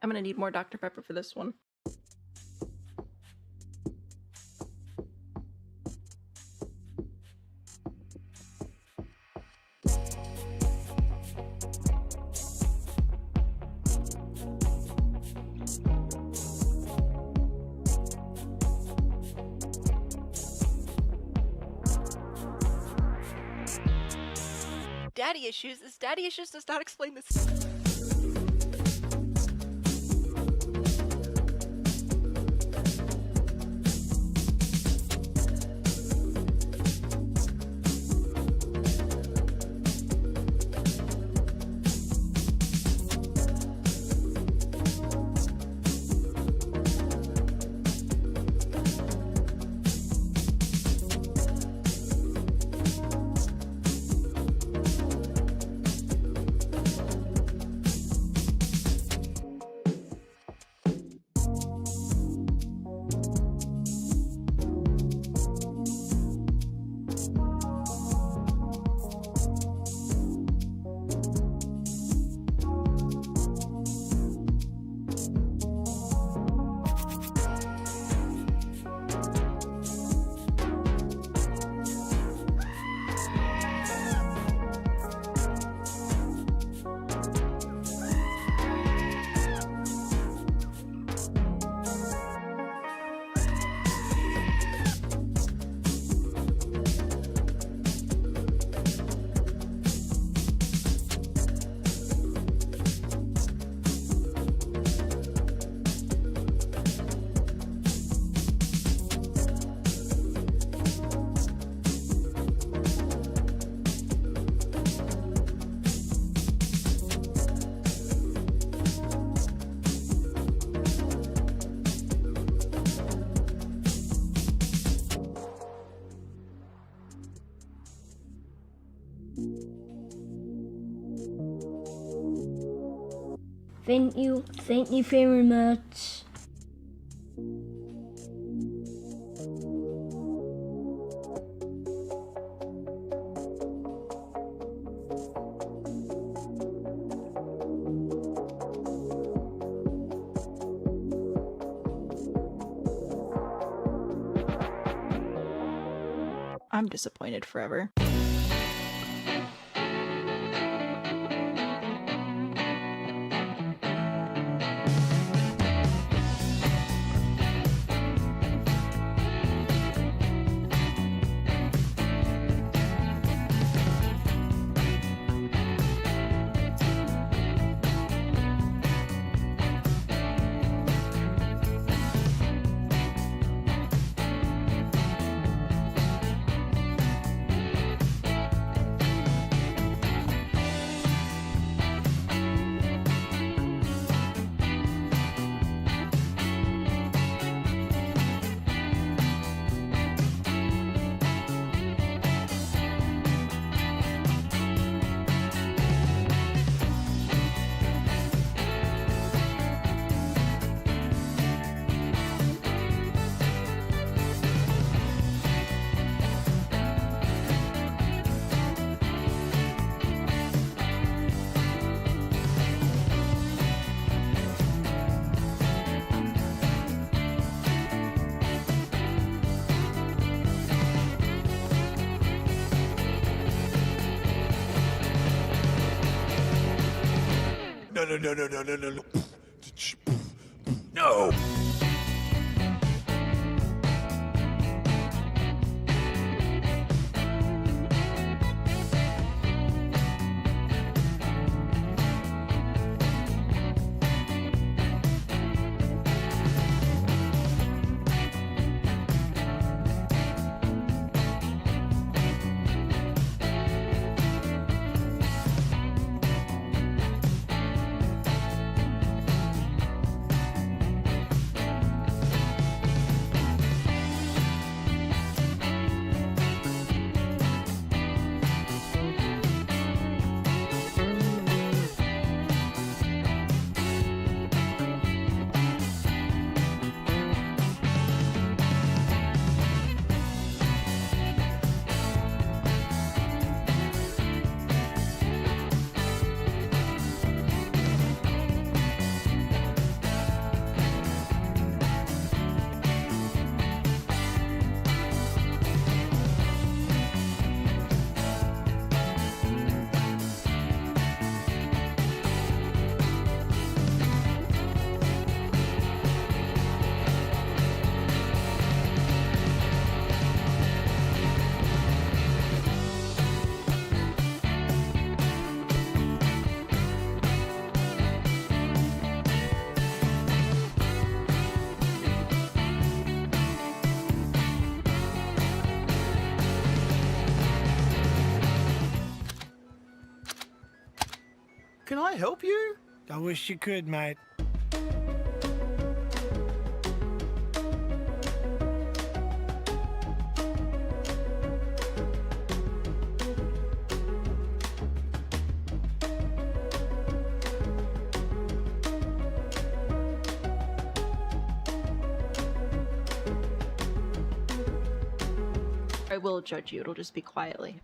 I'm gonna need more Dr. Pepper for this one. Daddy issues? This daddy issues does not explain this. Thank you very much. I'm disappointed forever. No. No. Can I help you? I wish you could, mate. I will judge you, it'll just be quietly.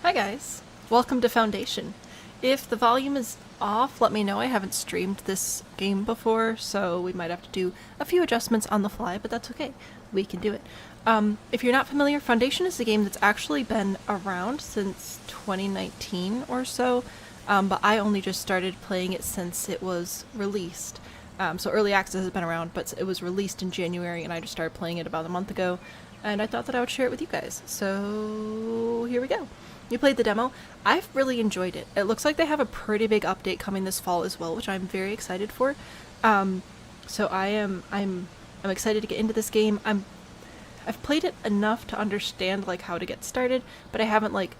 Hi guys, welcome to Foundation. If the volume is off, let me know. I haven't streamed this game before, so we might have to do a few adjustments on the fly, but that's okay. We can do it. If you're not familiar, Foundation is a game that's actually been around since 2019 or so, but I only just started playing it since it was released. So early access has been around, but it was released in January and I just started playing it about a month ago, and I thought that I would share it with you guys. So here we go. You played the demo. I've really enjoyed it. It looks like they have a pretty big update coming this fall as well, which I'm very excited for. So I'm excited to get into this game. I've played it enough to understand like how to get started, but I haven't like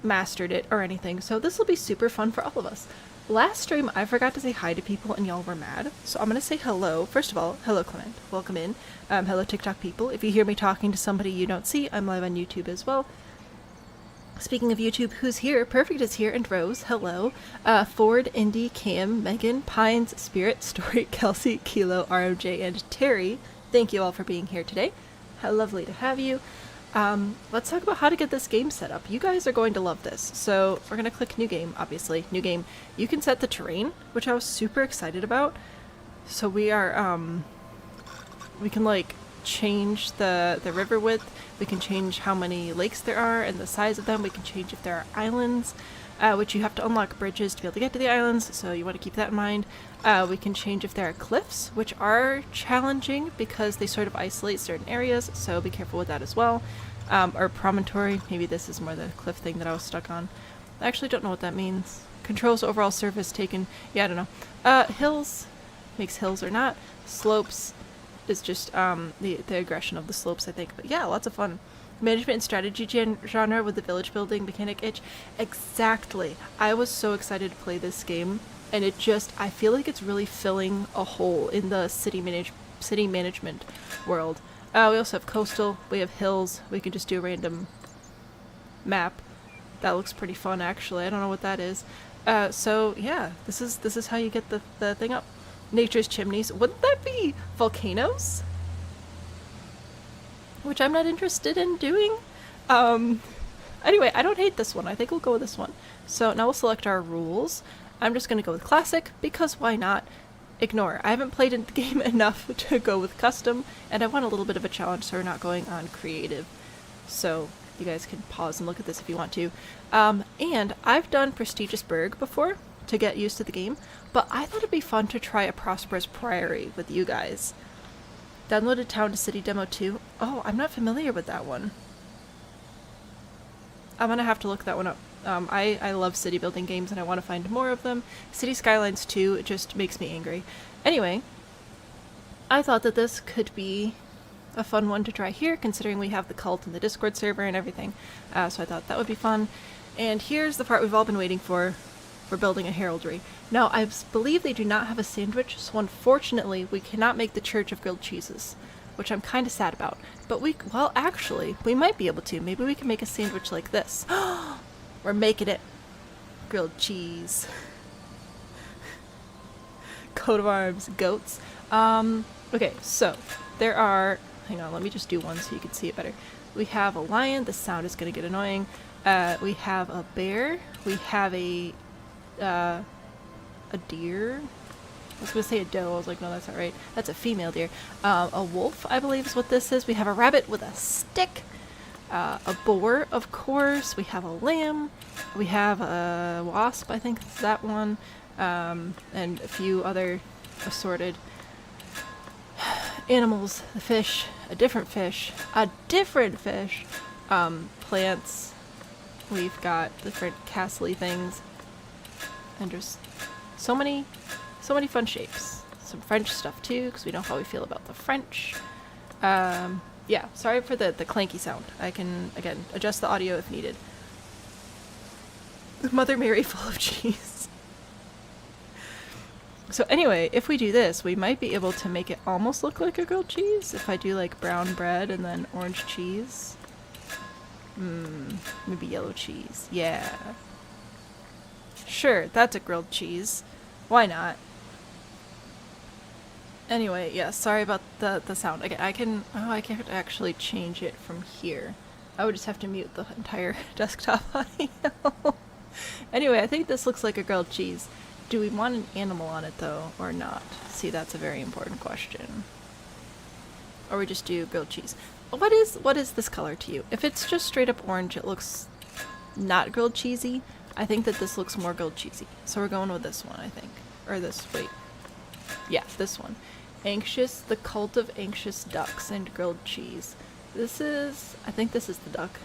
mastered it or anything, so this will be super fun for all of us. Last stream, I forgot to say hi to people and y'all were mad, so I'm gonna say hello. First of all, hello Clement, welcome in. Hello TikTok people. If you hear me talking to somebody you don't see, I'm live on YouTube as well. Speaking of YouTube, who's here? Perfect is here, and Rose, hello. Ford, Indy, Cam, Megan, Pines, Spirit, Story, Kelsey, Kilo, RMJ, and Terry. Thank you all for being here today. How lovely to have you. Let's talk about how to get this game set up. You guys are going to love this. So we're gonna click new game, obviously. New game. You can set the terrain, which I was super excited about. So we are, we can like change the river width. We can change how many lakes there are and the size of them. We can change if there are islands, which you have to unlock bridges to be able to get to the islands, so you want to keep that in mind. We can change if there are cliffs, which are challenging because they sort of isolate certain areas, so be careful with that as well. Or promontory, maybe this is more the cliff thing that I was stuck on. I actually don't know what that means. Controls overall surface taken, yeah, I don't know. Hills, makes hills or not. Slopes is just the aggression of the slopes, I think. But yeah, lots of fun. Management and strategy genre with the village building mechanic itch. Exactly. I was so excited to play this game, and it just, I feel like it's really filling a hole in the city management world. We also have coastal, we have hills, we can just do a random map. That looks pretty fun actually, I don't know what that is. So yeah, this is how you get the thing up. Nature's chimneys. Wouldn't that be volcanoes? Which I'm not interested in doing. Anyway, I don't hate this one. I think we'll go with this one. So now we'll select our rules. I'm just going to go with classic because why not? Ignore. I haven't played in the game enough to go with custom, and I want a little bit of a challenge, so we're not going on creative. So you guys can pause and look at this if you want to. And I've done Prestigious Burg before to get used to the game, but I thought it'd be fun to try a Prosperous Priory with you guys. Downloaded Town to City demo 2. Oh, I'm not familiar with that one. I'm gonna have to look that one up. I love city building games and I want to find more of them. City Skylines 2, it just makes me angry. Anyway, I thought that this could be a fun one to try here, considering we have the cult and the Discord server and everything. So I thought that would be fun. And here's the part we've all been waiting for. We're building a heraldry. Now, I believe they do not have a sandwich, so unfortunately we cannot make the Church of Grilled Cheeses, which I'm kind of sad about. But well, actually, we might be able to. Maybe we can make a sandwich like this. We're making it. Grilled cheese. Coat of arms. Goats. Okay, so there are... Hang on, let me just do one so you can see it better. We have a lion. The sound is going to get annoying. We have a bear. We have a deer. I was going to say a doe. I was like, no, that's not right. That's a female deer. A wolf, I believe is what this is. We have a rabbit with a stick. A boar, of course. We have a lamb. We have a wasp, I think it's that one. And a few other assorted animals. The fish. A different fish. A different fish. Plants. We've got different castle-y things. And just so many fun shapes. Some French stuff too, because we know how we feel about the French. Yeah, sorry for the clanky sound. I can, again, adjust the audio if needed. Mother Mary full of cheese. So anyway, if we do this, we might be able to make it almost look like a grilled cheese. If I do like brown bread and then orange cheese. Maybe yellow cheese. Yeah. Sure, that's a grilled cheese. Why not? Anyway, yeah, sorry about the sound. Again, I can actually change it from here. I would just have to mute the entire desktop audio. Anyway, I think this looks like a grilled cheese. Do we want an animal on it though, or not? See, that's a very important question. Or we just do grilled cheese. What is this color to you? If it's just straight up orange, it looks not grilled cheesy. I think that this looks more grilled cheesy. So we're going with this one, I think. Or this, wait. Yeah, this one. Anxious, the cult of anxious ducks and grilled cheese. This is, I think this is the duck.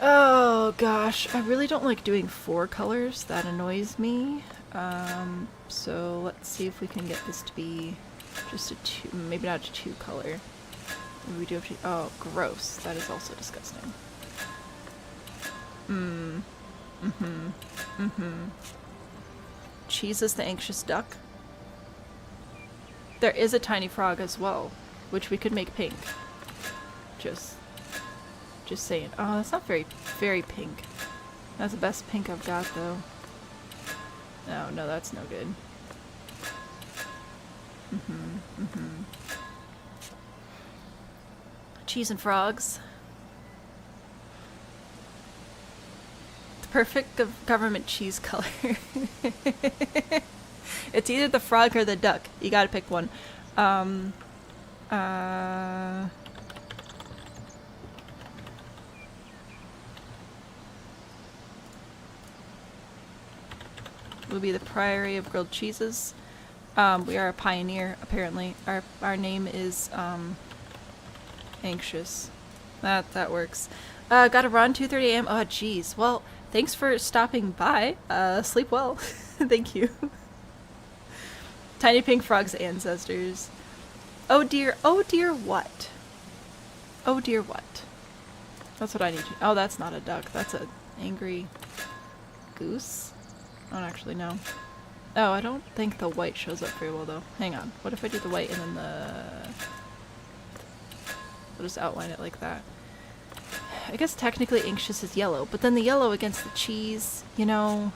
Oh gosh, I really don't like doing 4 colors. That annoys me. So let's see if we can get this to be just a 2, maybe not a 2 color. Maybe we do have to, oh gross, that is also disgusting. Cheese is the anxious duck. There is a tiny frog as well, which we could make pink. Just saying. Oh, that's not very pink. That's the best pink I've got, though. Oh, no, that's no good. Cheese and frogs. The perfect government cheese color. It's either the frog or the duck. You gotta pick one. Will be the Priory of Grilled Cheeses. We are a pioneer, apparently. Our name is Anxious. That works. Gotta run, 2:30 a.m. Oh, jeez. Well, thanks for stopping by. Sleep well. Thank you. Tiny pink frog's ancestors. Oh dear what? Oh dear what? That's what I need to— oh, that's not a duck. That's an angry goose? I don't actually know. Oh, I don't think the white shows up very well though. Hang on. What if I do the white and then we'll just outline it like that. I guess technically anxious is yellow, but then the yellow against the cheese, you know,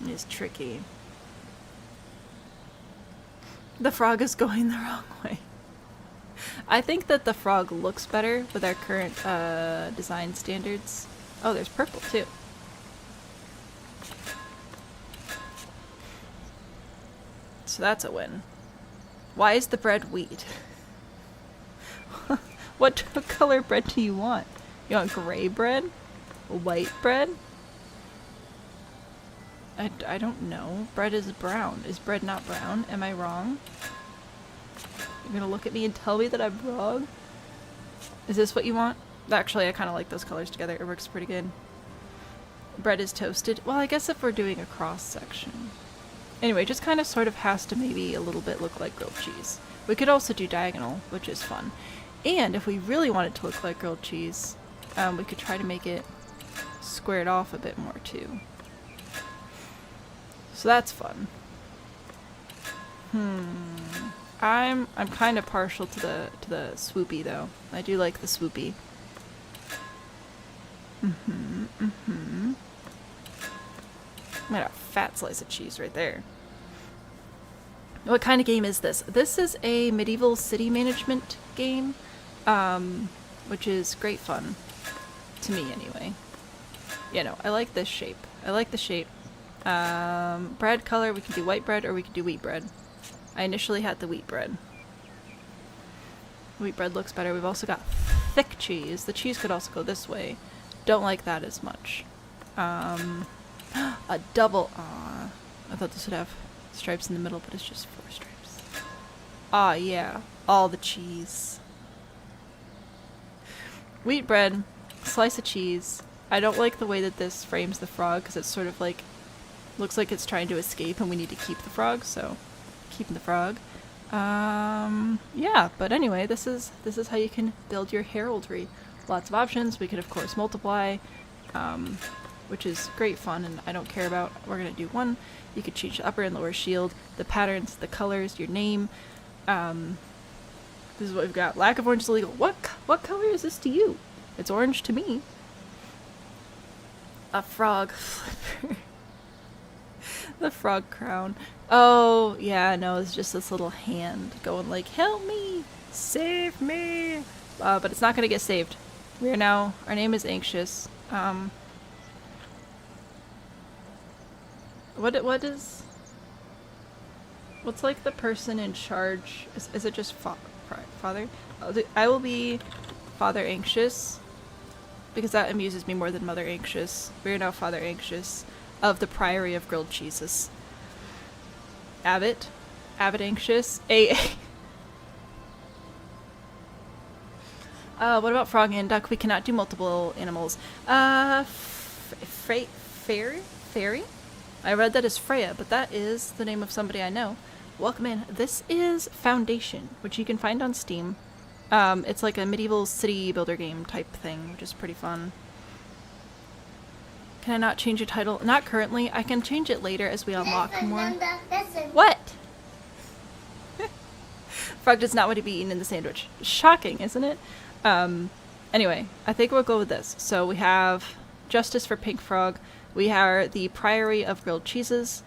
is tricky. The frog is going the wrong way. I think that the frog looks better with our current design standards. Oh, there's purple too. So that's a win. Why is the bread wheat? What color bread do you want? You want gray bread? White bread? I don't know. Bread is brown. Is bread not brown? Am I wrong? You're gonna look at me and tell me that I'm wrong? Is this what you want? Actually, I kind of like those colors together. It works pretty good. Bread is toasted. Well, I guess if we're doing a cross section. Anyway, just kind of sort of has to maybe a little bit look like grilled cheese. We could also do diagonal, which is fun. And if we really want it to look like grilled cheese, we could try to make it squared off a bit more too. So that's fun. I'm kind of partial to the swoopy though. I do like the swoopy. I got a fat slice of cheese right there. What kind of game is this? This is a medieval city management game, which is great fun. To me, anyway. You know, I like this shape. I like the shape. Bread color, we can do white bread or we can do wheat bread. I initially had the wheat bread. Wheat bread looks better. We've also got thick cheese. The cheese could also go this way. Don't like that as much. A double. Aw. I thought this would have stripes in the middle, but it's just 4 stripes. Ah, yeah. All the cheese. Wheat bread. Slice of cheese. I don't like the way that this frames the frog, because it's sort of like, looks like it's trying to escape and we need to keep the frog, so keeping the frog. Yeah, but anyway, this is how you can build your heraldry. Lots of options. We could of course multiply, which is great fun and I don't care about. We're gonna do 1. You could change the upper and lower shield, the patterns, the colors, your name. This is what we've got. Lack of orange is illegal. What color is this to you? It's orange to me. A frog flipper. The frog crown. Oh, yeah, no, it's just this little hand going like, help me! Save me! But it's not gonna get saved. We are now, our name is Anxious. What's like the person in charge? Is it just father? I will be Father Anxious, because that amuses me more than Mother Anxious. We are now Father Anxious of the Priory of Grilled Cheeses. Abbot Anxious. AA. What about frog and duck? We cannot do multiple animals. Fairy? I read that as Freya, but that is the name of somebody I know. Welcome in. This is Foundation, which you can find on Steam. It's like a medieval city builder game type thing, which is pretty fun. Can I not change a title? Not currently. I can change it later as we unlock more. Listen. What? Frog does not want to be eaten in the sandwich. Shocking, isn't it? Anyway, I think we'll go with this. So we have Justice for Pink Frog. We are the Priory of Grilled Cheeses.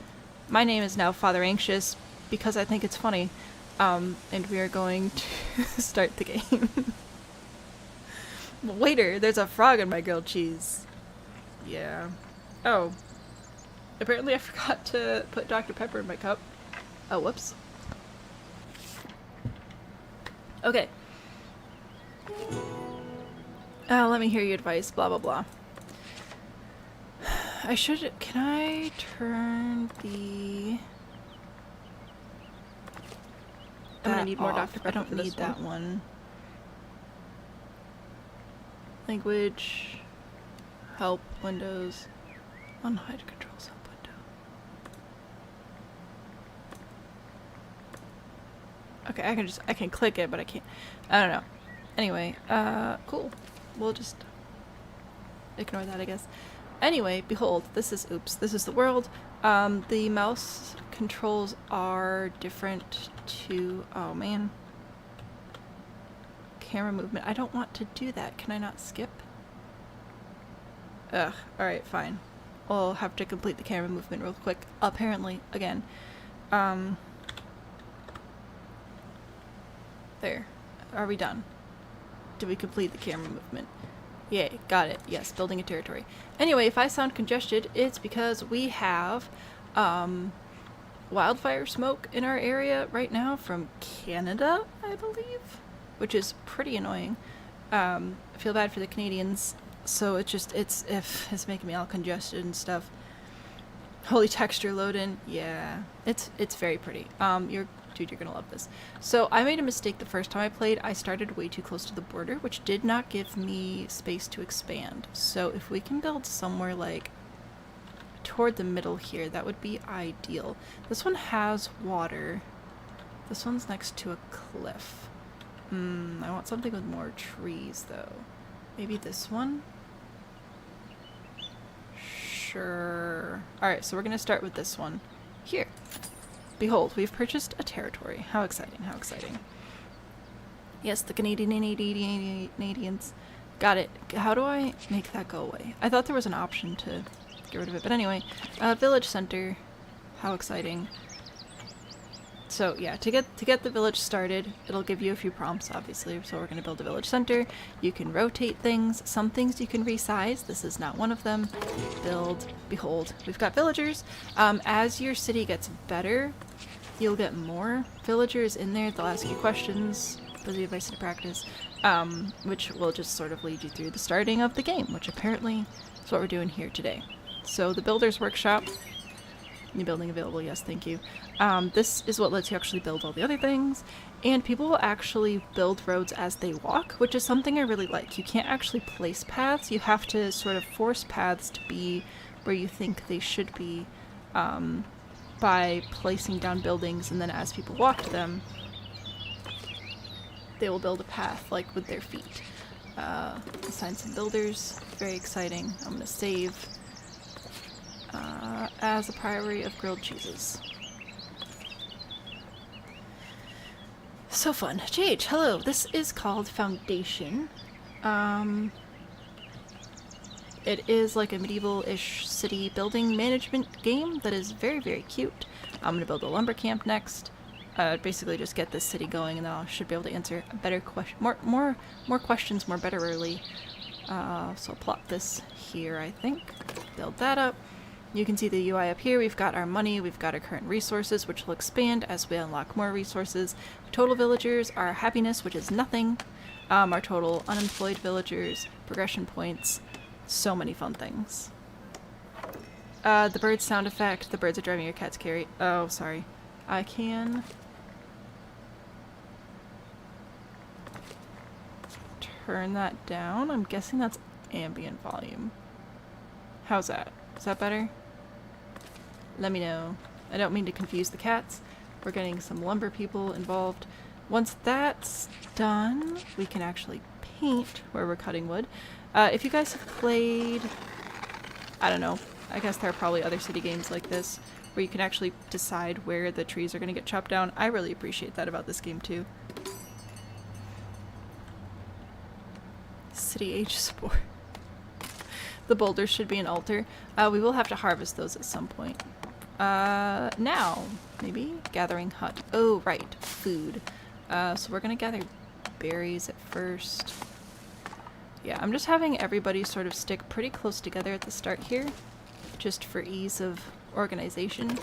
My name is now Father Anxious because I think it's funny. And we are going to start the game. Waiter, there's a frog in my grilled cheese. Yeah. Oh. Apparently I forgot to put Dr. Pepper in my cup. Oh, whoops. Okay. Oh, let me hear your advice, blah blah blah. I should... Can I turn the... I'm gonna need more Dr. Pepper. I don't need that one. Language. Help. Windows. Unhide controls. Help window. Okay, I can click it, but I can't. I don't know. Anyway, cool. We'll just ignore that, I guess. Anyway, behold, this is the world. The mouse controls are different to, oh man. Camera movement. I don't want to do that. Can I not skip? Ugh, alright, fine. I'll have to complete the camera movement real quick. Apparently, again. There. Are we done? Did we complete the camera movement? Yay, got it. Yes, building a territory. Anyway, if I sound congested, it's because we have wildfire smoke in our area right now from Canada, I believe, which is pretty annoying. I feel bad for the Canadians, so it's making me all congested and stuff. Holy texture load in. Yeah, it's very pretty. Dude, you're gonna love this. So I made a mistake the first time I played. I started way too close to the border, which did not give me space to expand. So if we can build somewhere like toward the middle here, that would be ideal. This one has water. This one's next to a cliff. I want something with more trees though. Maybe this one? Sure. Alright, so we're gonna start with this one. Here. Behold, we've purchased a territory. How exciting, how exciting. Yes, the Canadians. Got it. How do I make that go away? I thought there was an option to get rid of it, but anyway. Village center. How exciting. So yeah, to get the village started, it'll give you a few prompts, obviously. So we're gonna build a village center. You can rotate things. Some things you can resize. This is not one of them. Build. Behold, we've got villagers. As your city gets better, you'll get more villagers in there. They'll ask you questions, put the advice into practice, which will just sort of lead you through the starting of the game, which apparently is what we're doing here today. So the builder's workshop. New building available, yes, thank you. This is what lets you actually build all the other things, and people will actually build roads as they walk, which is something I really like. You can't actually place paths, you have to sort of force paths to be where you think they should be by placing down buildings, and then as people walk to them, they will build a path, like with their feet. Assign some builders, very exciting. I'm gonna save as a Priory of Grilled Cheeses. So fun. JH, hello. This is called Foundation. It is like a medieval-ish city building management game that is very, very cute. I'm gonna build a lumber camp next. Basically just get this city going, and then I should be able to answer a better question, more questions more betterly. So I'll plot this here, I think. Build that up. You can see the UI up here. We've got our money, we've got our current resources, which will expand as we unlock more resources. Total villagers, our happiness, which is nothing. Our total unemployed villagers, progression points, so many fun things. The bird sound effect, the birds are driving your cat's carry. Oh, sorry. I can turn that down. I'm guessing that's ambient volume. How's that? Is that better? Let me know. I don't mean to confuse the cats. We're getting some lumber people involved. Once that's done, we can actually paint where we're cutting wood. If you guys have played I don't know. I guess there are probably other city games like this where you can actually decide where the trees are going to get chopped down. I really appreciate that about this game too. City age sport. The boulders should be an altar. We will have to harvest those at some point. Now, maybe? Gathering hut. Oh, right. Food. So we're gonna gather berries at first. Yeah, I'm just having everybody sort of stick pretty close together at the start here, just for ease of organization,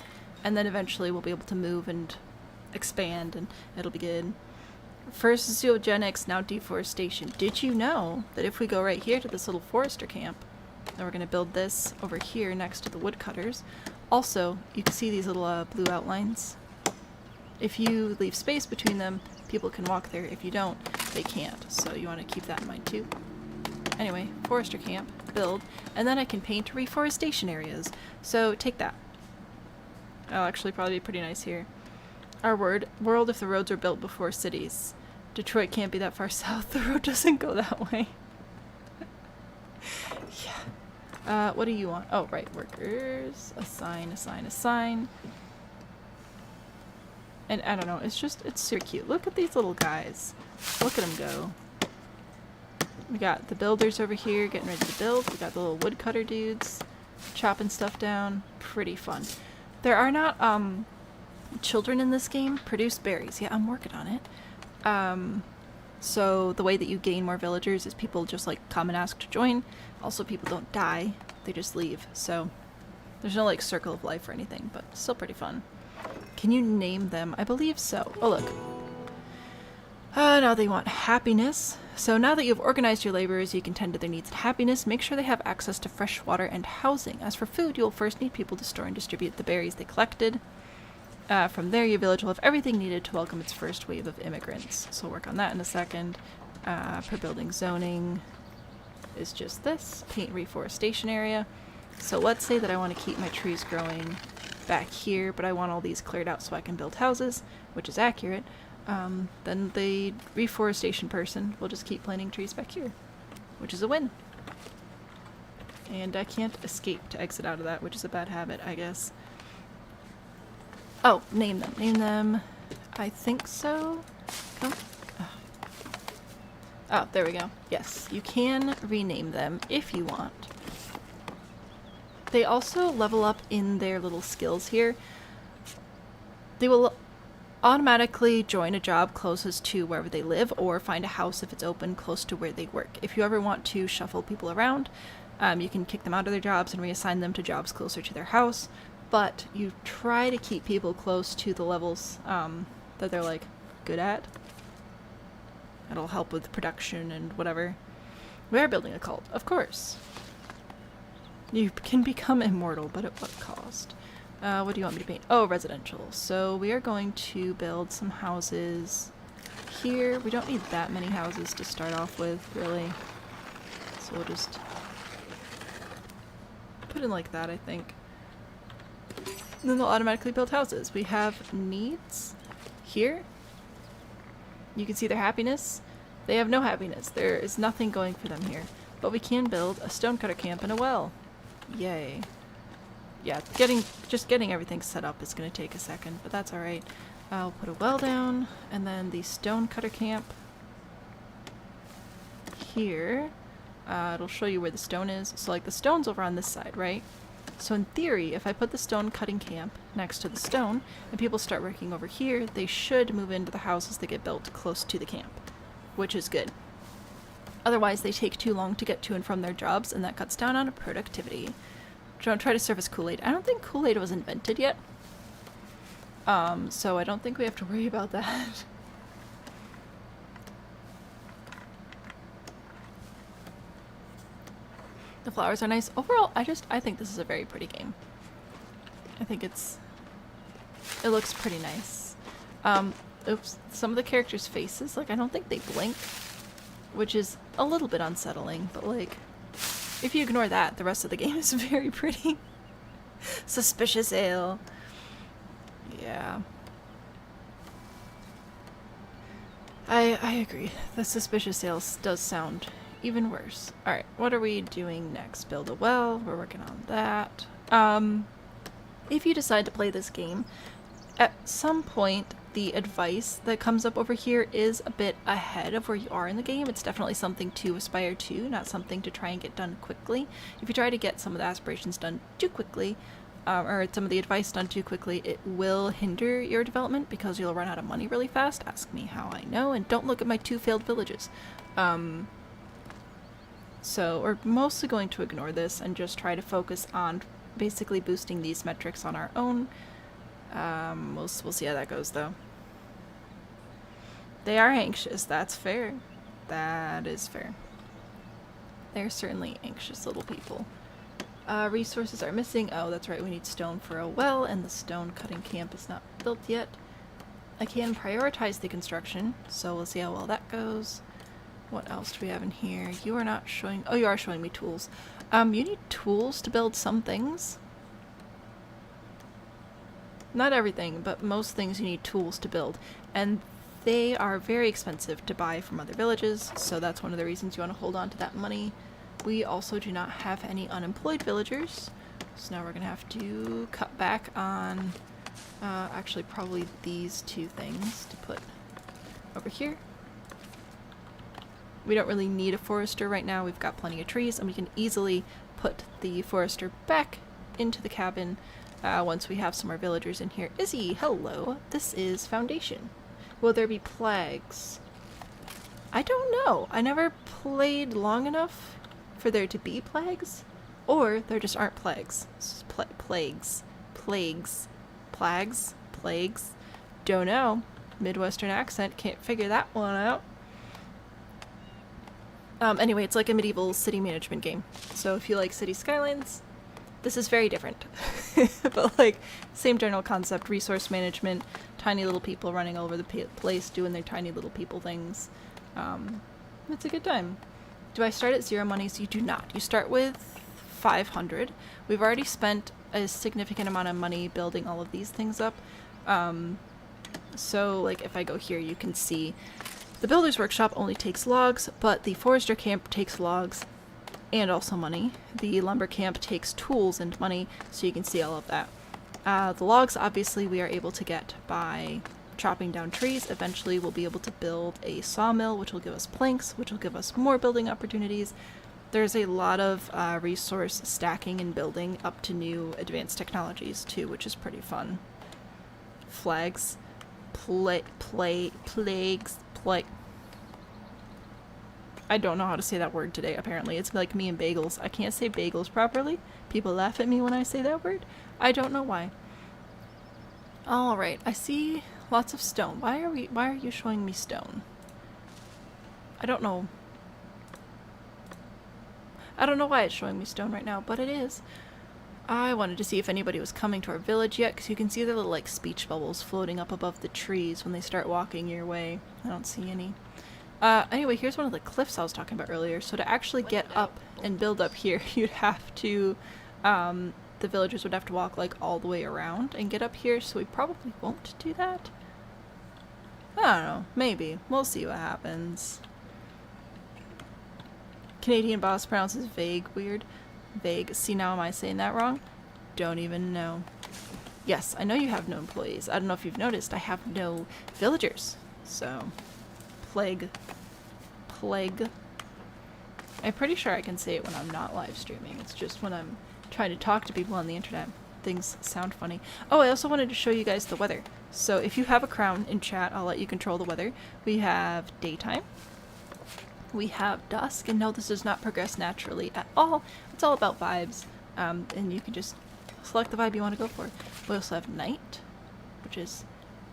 and then eventually we'll be able to move and expand, and it'll be good. First zoogenics, now deforestation. Did you know that if we go right here to this little forester camp, then we're going to build this over here next to the woodcutters. Also, you can see these little blue outlines. If you leave space between them, people can walk there. If you don't, they can't. So you want to keep that in mind too. Anyway, forester camp, build, and then I can paint reforestation areas. So take that. That'll actually probably be pretty nice here. Our world if the roads were built before cities. Detroit can't be that far south. The road doesn't go that way. Yeah. What do you want? Oh, right. Workers. Assign, assign, assign. And I don't know. It's super cute. Look at these little guys. Look at them go. We got the builders over here getting ready to build. We got the little woodcutter dudes chopping stuff down. Pretty fun. There are not, children in this game. Produce berries. Yeah, I'm working on it. So the way that you gain more villagers is people just like come and ask to join. Also, people don't die, they just leave. So there's no like circle of life or anything, but still pretty fun. Can you name them? I believe so. Oh, look. Now they want happiness. So now that you've organized your laborers, you can tend to their needs and happiness. Make sure they have access to fresh water and housing. As for food, you'll first need people to store and distribute the berries they collected. From there, your village will have everything needed to welcome its first wave of immigrants. So we'll work on that in a second. Per building zoning is just this. Paint reforestation area. So let's say that I want to keep my trees growing back here, but I want all these cleared out so I can build houses, which is accurate. Then the reforestation person will just keep planting trees back here, which is a win. And I can't escape to exit out of that, which is a bad habit, I guess. Oh, name them. Name them. I think so. Come. Oh, there we go. Yes, you can rename them if you want. They also level up in their little skills here. They will automatically join a job closest to wherever they live, or find a house if it's open close to where they work. If you ever want to shuffle people around, you can kick them out of their jobs and reassign them to jobs closer to their house. But you try to keep people close to the levels that they're like good at. It'll help with production and whatever. We are building a cult, of course. You can become immortal, but at what cost? What do you want me to paint? Oh, residential. So we are going to build some houses here. We don't need that many houses to start off with, really. So we'll just put in like that, I think. And then they'll automatically build houses. We have needs here. You can see their happiness. They have no happiness. There is nothing going for them here. But we can build a stonecutter camp and a well. Yay. Yeah, just getting everything set up is going to take a second, but that's alright. I'll put a well down, and then the stonecutter camp here. It'll show you where the stone is. So like the stone's over on this side, right? So in theory, if I put the stone cutting camp next to the stone, and people start working over here, they should move into the houses that get built close to the camp, which is good. Otherwise, they take too long to get to and from their jobs, and that cuts down on productivity. Don't try to service Kool-Aid. I don't think Kool-Aid was invented yet. So I don't think we have to worry about that. The flowers are nice. Overall, I think this is a very pretty game. I think it looks pretty nice. Oops, some of the characters' faces, like I don't think they blink, which is a little bit unsettling, but like, if you ignore that, the rest of the game is very pretty. Suspicious ale. Yeah. I agree. The suspicious ale does sound even worse. Alright, what are we doing next? Build a well. We're working on that. If you decide to play this game, at some point the advice that comes up over here is a bit ahead of where you are in the game. It's definitely something to aspire to, not something to try and get done quickly. If you try to get some of the aspirations done too quickly, or some of the advice done too quickly, it will hinder your development because you'll run out of money really fast. Ask me how I know, and don't look at my 2 failed villages. So we're mostly going to ignore this and just try to focus on basically boosting these metrics on our own. We'll see how that goes, though. They are anxious. That's fair. That is fair. They're certainly anxious little people. Resources are missing. Oh, that's right. We need stone for a well, and the stone cutting camp is not built yet. I can prioritize the construction, so we'll see how well that goes. What else do we have in here? You are not showing... Oh, you are showing me tools. You need tools to build some things. Not everything, but most things you need tools to build. And they are very expensive to buy from other villages, so that's one of the reasons you want to hold on to that money. We also do not have any unemployed villagers, so now we're going to have to cut back on actually probably these 2 things to put over here. We don't really need a forester right now. We've got plenty of trees, and we can easily put the forester back into the cabin once we have some more villagers in here. Izzy, hello. This is Foundation. Will there be plagues? I don't know. I never played long enough for there to be plagues, or there just aren't plagues. Plagues. Don't know. Midwestern accent, can't figure that one out. Anyway, it's like a medieval city management game. So if you like City Skylines, this is very different. But like, same general concept, resource management, tiny little people running all over the place doing their tiny little people things. It's a good time. Do I start at 0 monies? You do not. You start with 500. We've already spent a significant amount of money building all of these things up. So like if I go here, you can see the builder's workshop only takes logs, but the forester camp takes logs and also money. The lumber camp takes tools and money, so you can see all of that. The logs obviously we are able to get by chopping down trees. Eventually we'll be able to build a sawmill, which will give us planks, which will give us more building opportunities. There's a lot of resource stacking and building up to new advanced technologies too, which is pretty fun. Flags. Plagues. I don't know how to say that word today, apparently. It's like me and bagels. I can't say bagels properly. People laugh at me when I say that word. I don't know why. Alright, I see lots of stone. Why are you showing me stone? I don't know. I don't know why it's showing me stone right now, but it is. I wanted to see if anybody was coming to our village yet, because you can see the little like speech bubbles floating up above the trees when they start walking your way. I don't see any. Anyway, here's one of the cliffs I was talking about earlier. So to actually get up and build up here, you'd have to, the villagers would have to walk like all the way around and get up here, so we probably won't do that. I don't know, maybe. We'll see what happens. Canadian boss pronounces vague weird. Vague. See, now am I saying that wrong? Don't even know. Yes, I know you have no employees. I don't know if you've noticed, I have no villagers. So, plague. I'm pretty sure I can say it when I'm not live streaming. It's just when I'm trying to talk to people on the internet. Things sound funny. Oh, I also wanted to show you guys the weather. So if you have a crown in chat, I'll let you control the weather. We have daytime. We have dusk, and no, this does not progress naturally at all. It's all about vibes, and you can just select the vibe you want to go for. We also have night, which is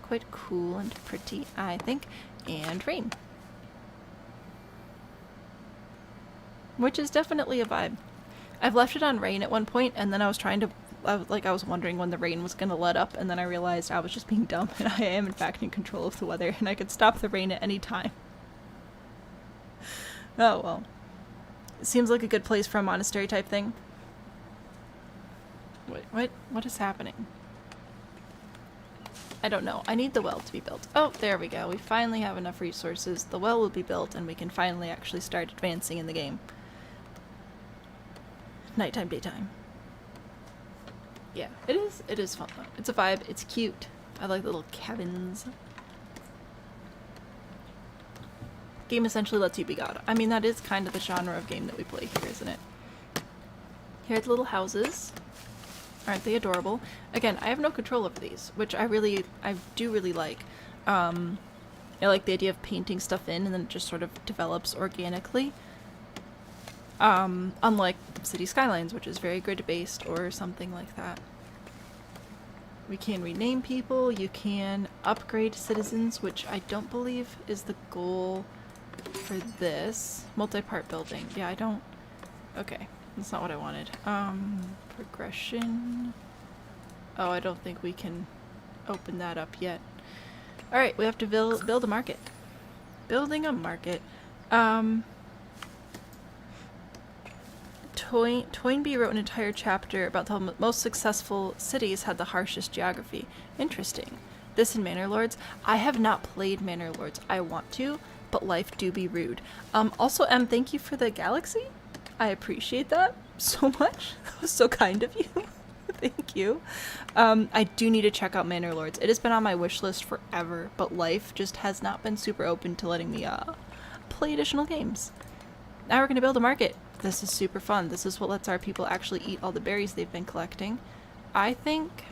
quite cool and pretty, I think, and rain, which is definitely a vibe. I've left it on rain at one point, and then I was wondering when the rain was going to let up, and then I realized I was just being dumb, and I am in fact in control of the weather, and I could stop the rain at any time. Oh well. It seems like a good place for a monastery type thing. Wait, what is happening? I don't know. I need the well to be built. Oh, there we go. We finally have enough resources. The well will be built and we can finally actually start advancing in the game. Nighttime, daytime. Yeah, it is fun though. It's a vibe. It's cute. I like the little cabins. Game essentially lets you be God. I mean, that is kind of the genre of game that we play here, isn't it? Here are the little houses. Aren't they adorable? Again, I have no control over these, which I do really like. I like the idea of painting stuff in and then it just sort of develops organically. Unlike City Skylines, which is very grid-based or something like that. We can rename people, you can upgrade citizens, which I don't believe is the goal for this. Multi-part building. Yeah, I don't... Okay, that's not what I wanted. Progression... Oh, I don't think we can open that up yet. Alright, we have to build a market. Building a market. Toynbee wrote an entire chapter about how most successful cities had the harshest geography. Interesting. This in Manor Lords. I have not played Manor Lords. I want to, but life do be rude. Also, Em, thank you for the galaxy. I appreciate that so much. That was so kind of you. Thank you. I do need to check out Manor Lords. It has been on my wish list forever, but life just has not been super open to letting me play additional games. Now we're going to build a market. This is super fun. This is what lets our people actually eat all the berries they've been collecting. I think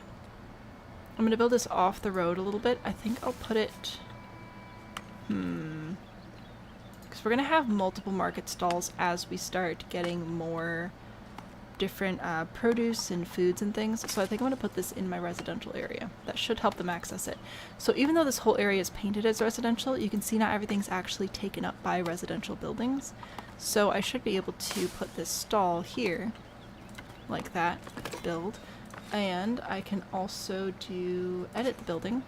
I'm going to build this off the road a little bit. I think I'll put it... Because we're going to have multiple market stalls as we start getting more different produce and foods and things. So I think I'm going to put this in my residential area. That should help them access it. So even though this whole area is painted as residential, you can see not everything's actually taken up by residential buildings. So I should be able to put this stall here, like that, build, and I can also edit the building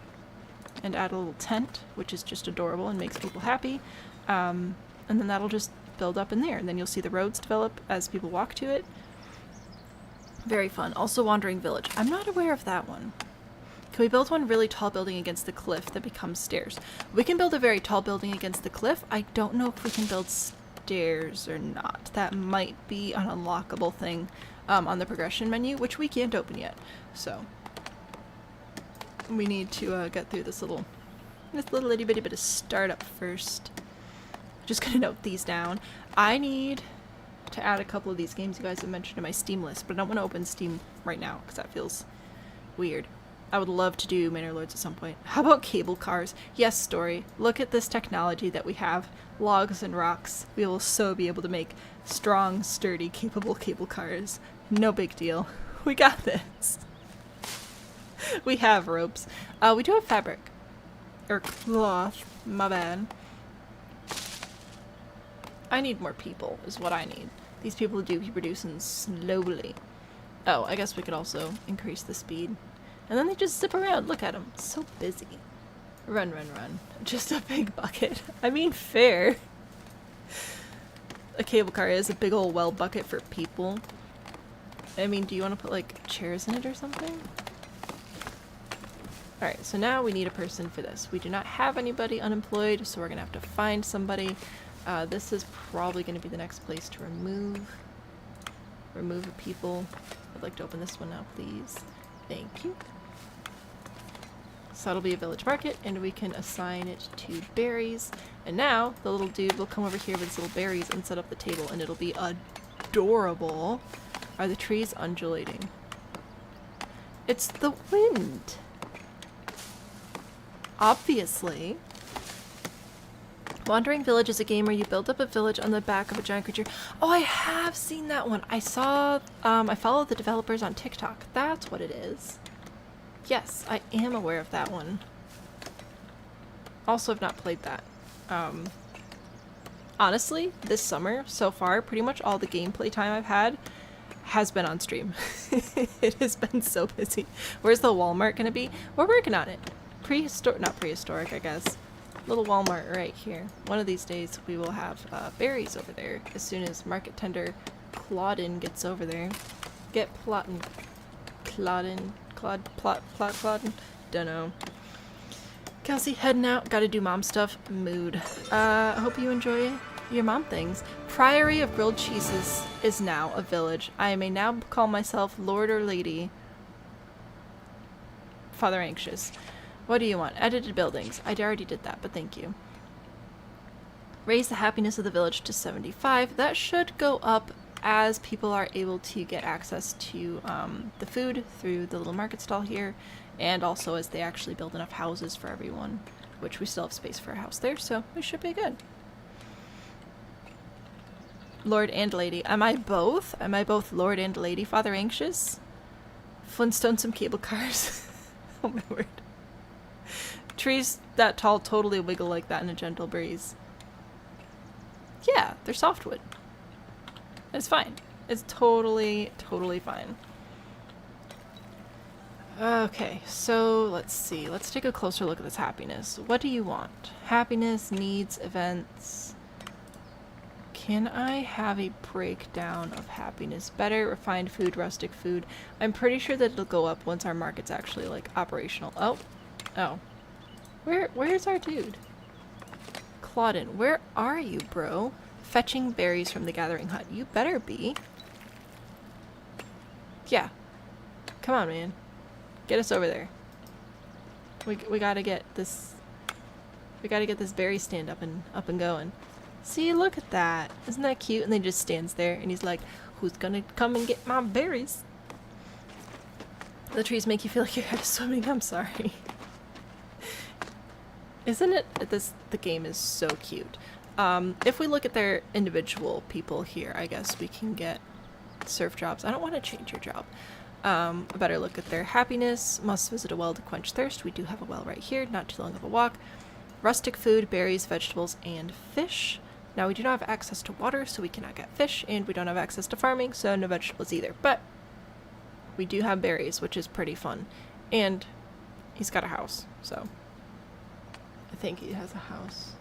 and add a little tent, which is just adorable and makes people happy, and then that'll just build up in there, and then you'll see the roads develop as people walk to it. Very fun. Also Wandering Village. I'm not aware of that one. Can we build one really tall building against the cliff that becomes stairs? We can build a very tall building against the cliff. I don't know if we can build stairs or not. That might be an unlockable thing on the progression menu, which we can't open yet. So we need to get through this little itty bitty bit of startup first. Just gonna note these down. I need to add a couple of these games you guys have mentioned in my Steam list, but I don't want to open Steam right now because that feels weird. I would love to do Manor Lords at some point. How about cable cars? Yes, Story. Look at this technology that we have. Logs and rocks. We will so be able to make strong, sturdy, capable cable cars. No big deal. We got this. We have ropes. We do have fabric. Or cloth. My bad. I need more people, is what I need. These people do be producing slowly. Oh, I guess we could also increase the speed. And then they just zip around. Look at them. So busy. Run, run, run. Just a big bucket. I mean, fair. A cable car is a big old well bucket for people. I mean, do you want to put, like, chairs in it or something? Alright, so now we need a person for this. We do not have anybody unemployed, so we're going to have to find somebody. This is probably going to be the next place to remove people. I'd like to open this one now, please. Thank you. So that'll be a village market, and we can assign it to berries. And now, the little dude will come over here with his little berries and set up the table, and it'll be adorable. Are the trees undulating? It's the wind! Obviously. Wandering Village is a game where you build up a village on the back of a giant creature. Oh, I have seen that one. I follow the developers on TikTok. That's what it is. Yes, I am aware of that one. Also have not played that. Honestly, this summer, so far, pretty much all the gameplay time I've had has been on stream. It has been so busy. Where's the Walmart gonna be? We're working on it. Not prehistoric, I guess. Little Walmart right here. One of these days we will have berries over there as soon as market tender Claudin gets over there. Get plottin'. Claudin. Claudin. Dunno. Kelsey, heading out. Gotta do mom stuff. Mood. I hope you enjoy your mom things. Priory of Grilled Cheeses is now a village. I may now call myself Lord or Lady. Father Anxious. What do you want? Edited buildings. I already did that, but thank you. Raise the happiness of the village to 75. That should go up as people are able to get access to the food through the little market stall here, and also as they actually build enough houses for everyone, which we still have space for a house there, so we should be good. Lord and Lady. Am I both? Am I both Lord and Lady, Father Anxious? Flintstone some cable cars. Oh my word. Trees that tall totally wiggle like that in a gentle breeze. Yeah, they're softwood. It's fine. It's totally fine. Okay, so let's see. Let's take a closer look at this happiness. What do you want? Happiness, needs, events. Can I have a breakdown of happiness? Better, refined food, rustic food. I'm pretty sure that it'll go up once our market's actually, like, operational. Oh. Where's our dude? Claudin, where are you, bro? Fetching berries from the gathering hut. You better be. Yeah. Come on, man. Get us over there. We gotta get this. We gotta get this berry stand up and going. See, look at that. Isn't that cute? And then he just stands there and he's like, "Who's gonna come and get my berries?" The trees make you feel like you're out of swimming. I'm sorry. Isn't it? The game is so cute. If we look at their individual people here, I guess we can get surf jobs. I don't want to change your job. A better look at their happiness. Must visit a well to quench thirst. We do have a well right here. Not too long of a walk. Rustic food, berries, vegetables, and fish. Now we do not have access to water, so we cannot get fish, and we don't have access to farming, so no vegetables either. But we do have berries, which is pretty fun. And he's got a house, so I think he has a house.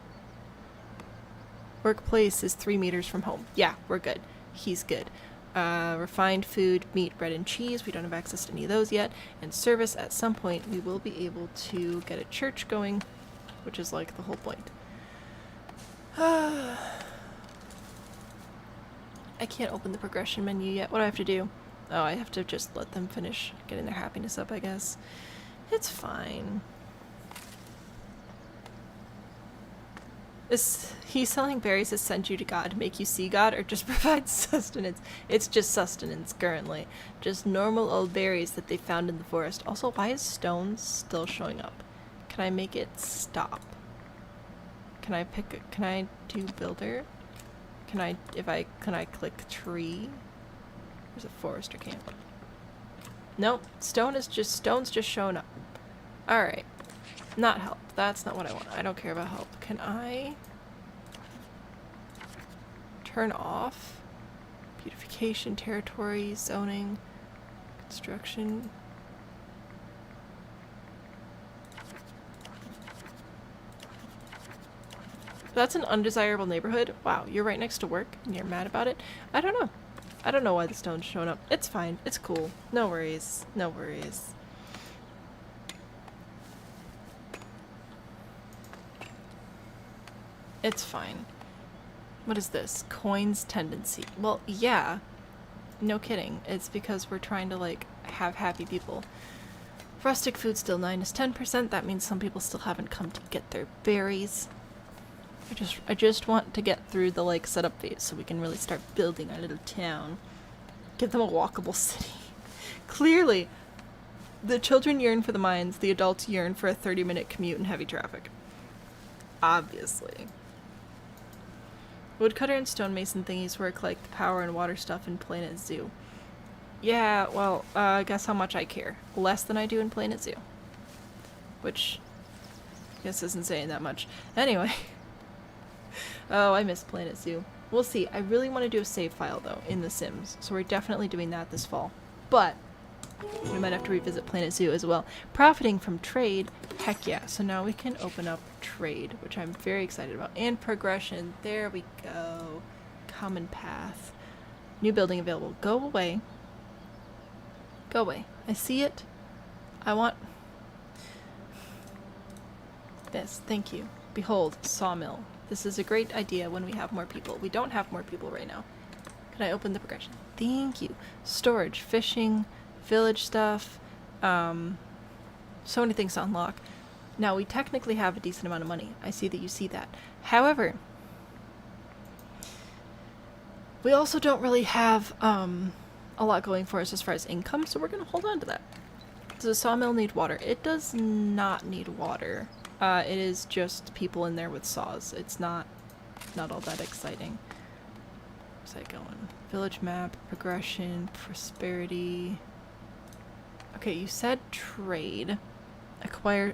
Workplace is 3 meters from home. Yeah, we're good. He's good. Refined food, meat, bread, and cheese. We don't have access to any of those yet. And service, at some point, we will be able to get a church going, which is like the whole point. I can't open the progression menu yet. What do I have to do? Oh, I have to just let them finish getting their happiness up, I guess. It's fine. Is he selling berries to send you to God, make you see God, or just provide sustenance? It's just sustenance currently. Just normal old berries that they found in the forest. Also, why is stone still showing up? Can I make it stop? Can I do builder? Can I click tree? There's a forester camp. Nope, stone's just showing up. Alright. Not help. That's not what I want. I don't care about help. Can I turn off beautification, territory, zoning, construction? That's an undesirable neighborhood. Wow, you're right next to work and you're mad about it? I don't know. I don't know why the stone's showing up. It's fine. It's cool. No worries. No worries. It's fine. What is this? Coins tendency. Well, yeah. No kidding. It's because we're trying to, like, have happy people. Rustic food still 9 is 10%. That means some people still haven't come to get their berries. I just want to get through the, like, setup phase so we can really start building our little town. Give them a walkable city. Clearly, the children yearn for the mines. The adults yearn for a 30-minute commute in heavy traffic. Obviously. Woodcutter and stonemason thingies work like the power and water stuff in Planet Zoo. Yeah, well, guess how much I care. Less than I do in Planet Zoo. Which, I guess isn't saying that much. Anyway. Oh, I miss Planet Zoo. We'll see. I really want to do a save file, though, in The Sims. So we're definitely doing that this fall. But we might have to revisit Planet Zoo as well. Profiting from trade. Heck yeah. So now we can open up trade, which I'm very excited about. And progression. There we go. Common path. New building available. Go away. Go away. I see it. I want... this. Thank you. Behold, sawmill. This is a great idea when we have more people. We don't have more people right now. Can I open the progression? Thank you. Storage, fishing, village stuff, so many things to unlock. Now, we technically have a decent amount of money. I see that you see that. However, we also don't really have a lot going for us as far as income, so we're going to hold on to that. Does the sawmill need water? It does not need water. It is just people in there with saws. It's not all that exciting. Where's that going? Village map, progression, prosperity. Okay, you said trade. Acquire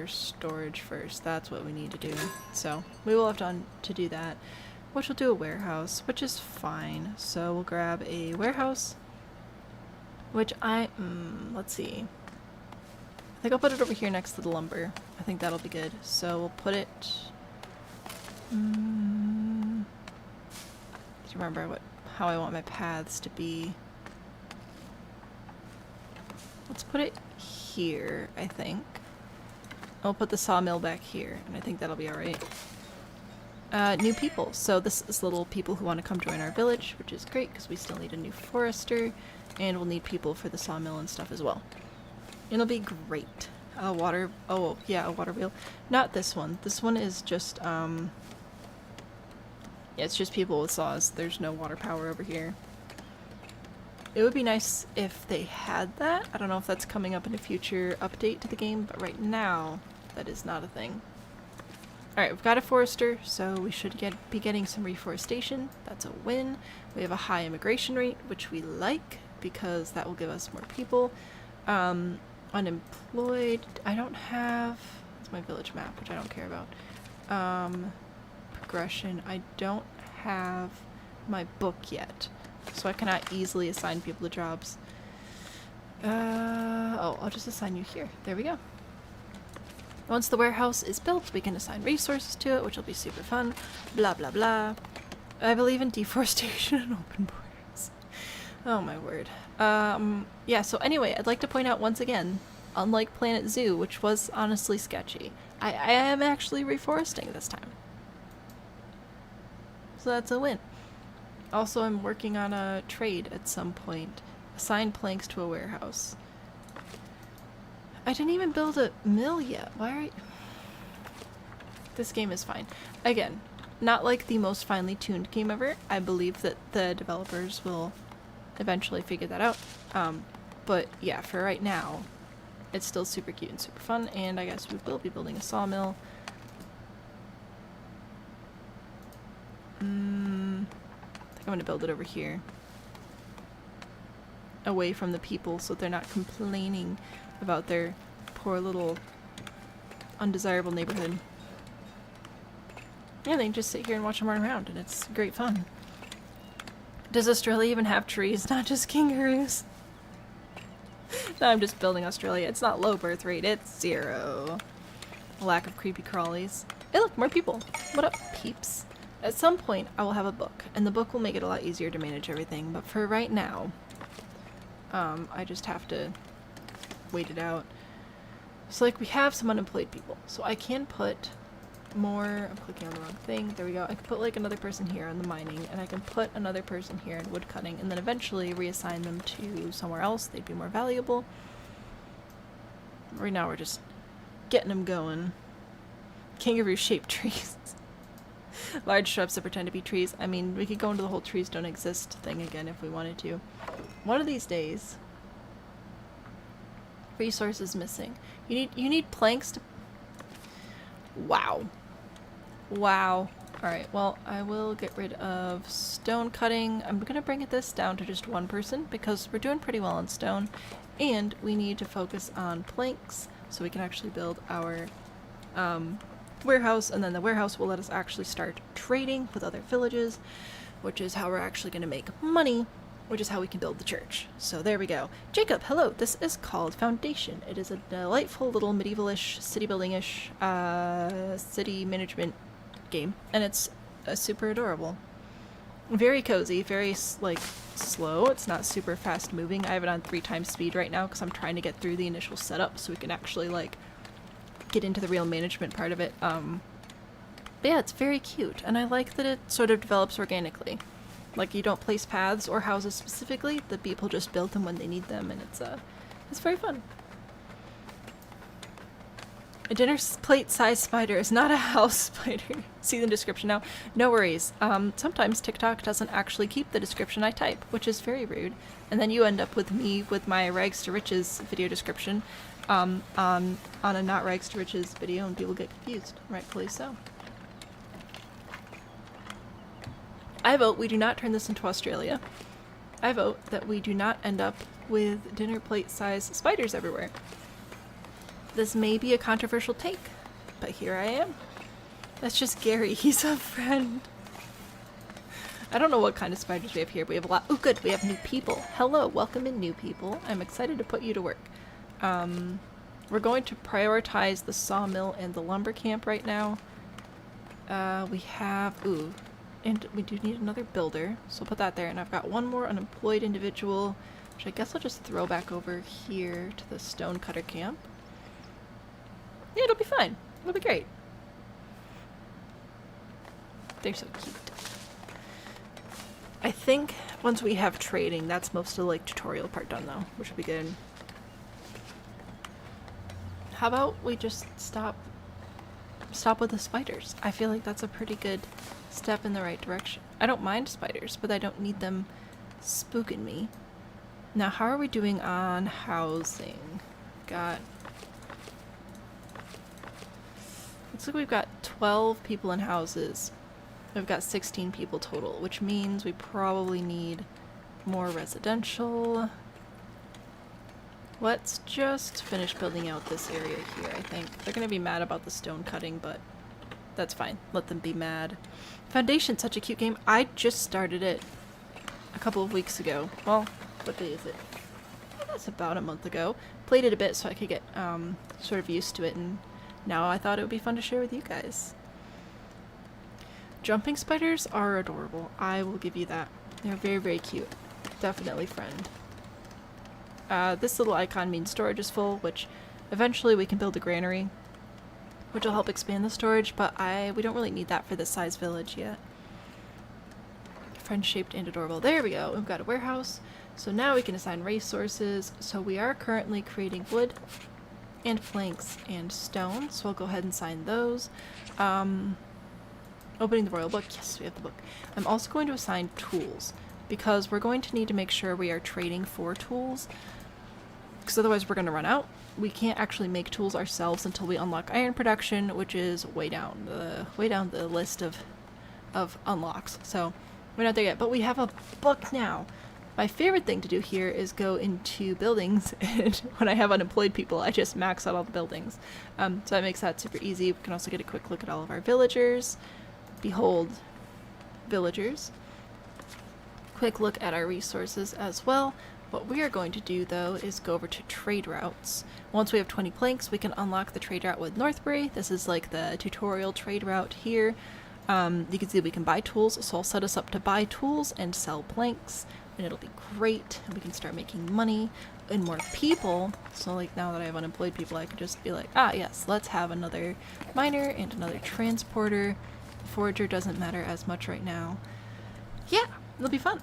storage first. That's what we need to do. So we will have to do that. Which will do a warehouse, which is fine. So we'll grab a warehouse, which let's see. I think I'll put it over here next to the lumber. I think that'll be good. So we'll put it. Do you remember how I want my paths to be? Let's put it here, I think. I'll put the sawmill back here, and I think that'll be alright. New people. So this is little people who want to come join our village, which is great because we still need a new forester, and we'll need people for the sawmill and stuff as well. It'll be great. A water wheel. Not this one. This one is just, yeah, it's just people with saws. There's no water power over here. It would be nice if they had that. I don't know if that's coming up in a future update to the game, but right now, that is not a thing. Alright, we've got a forester, so we should be getting some reforestation. That's a win. We have a high immigration rate, which we like, because that will give us more people. Unemployed. I don't have... That's my village map, which I don't care about. Progression. I don't have my book yet, so I cannot easily assign people to jobs. I'll just assign you here. There we go. Once the warehouse is built, we can assign resources to it, which will be super fun. Blah, blah, blah. I believe in deforestation and open borders. Oh my word. Yeah, so anyway, I'd like to point out once again, unlike Planet Zoo, which was honestly sketchy, I am actually reforesting this time. So that's a win. Also, I'm working on a trade at some point. Assign planks to a warehouse. I didn't even build a mill yet. Why are you... This game is fine. Again, not like the most finely tuned game ever. I believe that the developers will eventually figure that out. But yeah, for right now, it's still super cute and super fun, and I guess we will be building a sawmill. I think I'm gonna build it over here. Away from the people, so they're not complaining about their poor little undesirable neighborhood. Yeah, they can just sit here and watch them run around, and it's great fun. Does Australia even have trees, not just kangaroos? No, I'm just building Australia. It's not low birth rate, it's 0. Lack of creepy crawlies. Hey look, more people. What up, peeps? At some point, I will have a book, and the book will make it a lot easier to manage everything, but for right now, I just have to wait it out. So like we have some unemployed people, so I can put more... I'm clicking on the wrong thing. There we go. I can put like another person here on the mining, and I can put another person here in wood cutting, and then eventually reassign them to somewhere else. They'd be more valuable. Right now we're just getting them going. Kangaroo-shaped trees. Large shrubs that pretend to be trees. I mean, we could go into the whole trees don't exist thing again if we wanted to. One of these days... Resources missing. You need planks to... Wow. Wow. Alright, well, I will get rid of stone cutting. I'm gonna bring this down to just one person because we're doing pretty well on stone. And we need to focus on planks so we can actually build our warehouse, and then the warehouse will let us actually start trading with other villages, which is how we're actually gonna make money, which is how we can build the church. So there we go. Jacob, hello. This is called Foundation. It is a delightful little medieval-ish, city-building-ish, city management game, and it's super adorable. Very cozy, very, like, slow. It's not super fast-moving. I have it on 3 times speed right now because I'm trying to get through the initial setup so we can actually, like, get into the real management part of it. But yeah, it's very cute, and I like that it sort of develops organically. Like, you don't place paths or houses specifically, the people just build them when they need them, and it's very fun. A dinner plate size spider is not a house spider. See the description now? No worries. Sometimes TikTok doesn't actually keep the description I type, which is very rude. And then you end up with me with my rags to riches video description on a not rags to riches video, and people get confused. Rightfully so. I vote we do not turn this into Australia. I vote that we do not end up with dinner plate size spiders everywhere. This may be a controversial take, but here I am. That's just Gary. He's a friend. I don't know what kind of spiders we have here, but we have a lot. Oh, good. We have new people. Hello. Welcome in, new people. I'm excited to put you to work. We're going to prioritize the sawmill and the lumber camp right now. We have... Ooh. And we do need another builder, so we'll put that there. And I've got one more unemployed individual, which I guess I'll just throw back over here to the stonecutter camp. Yeah, it'll be fine. It'll be great. They're so cute. I think once we have trading, that's most of the like tutorial part done though, which will be good. How about we just stop with the spiders? I feel like that's a pretty good step in the right direction. I don't mind spiders, but I don't need them spooking me. Now, how are we doing on housing? Got... Looks like we've got 12 people in houses. We've got 16 people total, which means we probably need more residential. Let's just finish building out this area here, I think. They're gonna be mad about the stone cutting, but that's fine. Let them be mad. Foundation's such a cute game. I just started it a couple of weeks ago. Well, what day is it? Oh, that's about a month ago. Played it a bit so I could get sort of used to it, and now I thought it would be fun to share with you guys. Jumping spiders are adorable. I will give you that. They're very, very cute. Definitely friend. This little icon means storage is full, which eventually we can build a granary, which will help expand the storage, but we don't really need that for this size village yet. Friend-shaped and adorable. There we go. We've got a warehouse. So now we can assign resources. So we are currently creating wood and planks and stone, so I'll go ahead and sign those. Opening the royal book. Yes, we have the book. I'm also going to assign tools, because we're going to need to make sure we are trading for tools, because otherwise we're going to run out. We can't actually make tools ourselves until we unlock iron production, which is way down the list of unlocks. So we're not there yet, but we have a book now. My favorite thing to do here is go into buildings, and when I have unemployed people, I just max out all the buildings. So that makes that super easy. We can also get a quick look at all of our villagers. Behold, villagers. Quick look at our resources as well. What we are going to do, though, is go over to trade routes. Once we have 20 planks, we can unlock the trade route with Northbury. This is like the tutorial trade route here. You can see we can buy tools, so I'll set us up to buy tools and sell planks, and it'll be great, and we can start making money and more people. So like now that I have unemployed people, I can just be like, ah yes, let's have another miner and another transporter. Forager doesn't matter as much right now. Yeah, it'll be fun.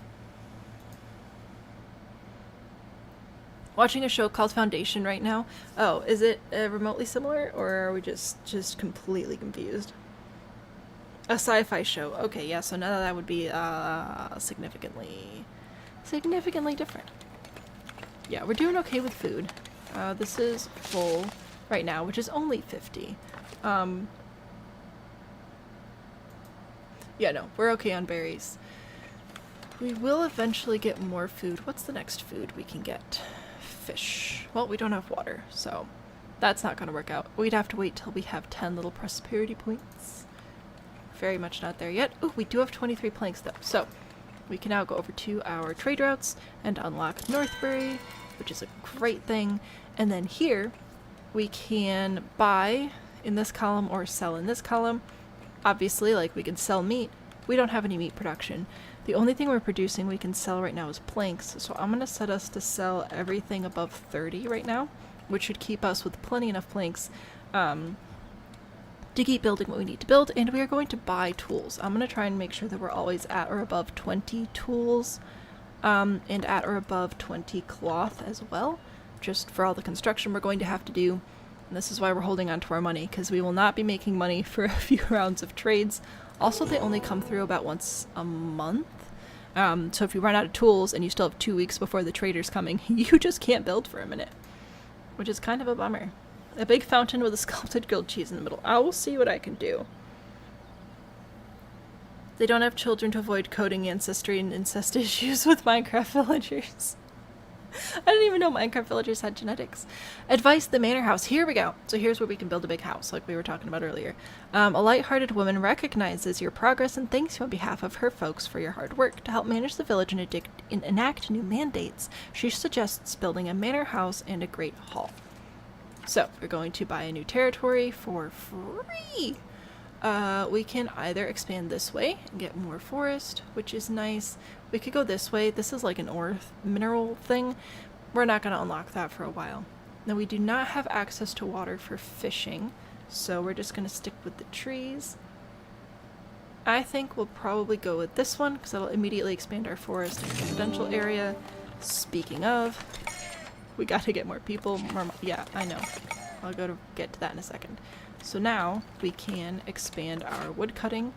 Watching a show called Foundation right now. Oh, is it remotely similar, or are we just completely confused? A sci-fi show. Okay, yeah, so now that would be significantly different. Yeah, we're doing okay with food. This is full right now, which is only 50. Yeah, no, we're okay on berries. We will eventually get more food. What's the next food we can get? Fish. Well, we don't have water, so that's not going to work out. We'd have to wait till we have 10 little prosperity points. Very much not there yet. Oh, we do have 23 planks though, so we can now go over to our trade routes and unlock Northbury, which is a great thing. And then here we can buy in this column or sell in this column. Obviously, like, we can sell meat. We don't have any meat production. The only thing we're producing we can sell right now is planks, so I'm going to set us to sell everything above 30 right now, which should keep us with plenty enough planks to keep building what we need to build. And we are going to buy tools. I'm going to try and make sure that we're always at or above 20 tools, and at or above 20 cloth as well, just for all the construction we're going to have to do. And this is why we're holding on to our money, because we will not be making money for a few rounds of trades. Also, they only come through about once a month. So if you run out of tools and you still have 2 weeks before the trader's coming, you just can't build for a minute, which is kind of a bummer. A big fountain with a sculpted grilled cheese in the middle. I will see what I can do. They don't have children to avoid coding ancestry and incest issues with Minecraft villagers. I didn't even know Minecraft villagers had genetics. Advice the manor house. Here we go. So here's where we can build a big house, like we were talking about earlier. A light-hearted woman recognizes your progress and thanks you on behalf of her folks for your hard work. To help manage the village and enact new mandates, she suggests building a manor house and a great hall. So we're going to buy a new territory for free. We can either expand this way and get more forest, which is nice. We could go this way. This is like an ore mineral thing. We're not going to unlock that for a while. Now we do not have access to water for fishing, so we're just going to stick with the trees. I think we'll probably go with this one because it'll immediately expand our forest and residential area. Speaking of, we got to get more people. Yeah, I know. I'll get to that in a second. So now we can expand our wood cutting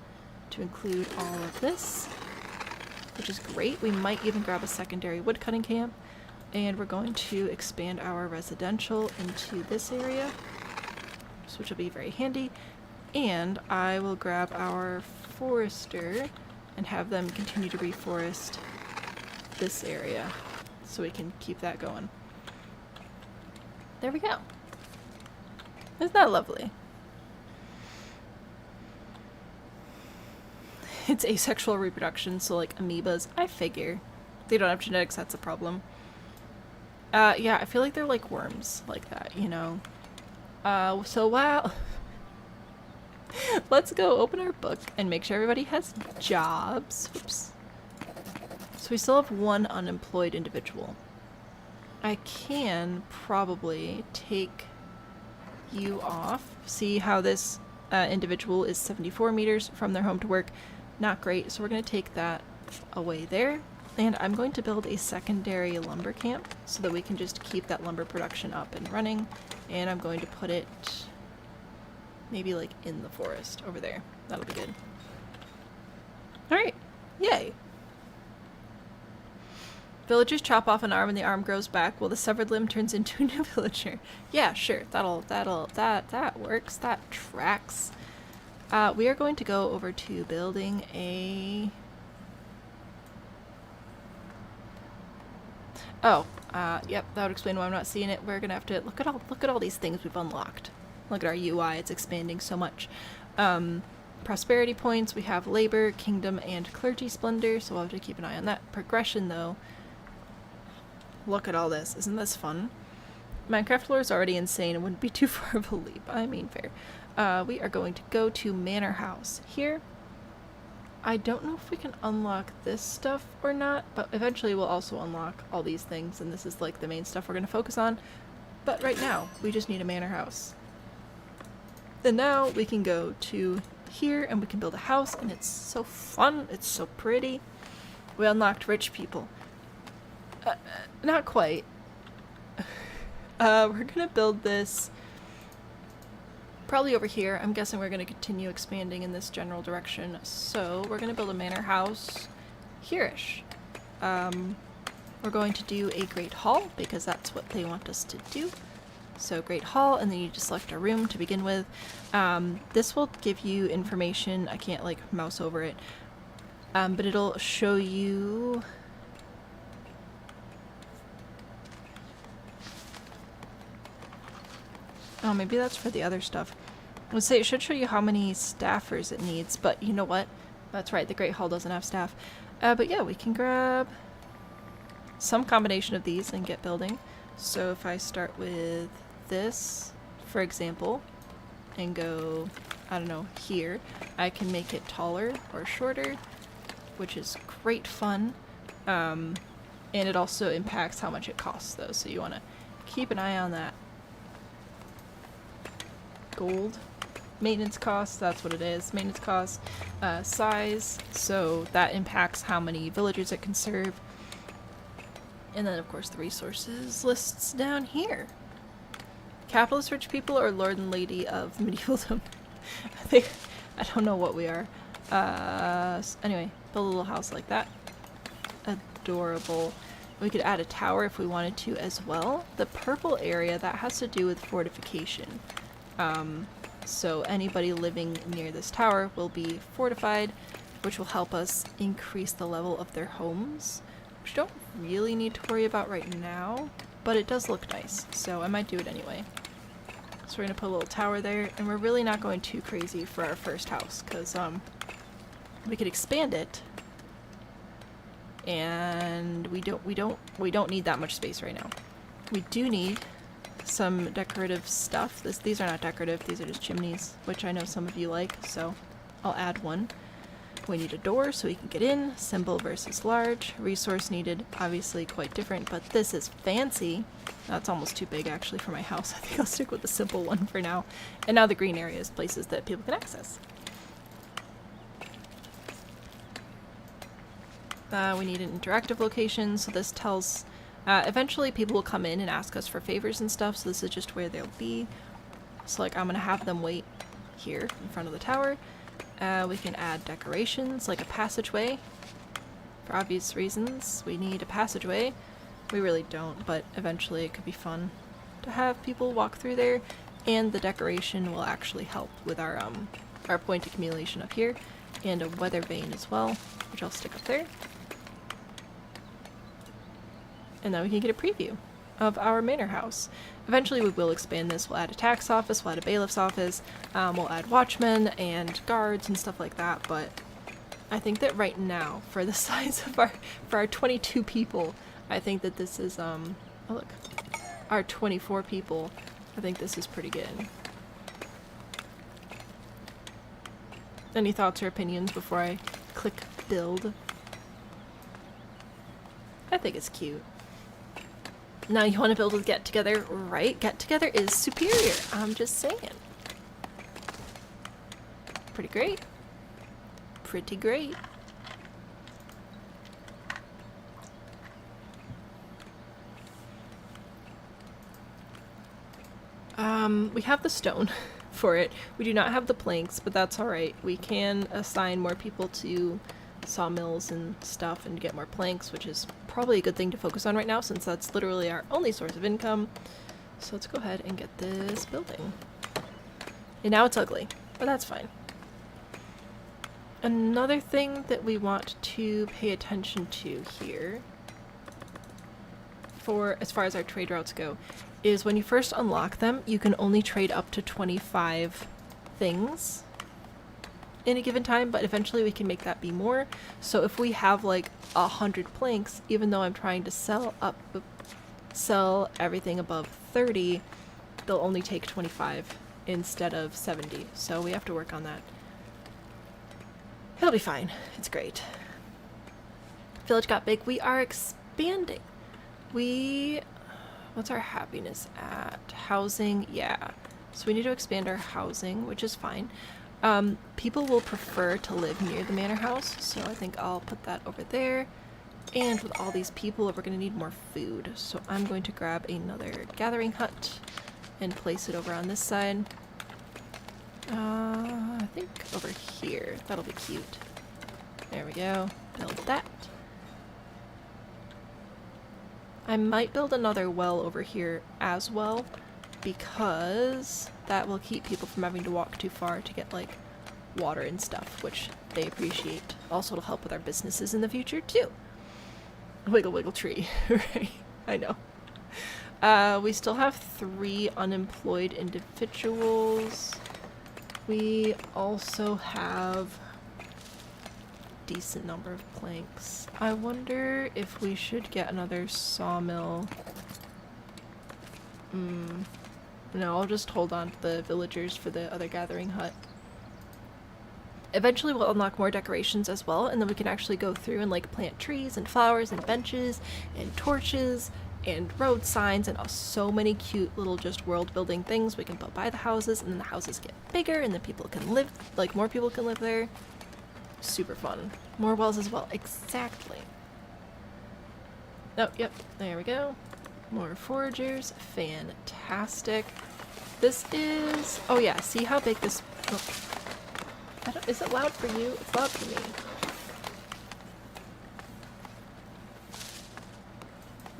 to include all of this, which is great. We might even grab a secondary wood cutting camp, and we're going to expand our residential into this area, which will be very handy. And I will grab our forester and have them continue to reforest this area so we can keep that going. There we go. Isn't that lovely? It's asexual reproduction, so like amoebas, I figure. They don't have genetics, that's a problem. Yeah, I feel like they're like worms, like that, you know? So wow. Let's go open our book and make sure everybody has jobs. Oops. So we still have one unemployed individual. I can probably take you off. See how this individual is 74 meters from their home to work. Not great, so we're going to take that away there. And I'm going to build a secondary lumber camp so that we can just keep that lumber production up and running. And I'm going to put it maybe like in the forest over there. That'll be good. Alright, yay! Villagers chop off an arm and the arm grows back while the severed limb turns into a new villager. Yeah, sure, that works, that tracks. We are going to go over to building a... Oh, yep, that would explain why I'm not seeing it. We're gonna have to look at all these things we've unlocked. Look at our UI, it's expanding so much. Prosperity points, we have labor, kingdom, and clergy splendor, so we'll have to keep an eye on that. Progression, though. Look at all this. Isn't this fun? Minecraft lore is already insane. It wouldn't be too far of a leap. I mean, fair. We are going to go to Manor House. Here, I don't know if we can unlock this stuff or not, but eventually we'll also unlock all these things, and this is like the main stuff we're going to focus on. But right now, we just need a manor house. And now we can go to here and we can build a house, and it's so fun. It's so pretty. We unlocked rich people. Not quite. We're gonna build this probably over here. I'm guessing we're gonna continue expanding in this general direction. So we're gonna build a manor house here-ish. We're going to do a great hall because that's what they want us to do. So great hall, and then you just select a room to begin with. This will give you information. I can't like mouse over it, but it'll show you. Oh, maybe that's for the other stuff. I would say it should show you how many staffers it needs, but you know what? That's right, the Great Hall doesn't have staff. But yeah, we can grab some combination of these and get building. So if I start with this, for example, and go, I don't know, here, I can make it taller or shorter, which is great fun. And it also impacts how much it costs though, so you want to keep an eye on that. gold. Maintenance costs, that's what it is. Maintenance costs, size, so that impacts how many villagers it can serve. And then, of course, the resources lists down here. Capitalist rich people or Lord and Lady of medievaldom? I don't know what we are. Anyway, build a little house like that. Adorable. We could add a tower if we wanted to as well. The purple area, that has to do with fortification. So anybody living near this tower will be fortified, which will help us increase the level of their homes, which we don't really need to worry about right now, but it does look nice, so I might do it anyway. So we're gonna put a little tower there, and we're really not going too crazy for our first house, because we could expand it, and we don't need that much space right now. We do need some decorative stuff. These are not decorative, these are just chimneys, which I know some of you like, so I'll add one. We need a door so we can get in. Simple versus large. Resource needed, obviously quite different, but this is fancy. That's almost too big actually for my house. I think I'll stick with the simple one for now. And now the green area is places that people can access. We need an interactive location, so this tells eventually people will come in and ask us for favors and stuff, so this is just where they'll be. So like I'm gonna have them wait here in front of the tower. We can add decorations like a passageway. For obvious reasons, we need a passageway. We really don't, but eventually it could be fun to have people walk through there, and the decoration will actually help with our point accumulation up here, and a weather vane as well, which I'll stick up there. And now we can get a preview of our manor house. Eventually we will expand this. We'll add a tax office, we'll add a bailiff's office, we'll add watchmen and guards and stuff like that, but I think that right now, for the size of our 22 people, I think that this is, oh look, our 24 people, I think this is pretty good. Any thoughts or opinions before I click build? I think it's cute. Now you want to build a get-together, right? Get-together is superior, I'm just saying. Pretty great. Pretty great. We have the stone for it. We do not have the planks, but that's alright. We can assign more people to sawmills and stuff and get more planks, which is probably a good thing to focus on right now since that's literally our only source of income. So let's go ahead and get this building. And now it's ugly, but that's fine. Another thing that we want to pay attention to here, for as far as our trade routes go, is when you first unlock them, you can only trade up to 25 things in a given time, but eventually we can make that be more. So if we have like 100 planks, even though I'm trying to sell everything above 30, they'll only take 25 instead of 70. So we have to work on that. It'll be fine. It's great. Village got big. We are expanding. What's our happiness at? Housing, yeah. So we need to expand our housing, which is fine. People will prefer to live near the manor house, so I think I'll put that over there. And with all these people, we're going to need more food, so I'm going to grab another gathering hut and place it over on this side. I think over here. That'll be cute. There we go. Build that. I might build another well over here as well, because that will keep people from having to walk too far to get like water and stuff, which they appreciate. Also, it'll help with our businesses in the future too. Wiggle wiggle tree. Right, I know. We still have 3 unemployed individuals. We also have a decent number of planks. I wonder if we should get another sawmill. No, I'll just hold on to the villagers for the other gathering hut. Eventually we'll unlock more decorations as well, and then we can actually go through and like plant trees and flowers and benches and torches and road signs and so many cute little just world building things we can put by the houses, and then the houses get bigger and then people can live, like more people can live there. Super fun. More wells as well. Exactly. Oh, yep. There we go. More foragers. Fantastic. This is... Oh yeah, see how big this... Oh. Is it loud for you? It's loud for me.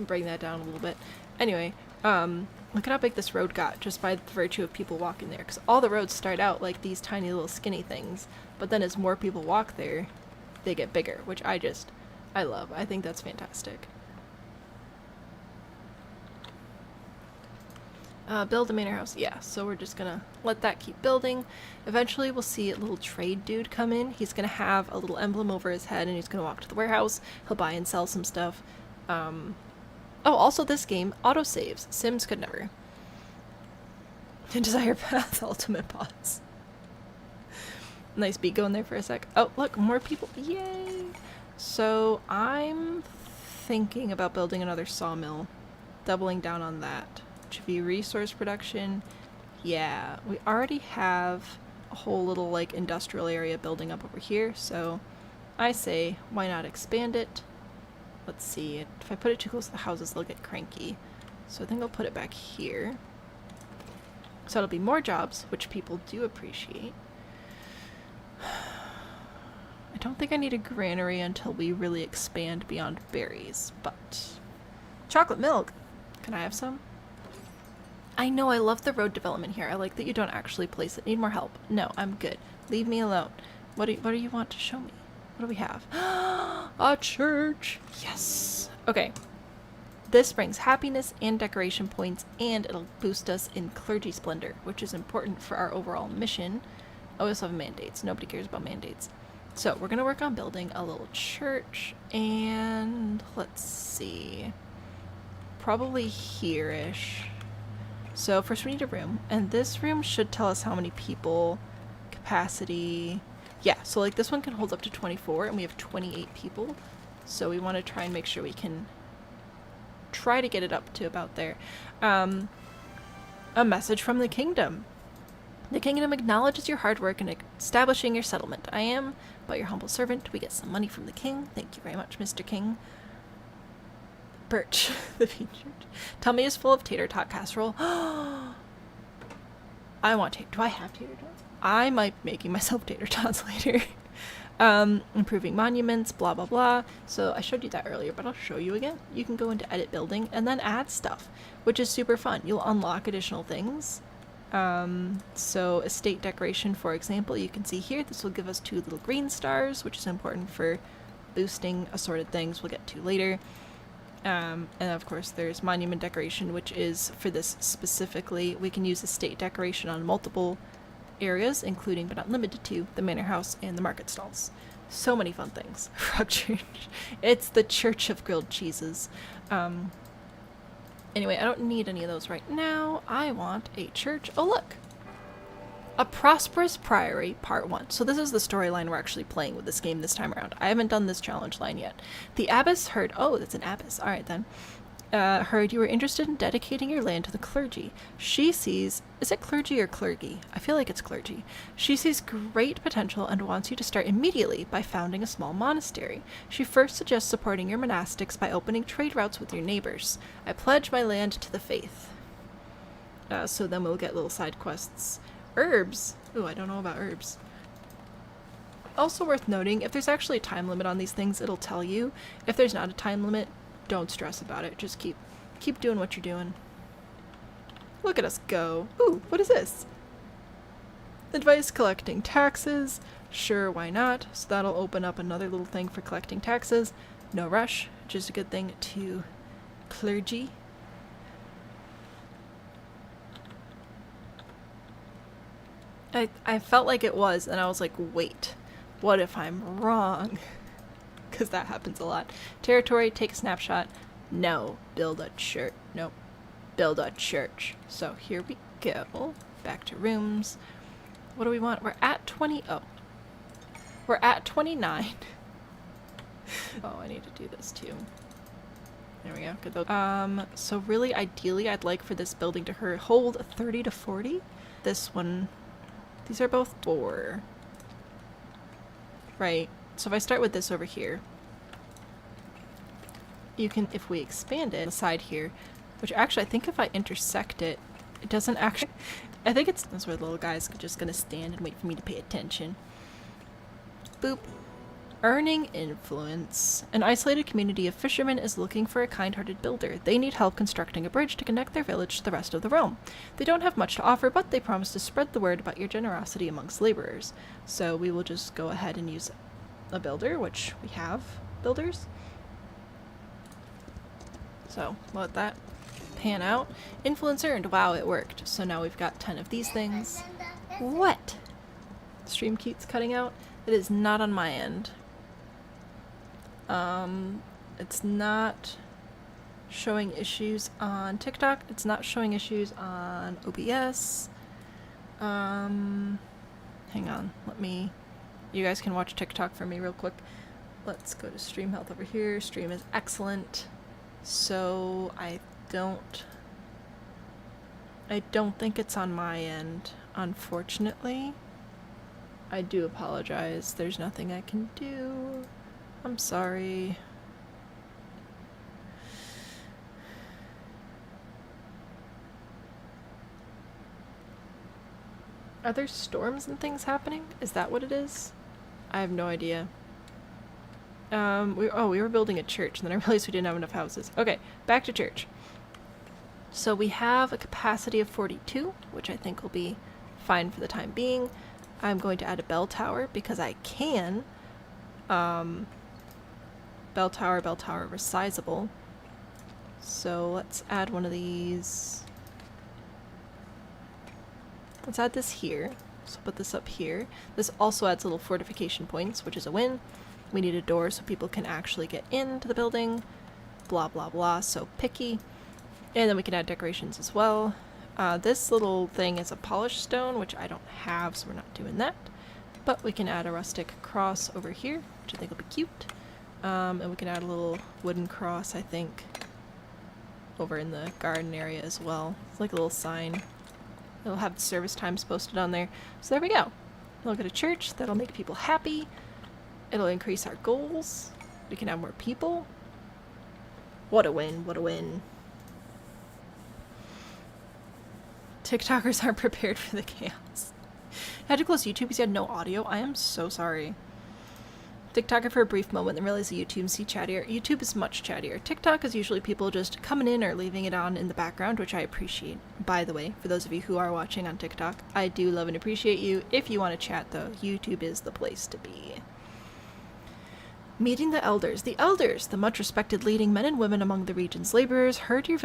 Bring that down a little bit. Anyway, look at how big this road got just by the virtue of people walking there. Because all the roads start out like these tiny little skinny things. But then as more people walk there, they get bigger. Which I love. I think that's fantastic. Build a manor house. Yeah, so we're just gonna let that keep building. Eventually we'll see a little trade dude come in. He's gonna have a little emblem over his head and he's gonna walk to the warehouse. He'll buy and sell some stuff. Oh, also this game autosaves. Sims could never. Desire Path Ultimate Boss. Nice beat going there for a sec. Oh, look, more people. Yay! So I'm thinking about building another sawmill. Doubling down on that. Should be resource production. Yeah, we already have a whole little like industrial area building up over here, so I say why not expand it. Let's see, if I put it too close to the houses they'll get cranky, so I think I'll put it back here, so it'll be more jobs, which people do appreciate. I don't think I need a granary until we really expand beyond berries, but chocolate milk, can I have some? I know, I love the road development here. I like that you don't actually place it. Need more help. No, I'm good. Leave me alone. What do you want to show me? What do we have? A church! Yes! Okay. This brings happiness and decoration points, and it'll boost us in clergy splendor, which is important for our overall mission. Oh, we also have mandates. Nobody cares about mandates. So, we're gonna work on building a little church, and let's see. Probably here-ish. So first we need a room, and this room should tell us how many people, capacity, yeah, so like this one can hold up to 24 and we have 28 people, so we want to try and make sure we can try to get it up to about there. A message from the kingdom. The kingdom acknowledges your hard work in establishing your settlement. I am but your humble servant. We get some money from the king. Thank you very much, Mr. King. Birch, the featured. Tummy is full of tater tot casserole. I want tater. Do I have tater tots? I might be making myself tater tots later. Improving monuments, blah blah blah. So I showed you that earlier, but I'll show you again. You can go into edit building and then add stuff, which is super fun. You'll unlock additional things. So estate decoration, for example, you can see here, this will give us 2 little green stars, which is important for boosting assorted things we'll get to later. And of course there's monument decoration, which is for this specifically. We can use estate decoration on multiple areas, including but not limited to the manor house and the market stalls. So many fun things. Frog Church. It's the Church of Grilled Cheeses. Anyway, I don't need any of those right now. I want a church. Oh look! A Prosperous Priory, Part 1. So this is the storyline we're actually playing with this game this time around. I haven't done this challenge line yet. The abbess heard... Oh, that's an abbess. Alright then. Heard you were interested in dedicating your land to the clergy. She sees... Is it clergy or clergy? I feel like it's clergy. She sees great potential and wants you to start immediately by founding a small monastery. She first suggests supporting your monastics by opening trade routes with your neighbors. I pledge my land to the faith. So then we'll get little side quests. Herbs. Ooh, I don't know about herbs. Also worth noting, if there's actually a time limit on these things, it'll tell you. If there's not a time limit, don't stress about it. Just keep doing what you're doing. Look at us go. Ooh, what is this? Advice collecting taxes. Sure, why not? So that'll open up another little thing for collecting taxes. No rush, just a good thing to clergy. I felt like it was, and I was like, wait, what if I'm wrong? Because that happens a lot. Territory, take a snapshot. No, build a church. Nope, build a church. So here we go. Back to rooms. What do we want? We're at 20. Oh, we're at 29. Oh, I need to do this too. There we go. Get those. So really, ideally, I'd like for this building to hold 30 to 40. This one, these are both 4. Right. So if I start with this over here, you can, if we expand it, on the side here, which actually I think if I intersect it, it doesn't actually, I think it's, that's where the little guy's just gonna stand and wait for me to pay attention. Boop. Earning influence. An isolated community of fishermen is looking for a kind-hearted builder. They need help constructing a bridge to connect their village to the rest of the realm. They don't have much to offer, but they promise to spread the word about your generosity amongst laborers. So we will just go ahead and use a builder, which we have builders. So let that pan out. Influence earned. Wow, it worked. So now we've got 10 of these things. What? Stream keeps cutting out. It is not on my end. It's not showing issues on TikTok. It's not showing issues on OBS. Hang on. You guys can watch TikTok for me real quick. Let's go to stream health over here. Stream is excellent. So I don't think it's on my end, unfortunately. I do apologize. There's nothing I can do. I'm sorry. Are there storms and things happening? Is that what it is? I have no idea. We were building a church, and then I realized we didn't have enough houses. Okay, back to church. So we have a capacity of 42, which I think will be fine for the time being. I'm going to add a bell tower because I can. Bell tower, resizable. So let's add one of these. Let's add this here. So put this up here. This also adds little fortification points, which is a win. We need a door so people can actually get into the building. Blah, blah, blah. So picky. And then we can add decorations as well. This little thing is a polished stone, which I don't have, so we're not doing that. But we can add a rustic cross over here, which I think will be cute. And we can add a little wooden cross, I think, over in the garden area as well. It's like a little sign. It'll have the service times posted on there. So there we go. We'll go to church. That'll make people happy. It'll increase our goals. We can have more people. What a win, what a win. TikTokers aren't prepared for the chaos. I had to close YouTube because you had no audio. I am so sorry. TikToker for a brief moment, then realized the YouTube see chattier. YouTube is much chattier. TikTok is usually people just coming in or leaving it on in the background, which I appreciate. By the way, for those of you who are watching on TikTok, I do love and appreciate you. If you want to chat, though, YouTube is the place to be. Meeting the elders. The elders, the much respected leading men and women among the region's laborers, heard of your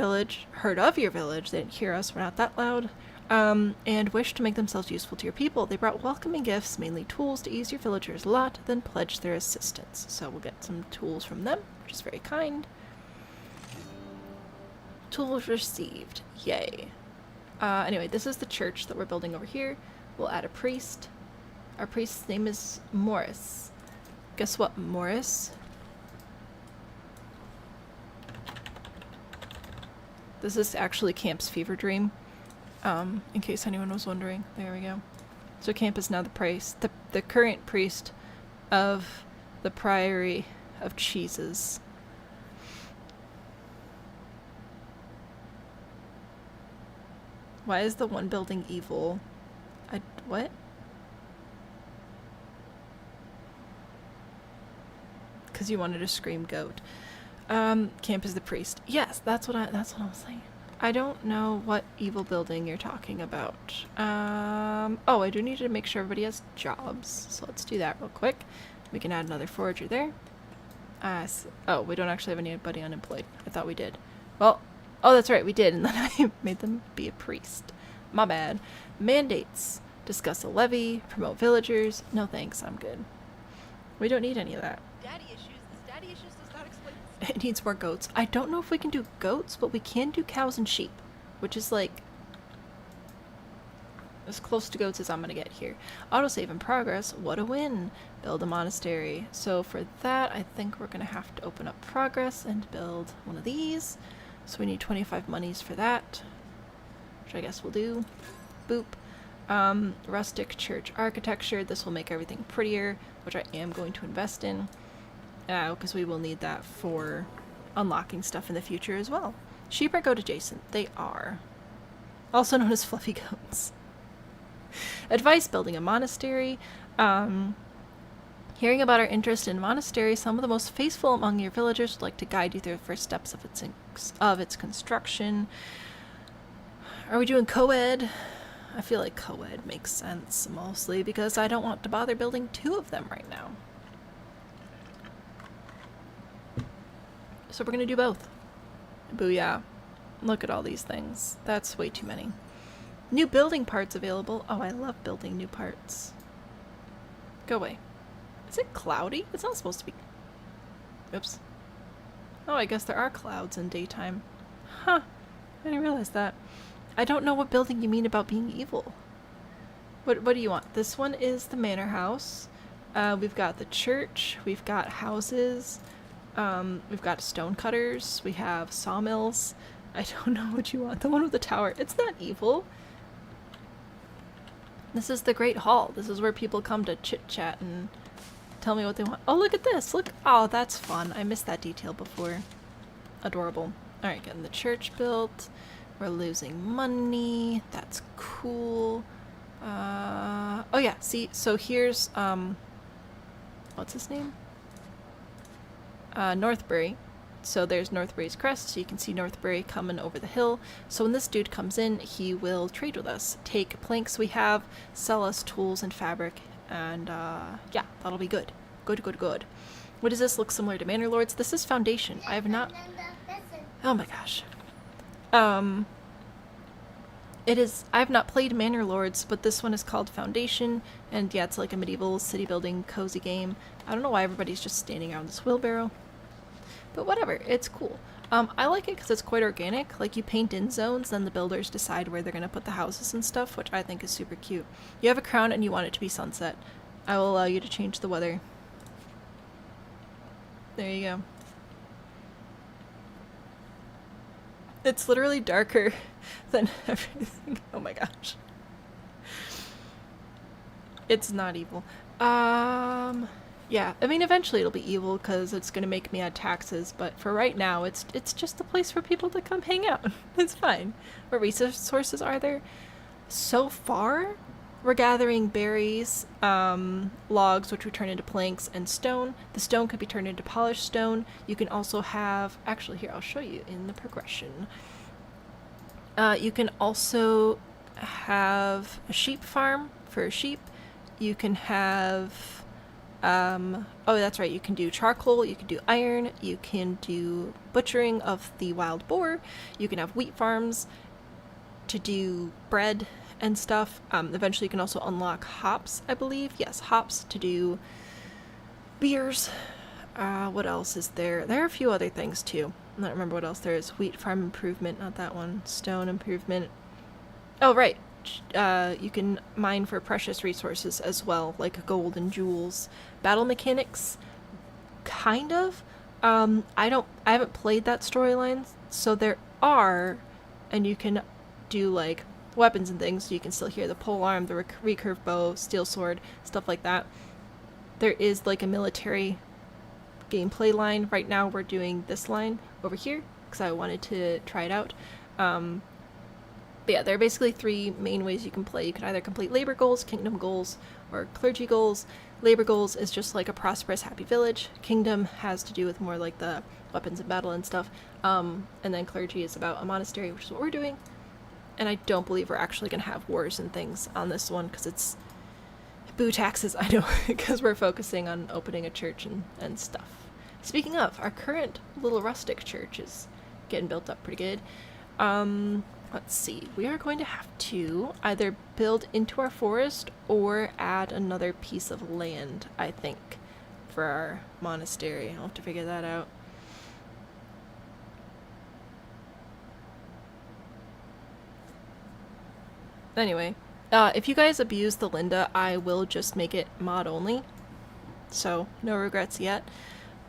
village, they didn't hear us, we're not that loud, and wished to make themselves useful to your people. They brought welcoming gifts, mainly tools to ease your villagers' lot, then pledged their assistance. So we'll get some tools from them, which is very kind. Tools received. Yay. Anyway, this is the church that we're building over here. We'll add a priest. Our priest's name is Morris. Guess what, Morris? This is actually Camp's fever dream. In case anyone was wondering. There we go. So Camp is now the priest, the current priest of the Priory of Cheeses. Why is the one building evil? What? Because you wanted to scream goat. Camp is the priest. Yes, that's what I'm saying. I don't know what evil building you're talking about. Oh, I do need to make sure everybody has jobs. So let's do that real quick. We can add another forager there. Oh, we don't actually have anybody unemployed. I thought we did. Well, oh, that's right, we did, and then I made them be a priest. My bad. Mandates. Discuss a levy. Promote villagers. No thanks, I'm good. We don't need any of that. Daddy issues. This daddy issues does not explain. It needs more goats. I don't know if we can do goats, but we can do cows and sheep, which is like as close to goats as I'm gonna get here. Autosave in progress. What a win. Build a monastery. So for that, I think we're gonna have to open up progress and build one of these. So we need 25 monies for that, which I guess we'll do. Boop. Rustic church architecture. This will make everything prettier, which I am going to invest in, because we will need that for unlocking stuff in the future as well. Sheep are goat adjacent. They are. Also known as fluffy goats. Advice: building a monastery. Hearing about our interest in monasteries, some of the most faithful among your villagers would like to guide you through the first steps of its construction. Are we doing co-ed? I feel like co-ed makes sense, mostly because I don't want to bother building 2 of them right now. So we're gonna do both. Booyah. Look at all these things. That's way too many. New building parts available. Oh, I love building new parts. Go away. Is it cloudy? It's not supposed to be. Oops. Oh, I guess there are clouds in daytime. Huh. I didn't realize that. I don't know what building you mean about being evil. What do you want? This one is the manor house. We've got the church. We've got houses. We've got stone cutters. We have sawmills. I don't know what you want. The one with the tower. It's not evil. This is the Great Hall. This is where people come to chit-chat and tell me what they want. Oh, look at this. Look. Oh, that's fun. I missed that detail before. Adorable. Alright, getting the church built. We're losing money. That's cool. Oh yeah, see, so here's, what's his name? Northbury. So there's Northbury's crest, so you can see Northbury coming over the hill. So when this dude comes in, he will trade with us. Take planks we have, sell us tools and fabric, and yeah, that'll be good. Good. What does this look similar to Manor Lords? This is Foundation. I have not... Oh my gosh. It is... I have not played Manor Lords, but this one is called Foundation, and yeah, it's like a medieval city building cozy game. I don't know why everybody's just standing around this wheelbarrow. But whatever, it's cool. I like it because it's quite organic. Like, you paint in zones, then the builders decide where they're going to put the houses and stuff, which I think is super cute. You have a crown and you want it to be sunset. I will allow you to change the weather. There you go. It's literally darker than everything. Oh my gosh. It's not evil. Yeah, I mean, eventually it'll be evil because it's going to make me add taxes, but for right now, it's just a place for people to come hang out. It's fine. What resources are there? So far, we're gathering berries, logs, which we turn into planks, and stone. The stone could be turned into polished stone. You can also have... Actually, here, I'll show you in the progression. You can also have a sheep farm for sheep. You can have... oh, that's right, you can do charcoal, you can do iron, you can do butchering of the wild boar, you can have wheat farms to do bread and stuff. Eventually you can also unlock hops, I believe. Yes, hops to do beers. What else is there? There are a few other things too. I don't remember what else there is. Wheat farm improvement, not that one. Stone improvement. Oh, right. You can mine for precious resources as well, like gold and jewels. Battle mechanics, kind of. I haven't played that storyline, so there are, and you can do like weapons and things, so you can still hear the pole arm, the recurve bow, steel sword, stuff like that. There is like a military gameplay line. Right now we're doing this line over here, because I wanted to try it out. But yeah, there are basically 3 main ways you can play. You can either complete labor goals, kingdom goals, or clergy goals. Labor goals is just like a prosperous, happy village. Kingdom has to do with more like the weapons and battle and stuff. And then clergy is about a monastery, which is what we're doing. And I don't believe we're actually going to have wars and things on this one, because it's boo taxes, I know, because we're focusing on opening a church and stuff. Speaking of, our current little rustic church is getting built up pretty good. Let's see, we are going to have to either build into our forest or add another piece of land, I think, for our monastery. I'll have to figure that out. Anyway, If you guys abuse the Linda, I will just make it mod only. So, no regrets yet.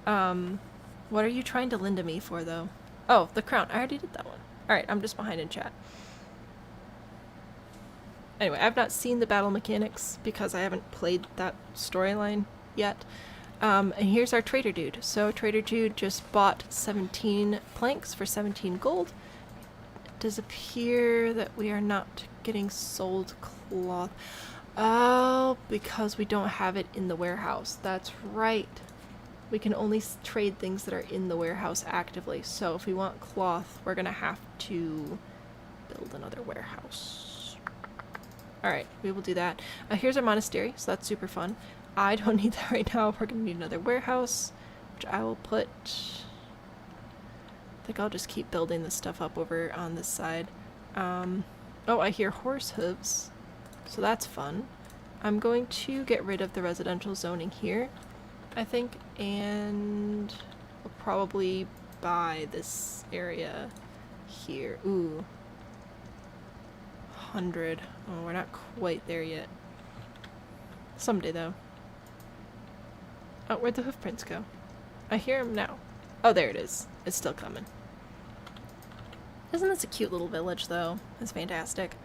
What are you trying to Linda me for, though? Oh, the crown. I already did that one. Alright, I'm just behind in chat. Anyway, I've not seen the battle mechanics because I haven't played that storyline yet. And here's our trader dude. So trader dude just bought 17 planks for 17 gold. It does appear that we are not getting sold cloth. Oh, because we don't have it in the warehouse. That's right. We can only trade things that are in the warehouse actively. So if we want cloth, we're gonna have to build another warehouse. Alright, we will do that. Here's our monastery, so that's super fun. I don't need that right now. We're gonna need another warehouse, which I will put... I think I'll just keep building this stuff up over on this side. Oh, I hear horse hooves, so that's fun. I'm going to get rid of the residential zoning here, I think, and we'll probably buy this area here. Ooh. 100. Oh, we're not quite there yet. Someday, though. Oh, where'd the hoof prints go? I hear him now. Oh, there it is. It's still coming. Isn't this a cute little village, though? It's fantastic.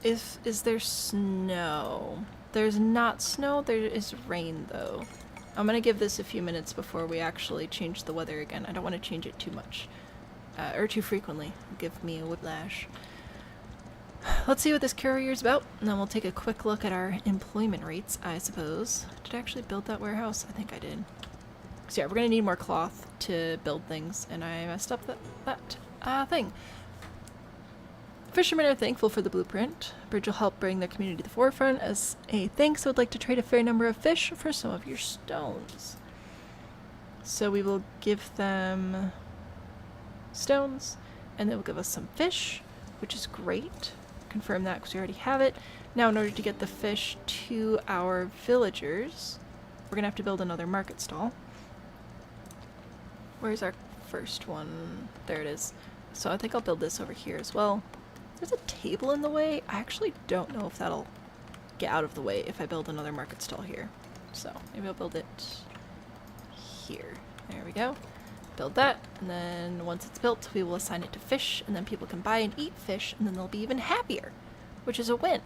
Is there snow? There's not snow, there is rain, though. I'm gonna give this a few minutes before we actually change the weather again. I don't want to change it too much. Or too frequently. Give me a whiplash. Let's see what this courier's about, and then we'll take a quick look at our employment rates, I suppose. Did I actually build that warehouse? I think I did. So yeah, we're gonna need more cloth to build things, and I messed up that thing. Fishermen are thankful for the blueprint. Bridge will help bring their community to the forefront. As a thanks, I would like to trade a fair number of fish for some of your stones. So we will give them stones, and they will give us some fish, which is great. Confirm that because we already have it. Now, in order to get the fish to our villagers, we're gonna have to build another market stall. Where's our first one? There it is. So I think I'll build this over here as well. There's a table in the way. I actually don't know if that'll get out of the way if I build another market stall here. So maybe I'll build it here. There we go. Build that, and then once it's built, we will assign it to fish, and then people can buy and eat fish, and then they'll be even happier, which is a win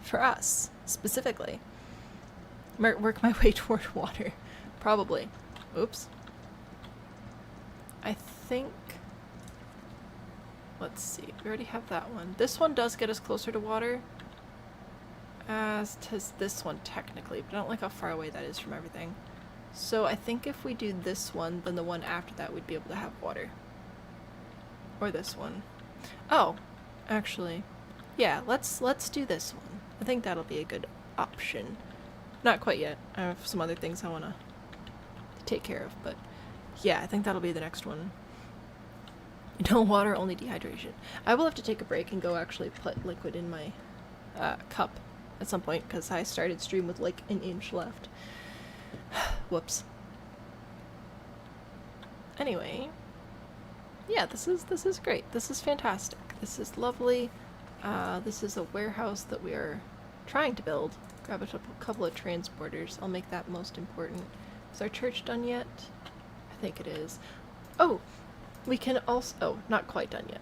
for us, specifically. Work my way toward water. Probably. Oops. I think... Let's see. We already have that one. This one does get us closer to water, as does this one technically, but I don't like how far away that is from everything. So I think if we do this one, then the one after that we'd be able to have water. Or this one. Oh, actually. Yeah, let's do this one. I think that'll be a good option. Not quite yet. I have some other things I want to take care of, but yeah, I think that'll be the next one. No water, only dehydration. I will have to take a break and go actually put liquid in my cup at some point, because I started stream with like an inch left. Whoops. Anyway, yeah, this is great. This is fantastic. This is lovely. This is a warehouse that we are trying to build. Grab a couple of transporters. I'll make that most important. Is our church done yet? I think it is. Oh, we can also... Oh, not quite done yet.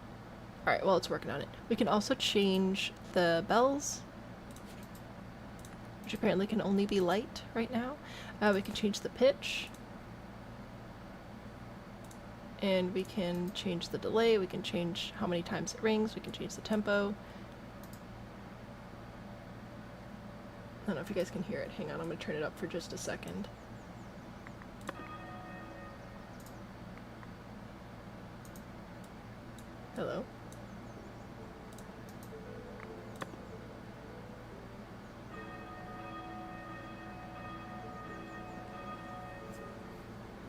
Alright, well, it's working on it. We can also change the bells, which apparently can only be light right now. We can change the pitch. And we can change the delay. We can change how many times it rings. We can change the tempo. I don't know if you guys can hear it. Hang on, I'm going to turn it up for just a second. Hello?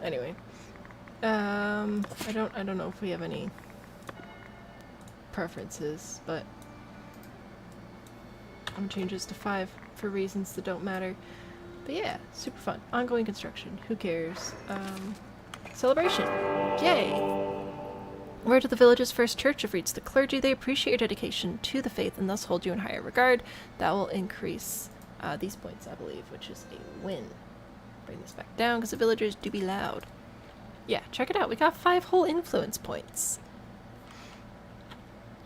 Anyway, I don't know if we have any preferences, but I'm gonna change this to 5 for reasons that don't matter. But yeah, super fun. Ongoing construction. Who cares? Celebration. Yay! Word of the village's first church have reached the clergy. They appreciate your dedication to the faith and thus hold you in higher regard. That will increase these points, I believe, which is a win. Bring this back down because the villagers do be loud. Yeah, check it out. We got 5 whole influence points.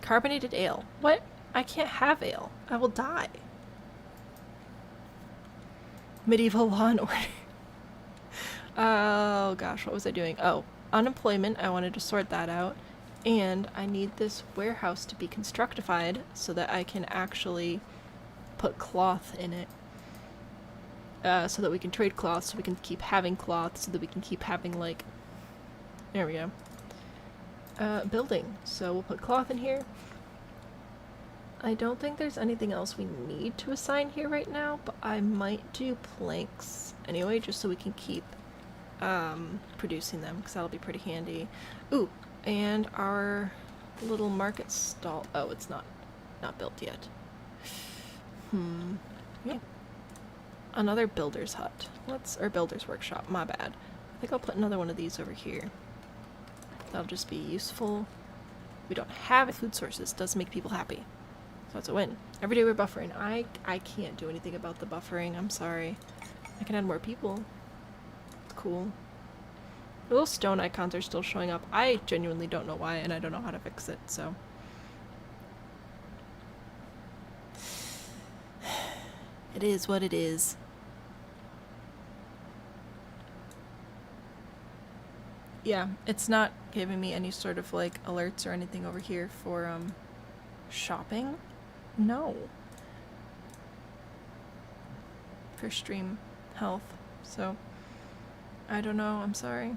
Carbonated ale. What? I can't have ale. I will die. Medieval law and order. Oh gosh, what was I doing? Oh, unemployment. I wanted to sort that out. And I need this warehouse to be constructified so that I can actually put cloth in it. So that we can trade cloth, so we can keep having cloth, so that we can keep having, like... There we go. Building. So we'll put cloth in here. I don't think there's anything else we need to assign here right now, but I might do planks anyway, just so we can keep producing them, because that'll be pretty handy. Ooh, and our little market stall. Oh, it's not built yet. Yeah. Another builder's hut. Or builder's workshop, my bad. I think I'll put another one of these over here. That'll just be useful. We don't have food sources. Does make people happy. So it's a win. Every day we're buffering. I can't do anything about the buffering. I'm sorry. I can add more people. It's cool. The little stone icons are still showing up. I genuinely don't know why, and I don't know how to fix it, so... It is what it is. Yeah, it's not giving me any sort of, like, alerts or anything over here for, shopping? No. For stream health, so... I don't know, I'm sorry.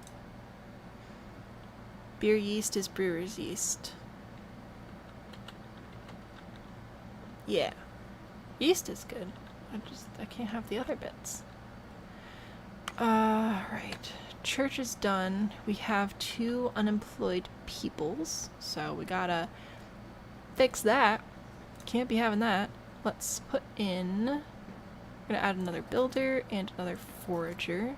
Beer yeast is brewer's yeast. Yeah. Yeast is good. I can't have the other bits. Right. Church is done. We have 2 unemployed peoples, so we gotta fix that. Can't be having that. Let's put in... We're gonna add another builder and another forager.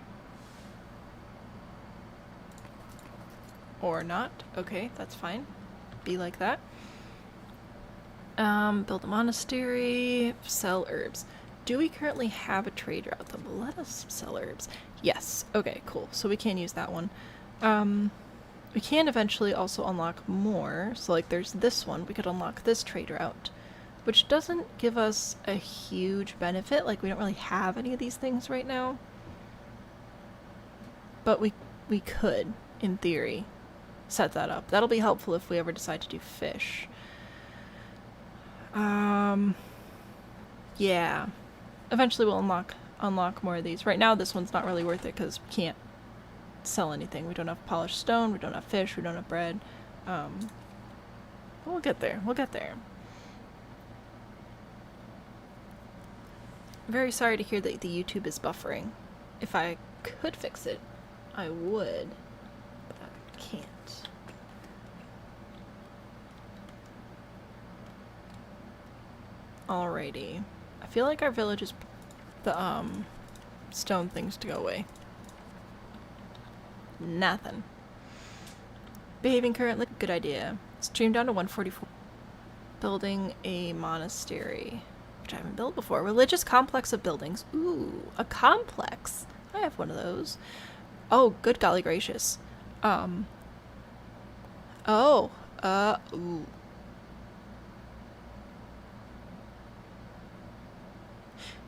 Or not. Okay, that's fine. Be like that. Build a monastery. Sell herbs. Do we currently have a trader out there? Let us sell herbs. Yes. Okay, cool. So we can use that one. We can eventually also unlock more. So like there's this one. We could unlock this trader out. Which doesn't give us a huge benefit. Like we don't really have any of these things right now. But we could, in theory, set that up. That'll be helpful if we ever decide to do fish. Yeah. Eventually we'll unlock more of these. Right now this one's not really worth it because we can't sell anything. We don't have polished stone, we don't have fish, we don't have bread. But we'll get there. We'll get there. Very sorry to hear that the YouTube is buffering. If I could fix it, I would, but I can't. Alrighty. I feel like our village is the stone things to go away. Nothing. Behaving currently. Good idea. Stream down to 144. Building a monastery, which I haven't built before. Religious complex of buildings. Ooh, a complex. I have one of those. Oh, good golly gracious. Ooh.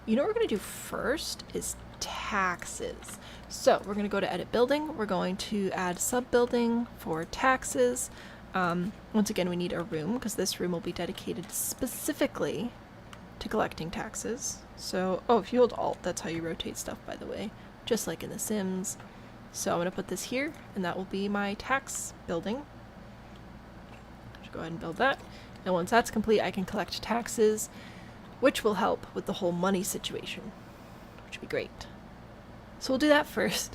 You know what we're going to do first is taxes. So we're going to go to edit building. We're going to add sub building for taxes. Once again, we need a room because this room will be dedicated specifically to collecting taxes. So, oh, if you hold Alt, that's how you rotate stuff, by the way, just like in The Sims. So I'm going to put this here, and that will be my tax building. Just go ahead and build that. And once that's complete, I can collect taxes, which will help with the whole money situation, which would be great. So we'll do that first.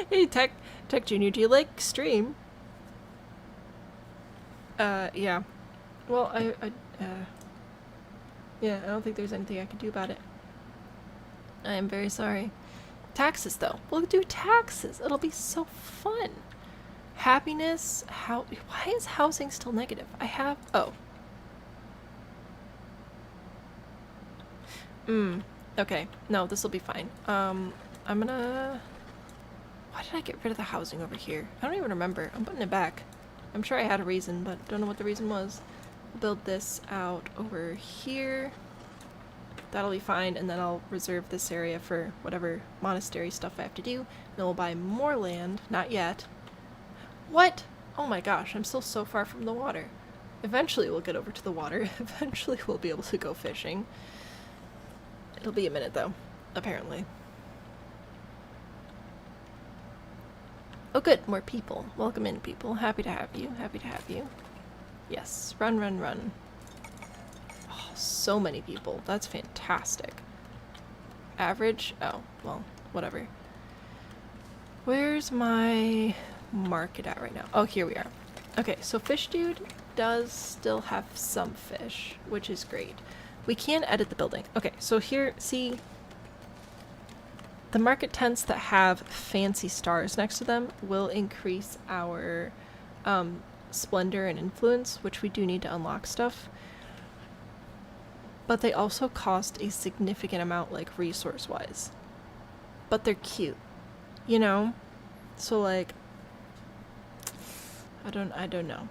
Hey, Tech Junior, do you like stream? Yeah. Well, yeah, I don't think there's anything I can do about it. I am very sorry. Taxes, though. We'll do taxes. It'll be so fun. Happiness, why is housing still negative? I have, oh. Okay, no, this will be fine. I'm gonna, why did I get rid of the housing over here? I don't even remember. I'm putting it back. I'm sure I had a reason, but don't know what the reason was. I'll build this out over here. That'll be fine, and then I'll reserve this area for whatever monastery stuff I have to do. Then we'll buy more land. Not yet. What? Oh my gosh, I'm still so far from the water. Eventually we'll get over to the water. Eventually we'll be able to go fishing. It'll be a minute though, apparently. Oh good, more people. Welcome in, people. Happy to have you. Happy to have you. Yes, run, run, run. Oh, so many people. That's fantastic. Average? Oh, well, whatever. Where's my market at right now? Oh, here we are. Okay, so Fish Dude does still have some fish, which is great. We can edit the building. Okay, so here, see, the market tents that have fancy stars next to them will increase our splendor and influence, which we do need to unlock stuff. But they also cost a significant amount, like, resource-wise. But they're cute, you know? So, like, I don't know.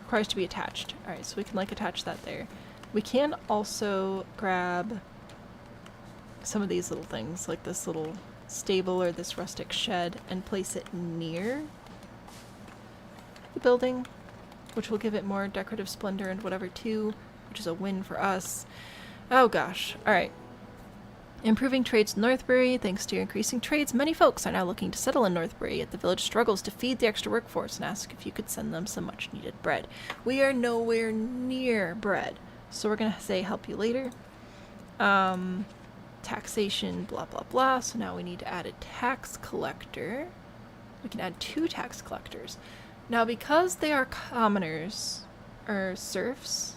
Requires to be attached. Alright, so we can, like, attach that there. We can also grab some of these little things, like this little stable or this rustic shed, and place it near the building, which will give it more decorative splendor and whatever too, which is a win for us. Oh gosh. Alright. Improving trades in Northbury. Thanks to your increasing trades, many folks are now looking to settle in Northbury, yet the village struggles to feed the extra workforce and ask if you could send them some much needed bread. We are nowhere near bread, so we're gonna say help you later. Taxation, blah blah blah. So now we need to add a tax collector. We can add 2 tax collectors. Now because they are commoners, or serfs,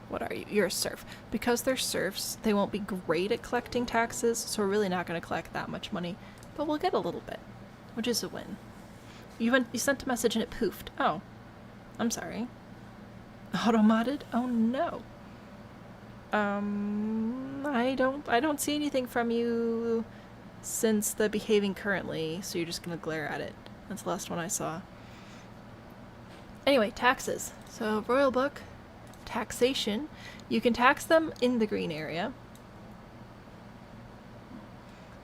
what are you? You're a serf. Because they're serfs, they won't be great at collecting taxes, so we're really not going to collect that much money. But we'll get a little bit, which is a win. You sent a message and it poofed. Oh. I'm sorry. Auto-modded? Oh no. I don't see anything from you since the behaving currently, so you're just going to glare at it. That's the last one I saw. Anyway, taxes. So, Royal Book. Taxation. You can tax them in the green area.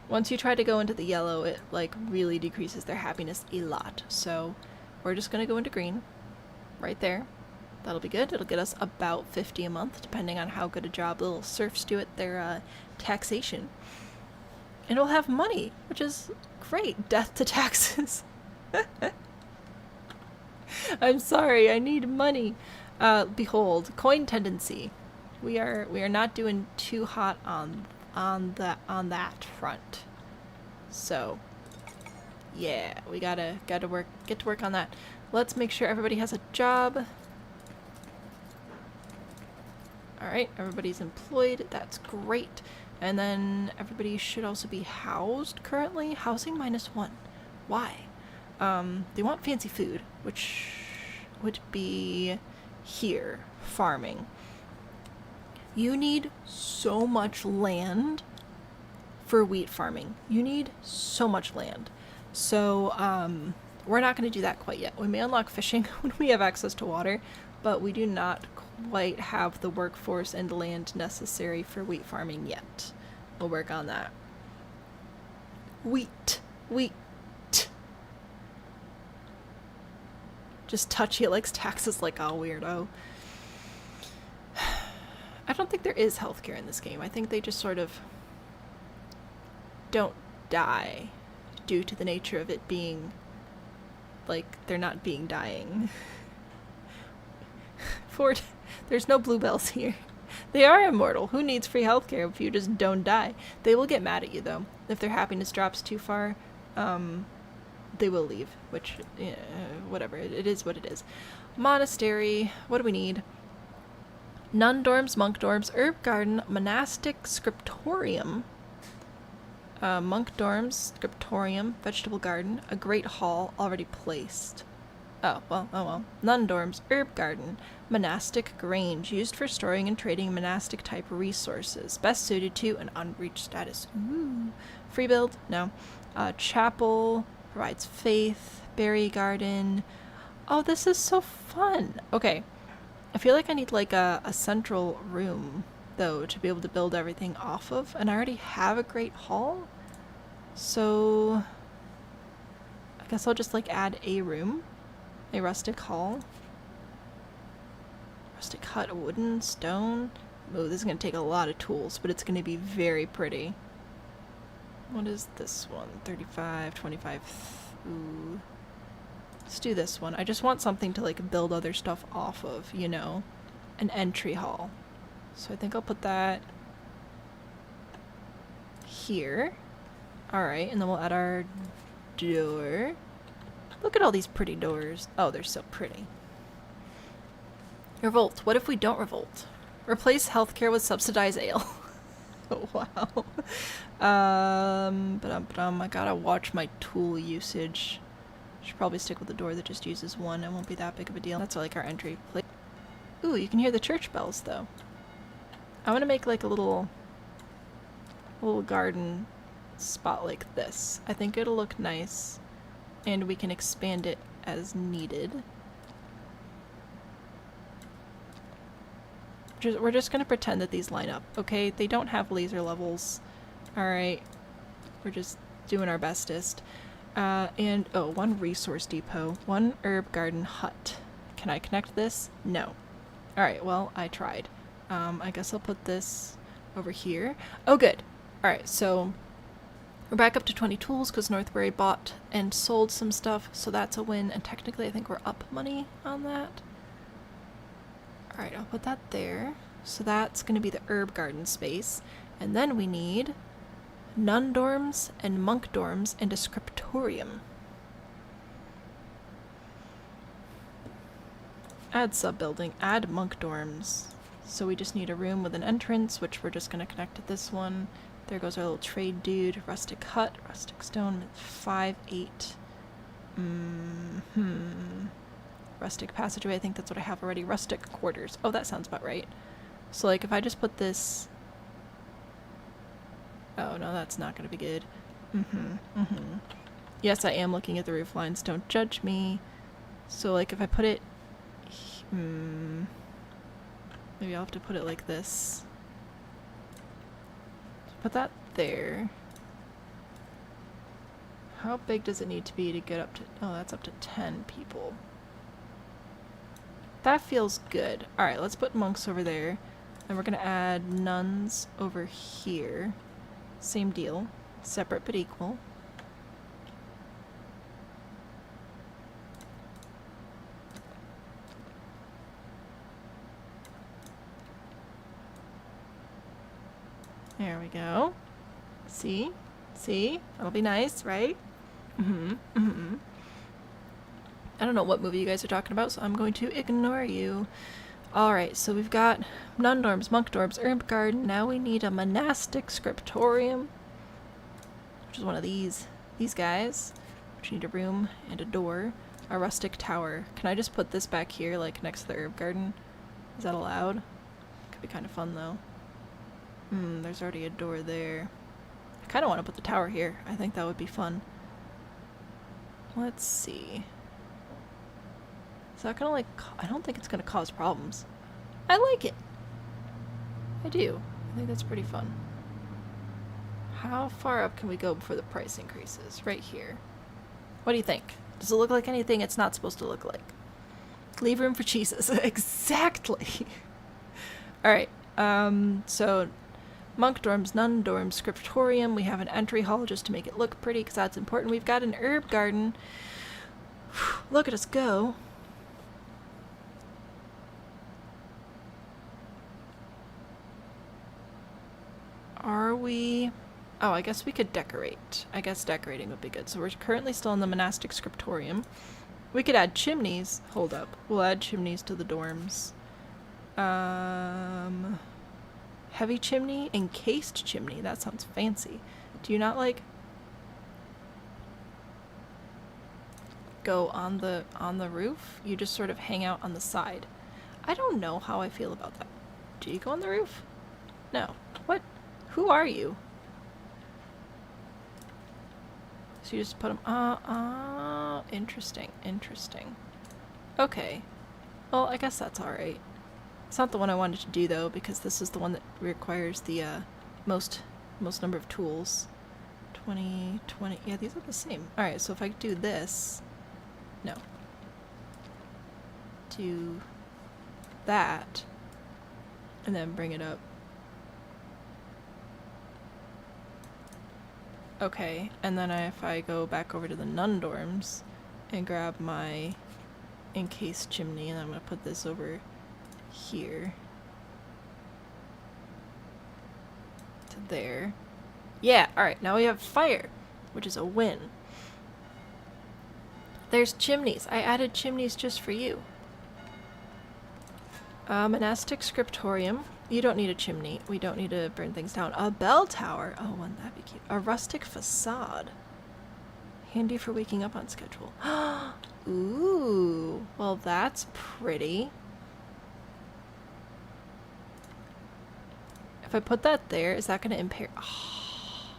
Once you try to go into the yellow, it like really decreases their happiness a lot. So we're just gonna go into green right there. That'll be good. It'll get us about 50 a month, depending on how good a job the little serfs do at their taxation. And we'll have money, which is great. Death to taxes. I'm sorry, I need money. Behold, coin tendency. We are not doing too hot on that front. So, yeah, we gotta get to work on that. Let's make sure everybody has a job. All right, everybody's employed. That's great. And then everybody should also be housed currently. Housing -1. Why? They want fancy food, which would be here, farming. You need so much land for wheat farming. You need so much land. So, we're not going to do that quite yet. We may unlock fishing when we have access to water, but we do not quite have the workforce and land necessary for wheat farming yet. We'll work on that. Wheat. Just touchy, it likes taxes like a weirdo. I don't think there is healthcare in this game. I think they just sort of don't die due to the nature of it being like they're not being dying. Ford, there's no bluebells here. They are immortal. Who needs free healthcare if you just don't die? They will get mad at you though. If their happiness drops too far, they will leave, which, whatever, it is what it is. Monastery, what do we need? Nun dorms, monk dorms, herb garden, monastic scriptorium. Monk dorms, scriptorium, vegetable garden, a great hall already placed. Oh well. Nun dorms, herb garden, monastic grange, used for storing and trading monastic type resources, best suited to an unreached status. Ooh. Free build? No. Chapel, provides faith, berry garden. Oh, this is so fun. Okay. I feel like I need like a central room, though, to be able to build everything off of, and I already have a great hall. So I guess I'll just like add a room. A rustic hall. Rustic hut, wooden, stone. Oh, this is going to take a lot of tools, but it's going to be very pretty. What is this one? 35, 25. Ooh. Let's do this one. I just want something to like build other stuff off of, you know? An entry hall. So I think I'll put that here. Alright, and then we'll add our door. Look at all these pretty doors. Oh, they're so pretty. Revolt. What if we don't revolt? Replace healthcare with subsidized ale. Oh, wow. I gotta watch my tool usage. Should probably stick with the door that just uses one. It won't be that big of a deal. That's like our entry place. Ooh, you can hear the church bells though. I want to make like a little garden spot like this. I think it'll look nice. And we can expand it as needed. We're just going to pretend that these line up, okay? They don't have laser levels. Alright. We're just doing our bestest. And, oh, one resource depot. One herb garden hut. Can I connect this? No. Alright, well, I tried. I guess I'll put this over here. Oh, good. Alright, so we're back up to 20 tools because Northbury bought and sold some stuff, so that's a win. And technically, I think we're up money on that. Alright, I'll put that there. So that's going to be the herb garden space. And then we need nun dorms and monk dorms and a scriptorium. Add sub-building. Add monk dorms. So we just need a room with an entrance, which we're just going to connect to this one. There goes our little trade dude. Rustic hut, rustic stone, 5, 8. Rustic passageway, I think that's what I have already. Rustic quarters. Oh, that sounds about right. So, like, if I just put this... Oh, no, that's not going to be good. Yes, I am looking at the roof lines. Don't judge me. So, like, if I put it... Maybe I'll have to put it like this. Put that there. How big does it need to be to get up to... Oh, that's up to 10 people. That feels good. Alright, let's put monks over there. And we're going to add nuns over here. Same deal. Separate but equal. There we go. See? See? That'll be nice, right? I don't know what movie you guys are talking about, so I'm going to ignore you. Alright, so we've got nun dorms, monk dorms, herb garden. Now we need a monastic scriptorium, which is one of these guys, which need a room and a door. A rustic tower. Can I just put this back here, like next to the herb garden? Is that allowed? Could be kind of fun though. There's already a door there. I kind of want to put the tower here. I think that would be fun. Let's see. Is that gonna like... I don't think it's gonna cause problems. I like it. I do. I think that's pretty fun. How far up can we go before the price increases? Right here. What do you think? Does it look like anything it's not supposed to look like? Leave room for cheeses. Exactly. Alright. So... Monk dorms, nun dorms, scriptorium. We have an entry hall just to make it look pretty because that's important. We've got an herb garden. Look at us go. Are we... Oh, I guess we could decorate. I guess decorating would be good. So we're currently still in the monastic scriptorium. We could add chimneys. Hold up. We'll add chimneys to the dorms. Heavy chimney, encased chimney. That sounds fancy. Do you not, like, go on the roof? You just sort of hang out on the side. I don't know how I feel about that. Do you go on the roof? No. What? Who are you? So you just put them... interesting, interesting. Okay. Well, I guess that's alright. It's not the one I wanted to do, though, because this is the one that requires the, most number of tools. 20, 20... Yeah, these are the same. Alright, so if I do this... No. Do that. And then bring it up. Okay, and then if I go back over to the nun dorms and grab my encased chimney, and I'm gonna put this over here to there. Yeah, alright, now we have fire, which is a win. There's chimneys. I added chimneys just for you. Monastic scriptorium. You don't need a chimney. We don't need to burn things down. A bell tower. Oh, wouldn't that be cute? A rustic facade. Handy for waking up on schedule. Ooh. Well, that's pretty. If I put that there, is that going to impair? Oh.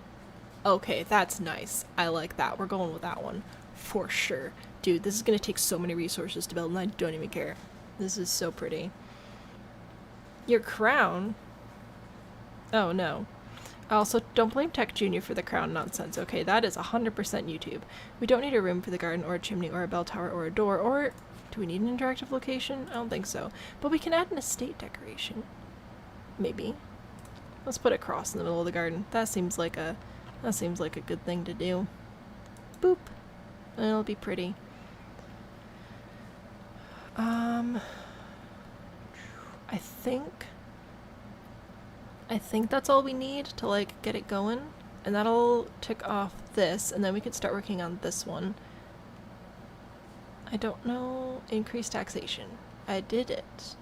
Okay, that's nice. I like that. We're going with that one. For sure. Dude, this is going to take so many resources to build, and I don't even care. This is so pretty. Your crown? Oh, no. Also, don't blame Tech Junior for the crown nonsense. Okay, that is 100% YouTube. We don't need a room for the garden, or a chimney, or a bell tower, or a door, or... Do we need an interactive location? I don't think so. But we can add an estate decoration. Maybe. Let's put a cross in the middle of the garden. That seems like a good thing to do. Boop. And it'll be pretty. I think that's all we need to, like, get it going. And that'll tick off this, and then we could start working on this one. I don't know. Increase taxation. I did it.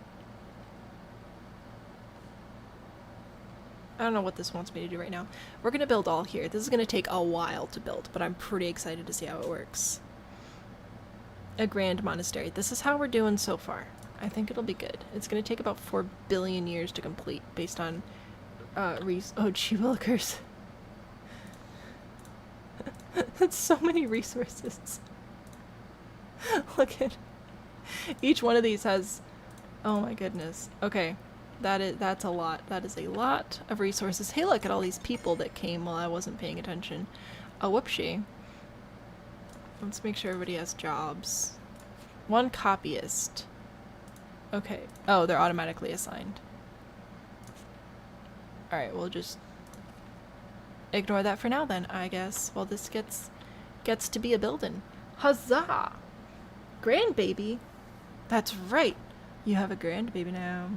I don't know what this wants me to do right now. We're gonna build all here. This is gonna take a while to build, but I'm pretty excited to see how it works. A grand monastery. This is how we're doing so far. I think it'll be good. It's gonna take about 4 billion years to complete, based on, oh, gee willikers. That's so many resources. Look at... Each one of these has... Oh my goodness. Okay. That's a lot. That is a lot of resources. Hey, look at all these people that came while I wasn't paying attention. Oh, whoopsie. Let's make sure everybody has jobs. 1 copyist. Okay. Oh, they're automatically assigned. Alright, we'll just ignore that for now then, I guess. While this gets to be a building. Huzzah! Grandbaby? That's right. You have a grandbaby now.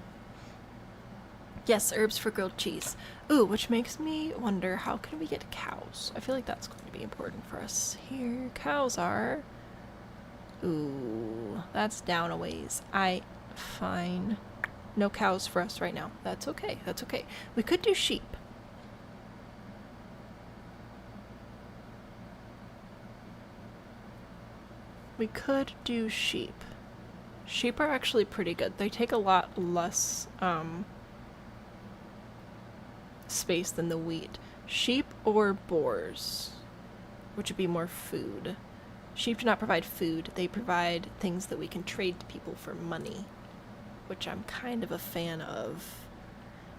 Yes, herbs for grilled cheese. Ooh, which makes me wonder, how can we get cows? I feel like that's going to be important for us. Here, cows are. Ooh, that's down a ways. Fine. No cows for us right now. That's okay, that's okay. We could do sheep. We could do sheep. Sheep are actually pretty good. They take a lot less, space than the wheat. Sheep or boars, which would be more food. Sheep do not provide food. They provide things that we can trade to people for money, which I'm kind of a fan of.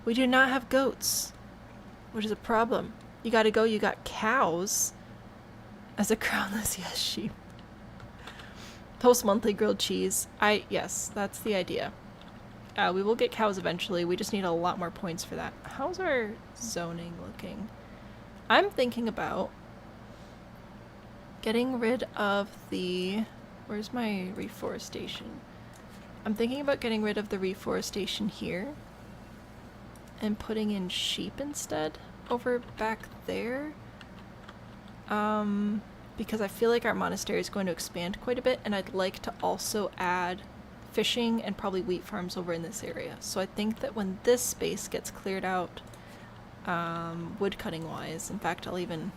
We do not have goats, which is a problem. You gotta go, you got cows. As a crownless, yes, sheep. Post monthly grilled cheese. Yes, that's the idea. We will get cows eventually. We just need a lot more points for that. How's our zoning looking? I'm thinking about getting rid of the... Where's my reforestation? I'm thinking about getting rid of the reforestation here and putting in sheep instead over back there. Because I feel like our monastery is going to expand quite a bit, and I'd like to also add fishing and probably wheat farms over in this area. So I think that when this space gets cleared out, wood cutting wise. In fact, I'll even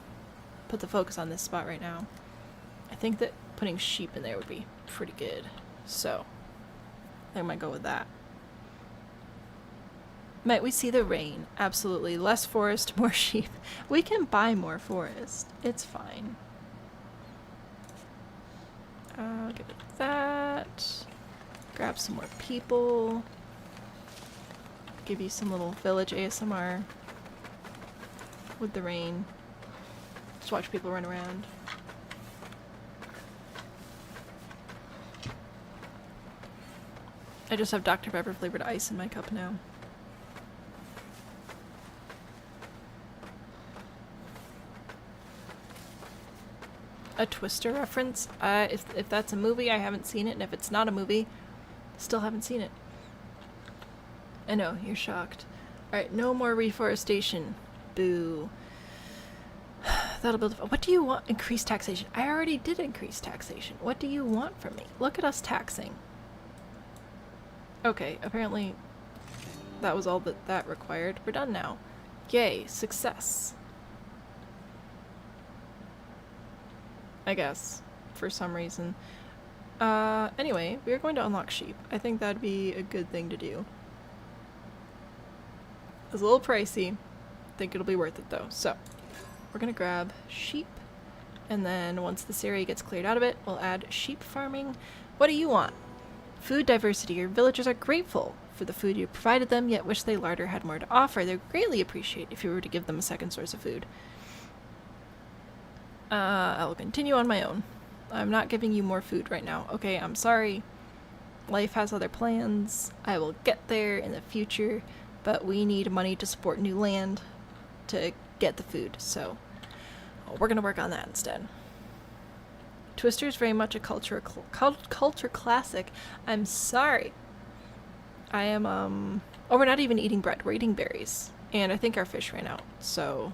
put the focus on this spot right now. I think that putting sheep in there would be pretty good. So, I might go with that. Might we see the rain? Absolutely. Less forest, more sheep. We can buy more forest. It's fine. I'll give it that. Grab some more people. Give you some little village ASMR with the rain. Just watch people run around. I just have Dr. Pepper flavored ice in my cup now. A Twister reference? If that's a movie, I haven't seen it, and if it's not a movie, still haven't seen it. I know, you're shocked. Alright, no more reforestation. Boo. That'll build. What do you want? Increased taxation. I already did increase taxation. What do you want from me? Look at us taxing. Okay, apparently that was all that required. We're done now. Yay, success. I guess, for some reason. Anyway, we are going to unlock sheep. I think that'd be a good thing to do. It's a little pricey. I think it'll be worth it though. So, we're gonna grab sheep, and then once this area gets cleared out of it, we'll add sheep farming. What do you want? Food diversity. Your villagers are grateful for the food you provided them, yet wish they larder had more to offer. They would greatly appreciate if you were to give them a second source of food. I will continue on my own. I'm not giving you more food right now. Okay, I'm sorry. Life has other plans. I will get there in the future, but we need money to support new land to get the food, so we're gonna work on that instead. Twister is very much a culture classic. I'm sorry. I am, oh, we're not even eating bread. We're eating berries. And I think our fish ran out, so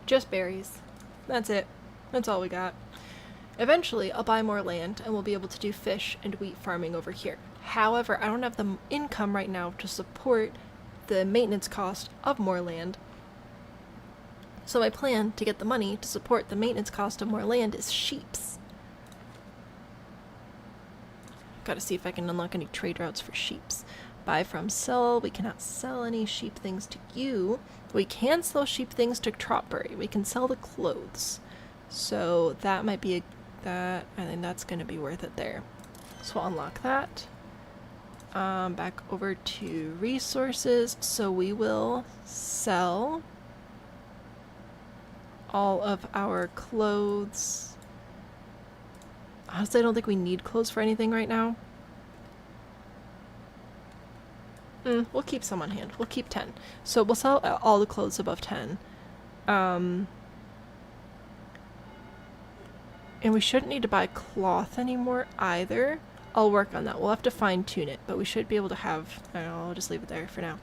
just berries. That's it. That's all we got. Eventually, I'll buy more land and we'll be able to do fish and wheat farming over here. However, I don't have the income right now to support the maintenance cost of more land. So my plan to get the money to support the maintenance cost of more land is sheeps. Gotta see if I can unlock any trade routes for sheeps. Buy from sell. We cannot sell any sheep things to you. We can sell sheep things to Tropbury. We can sell the clothes. So that might be I think that's gonna be worth it there. So I'll unlock that. Back over to resources. So we will sell all of our clothes. Honestly, I don't think we need clothes for anything right now. We'll keep some on hand. We'll keep 10. So we'll sell all the clothes above 10. And we shouldn't need to buy cloth anymore either. I'll work on that. We'll have to fine tune it, but we should be able to have, I'll just leave it there for now.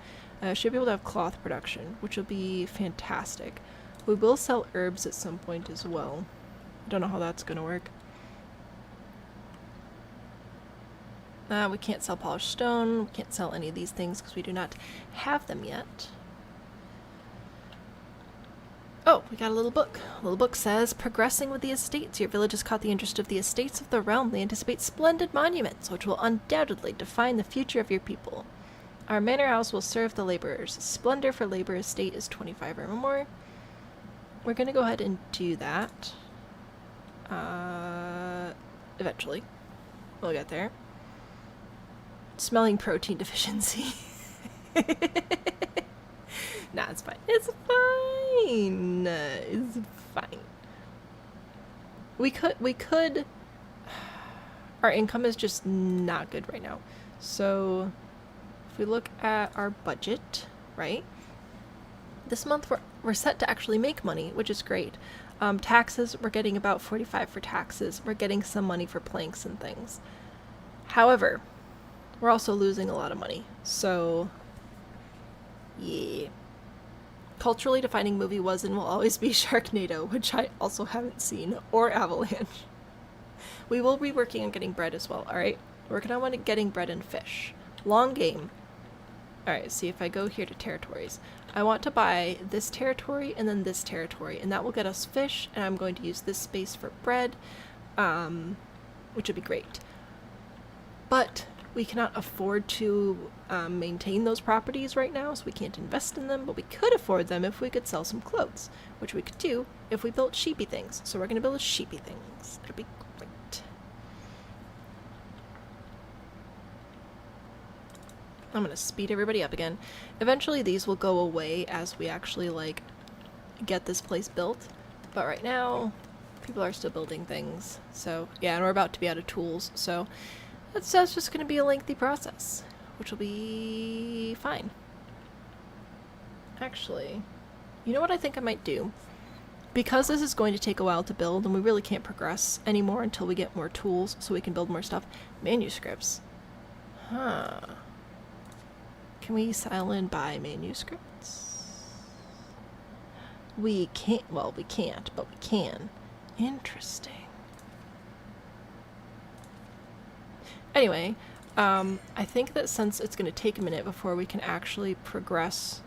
Should be able to have cloth production, which will be fantastic. We will sell herbs at some point as well. I don't know how that's going to work. We can't sell polished stone. We can't sell any of these things because we do not have them yet. Oh, we got a little book. A little book says, progressing with the estates. Your village has caught the interest of the estates of the realm. They anticipate splendid monuments, which will undoubtedly define the future of your people. Our manor house will serve the laborers. Splendor for labor estate is 25 or more. We're going to go ahead and do that. Eventually. We'll get there. Smelling protein deficiency. Nah, it's fine. It's fine. It's fine. We could. Our income is just not good right now. So, if we look at our budget, right? This month we're set to actually make money, which is great. Taxes, we're getting about 45 for taxes. We're getting some money for planks and things. However, we're also losing a lot of money. So, yeah. Culturally defining movie was and will always be Sharknado, which I also haven't seen, or Avalanche. We will be working on getting bread as well, alright? Working on getting bread and fish. Long game. Alright, see if I go here to territories. I want to buy this territory and then this territory, and that will get us fish, and I'm going to use this space for bread, which would be great. But we cannot afford to maintain those properties right now, so we can't invest in them, but we could afford them if we could sell some clothes, which we could do if we built sheepy things. So we're going to build sheepy things. It'll be great. I'm going to speed everybody up again. Eventually these will go away as we actually, like, get this place built. But right now, people are still building things. So, yeah, and we're about to be out of tools, so that's just going to be a lengthy process, which will be fine. Actually, you know what I think I might do? Because this is going to take a while to build, and we really can't progress anymore until we get more tools so we can build more stuff. Manuscripts. Huh. Can we sell and buy manuscripts? We can't. Well, we can't, but we can. Interesting. Anyway, I think that since it's going to take a minute before we can actually progress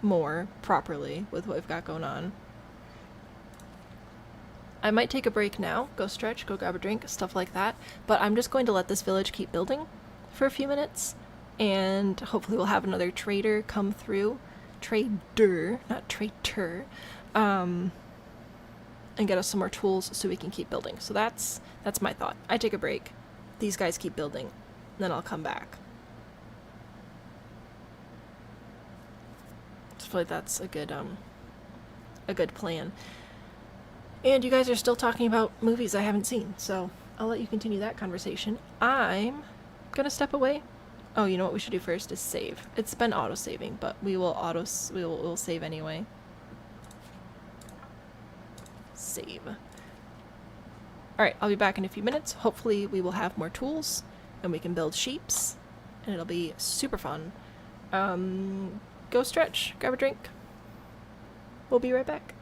more properly with what we've got going on, I might take a break now, go stretch, go grab a drink, stuff like that, but I'm just going to let this village keep building for a few minutes, and hopefully we'll have another trader come through. Trader, not traitor. And get us some more tools so we can keep building. So that's my thought. I take a break. These guys keep building. Then I'll come back. I feel like that's a good plan. And you guys are still talking about movies I haven't seen, so I'll let you continue that conversation. I'm gonna step away. Oh, you know what we should do first is save. It's been auto-saving, but we'll save anyway. Save. Alright, I'll be back in a few minutes. Hopefully we will have more tools, and we can build sheeps, and it'll be super fun. Go stretch, grab a drink. We'll be right back.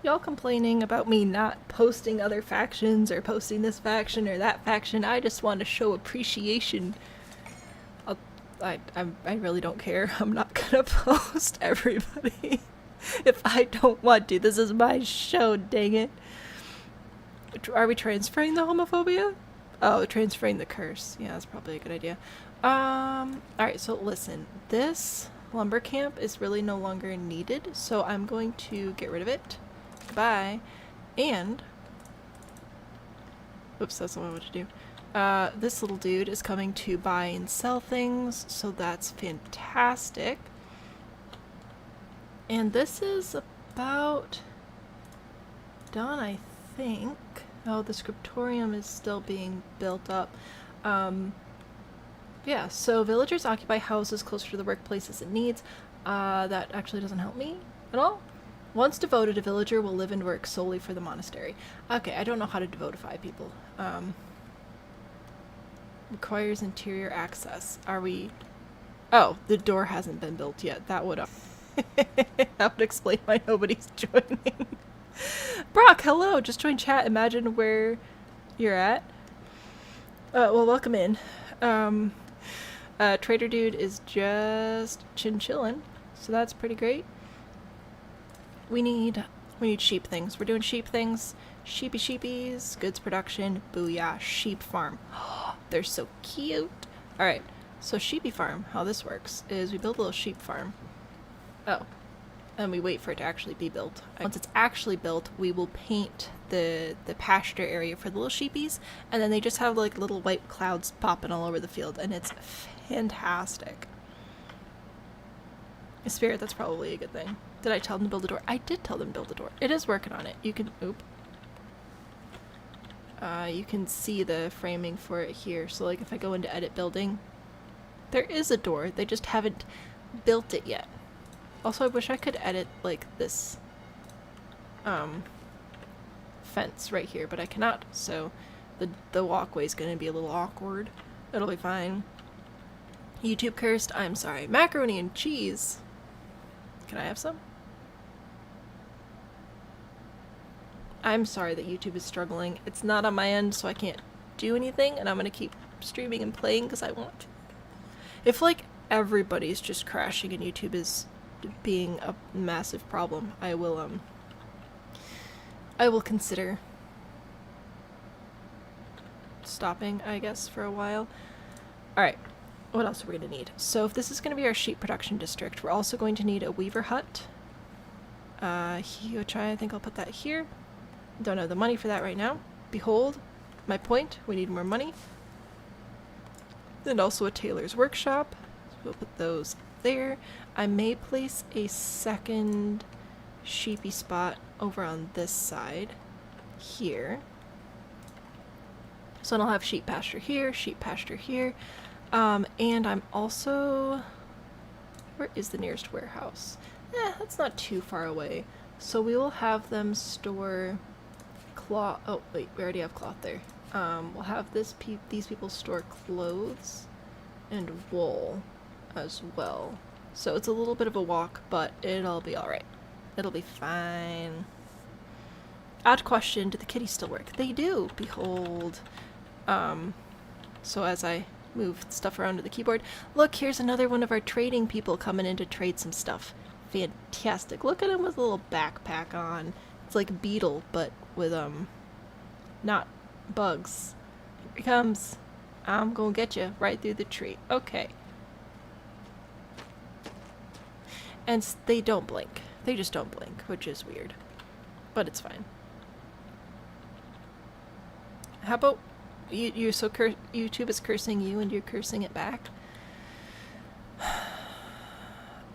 y'all complaining about me not posting other factions or posting this faction or that faction. I just want to show appreciation. I really don't care. I'm not gonna post everybody if I don't want to. This is my show, dang it. Are we transferring the homophobia? Oh, transferring the curse. Yeah, that's probably a good idea. Alright, so listen. This lumber camp is really no longer needed, so I'm going to get rid of it. Goodbye. And... oops, that's not what I wanted to do. This little dude is coming to buy and sell things, so that's fantastic. And this is about done, I think. Oh, the scriptorium is still being built up. Yeah, so villagers occupy houses closer to the workplaces it needs. That actually doesn't help me at all. Once devoted, a villager will live and work solely for the monastery. Okay, I don't know how to devotify people. Requires interior access. Are we... oh, the door hasn't been built yet. That would that would explain why nobody's joining. Brock, hello! Just join chat. Imagine where you're at. Well, welcome in. Trader Dude is just chin-chillin', so that's pretty great. We need sheep things. We're doing sheep things. Sheepy sheepies, goods production, booyah, sheep farm. They're so cute. Alright, so sheepy farm, how this works is we build a little sheep farm. Oh, and we wait for it to actually be built. Once it's actually built, we will paint the pasture area for the little sheepies, and then they just have like little white clouds popping all over the field, and it's fantastic. Spirit, that's probably a good thing. Did I tell them to build a door? I did tell them to build a door. It is working on it. You can, oop. You can see the framing for it here. So like if I go into edit building, there is a door. They just haven't built it yet. Also, I wish I could edit like this fence right here, but I cannot. So the walkway is going to be a little awkward. It'll be fine. YouTube cursed. I'm sorry. Macaroni and cheese. Can I have some? I'm sorry that YouTube is struggling. It's not on my end, so I can't do anything, and I'm gonna keep streaming and playing because I want to. If, like, everybody's just crashing and YouTube is being a massive problem, I will consider stopping, I guess, for a while. Alright, what else are we gonna need? So if this is gonna be our sheep production district, we're also going to need a weaver hut. Which I think I'll put that here. Don't have the money for that right now. Behold, my point. We need more money. And also a tailor's workshop. So we'll put those there. I may place a second sheepy spot over on this side. Here. So then I'll have sheep pasture here, sheep pasture here. And I'm also... where is the nearest warehouse? That's not too far away. So we will have them store cloth. Oh wait, we already have cloth there. We'll have these people store clothes and wool as well. So it's a little bit of a walk, but it'll be all right. It'll be fine. Odd question: do the kitties still work? They do. Behold. So as I move stuff around to the keyboard, look, here's another one of our trading people coming in to trade some stuff. Fantastic. Look at him with a little backpack on. It's like Beetle, but with, not bugs. Here he comes. I'm gonna get you right through the tree. Okay. And they don't blink. They just don't blink, which is weird. But it's fine. How about you're so YouTube is cursing you and you're cursing it back?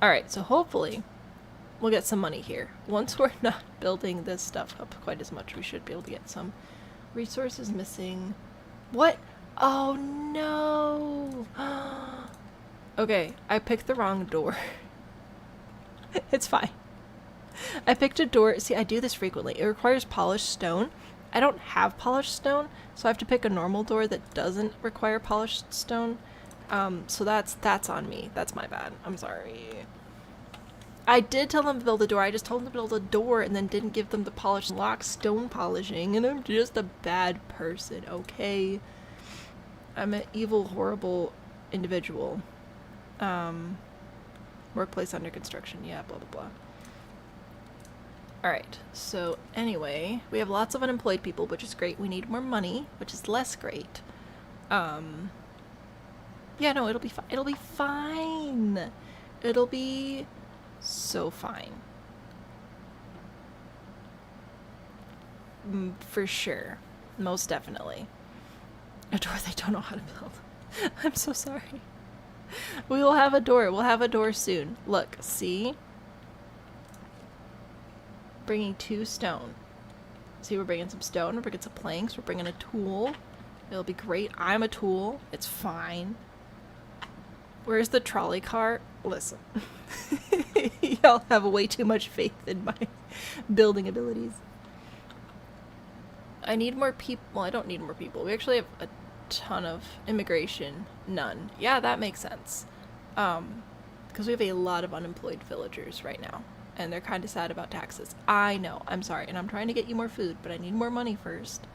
Alright, so hopefully we'll get some money here. Once we're not building this stuff up quite as much, we should be able to get some resources missing. What? Oh no! Okay, I picked the wrong door. It's fine. I picked a door. See, I do this frequently. It requires polished stone. I don't have polished stone, so I have to pick a normal door that doesn't require polished stone. So that's on me. That's my bad. I'm sorry. I did tell them to build a door. I just told them to build a door and then didn't give them the polished lock stone polishing. And I'm just a bad person, okay? I'm an evil, horrible individual. Workplace under construction. Yeah, blah, blah, blah. Alright, so anyway, we have lots of unemployed people, which is great. We need more money, which is less great. Yeah, no, it'll be fine. It'll be fine. It'll be so fine. For sure. Most definitely. A door they don't know how to build. I'm so sorry. We will have a door. We'll have a door soon. Look, see? Bringing 2 stone. See, we're bringing some stone. We're bringing some planks. We're bringing a tool. It'll be great. I'm a tool. It's fine. Where's the trolley car? Listen. Y'all have way too much faith in my building abilities. I need more people. Well, I don't need more people. We actually have a ton of immigration. None. Yeah, that makes sense. Because we have a lot of unemployed villagers right now. And they're kind of sad about taxes. I know. I'm sorry. And I'm trying to get you more food, but I need more money first.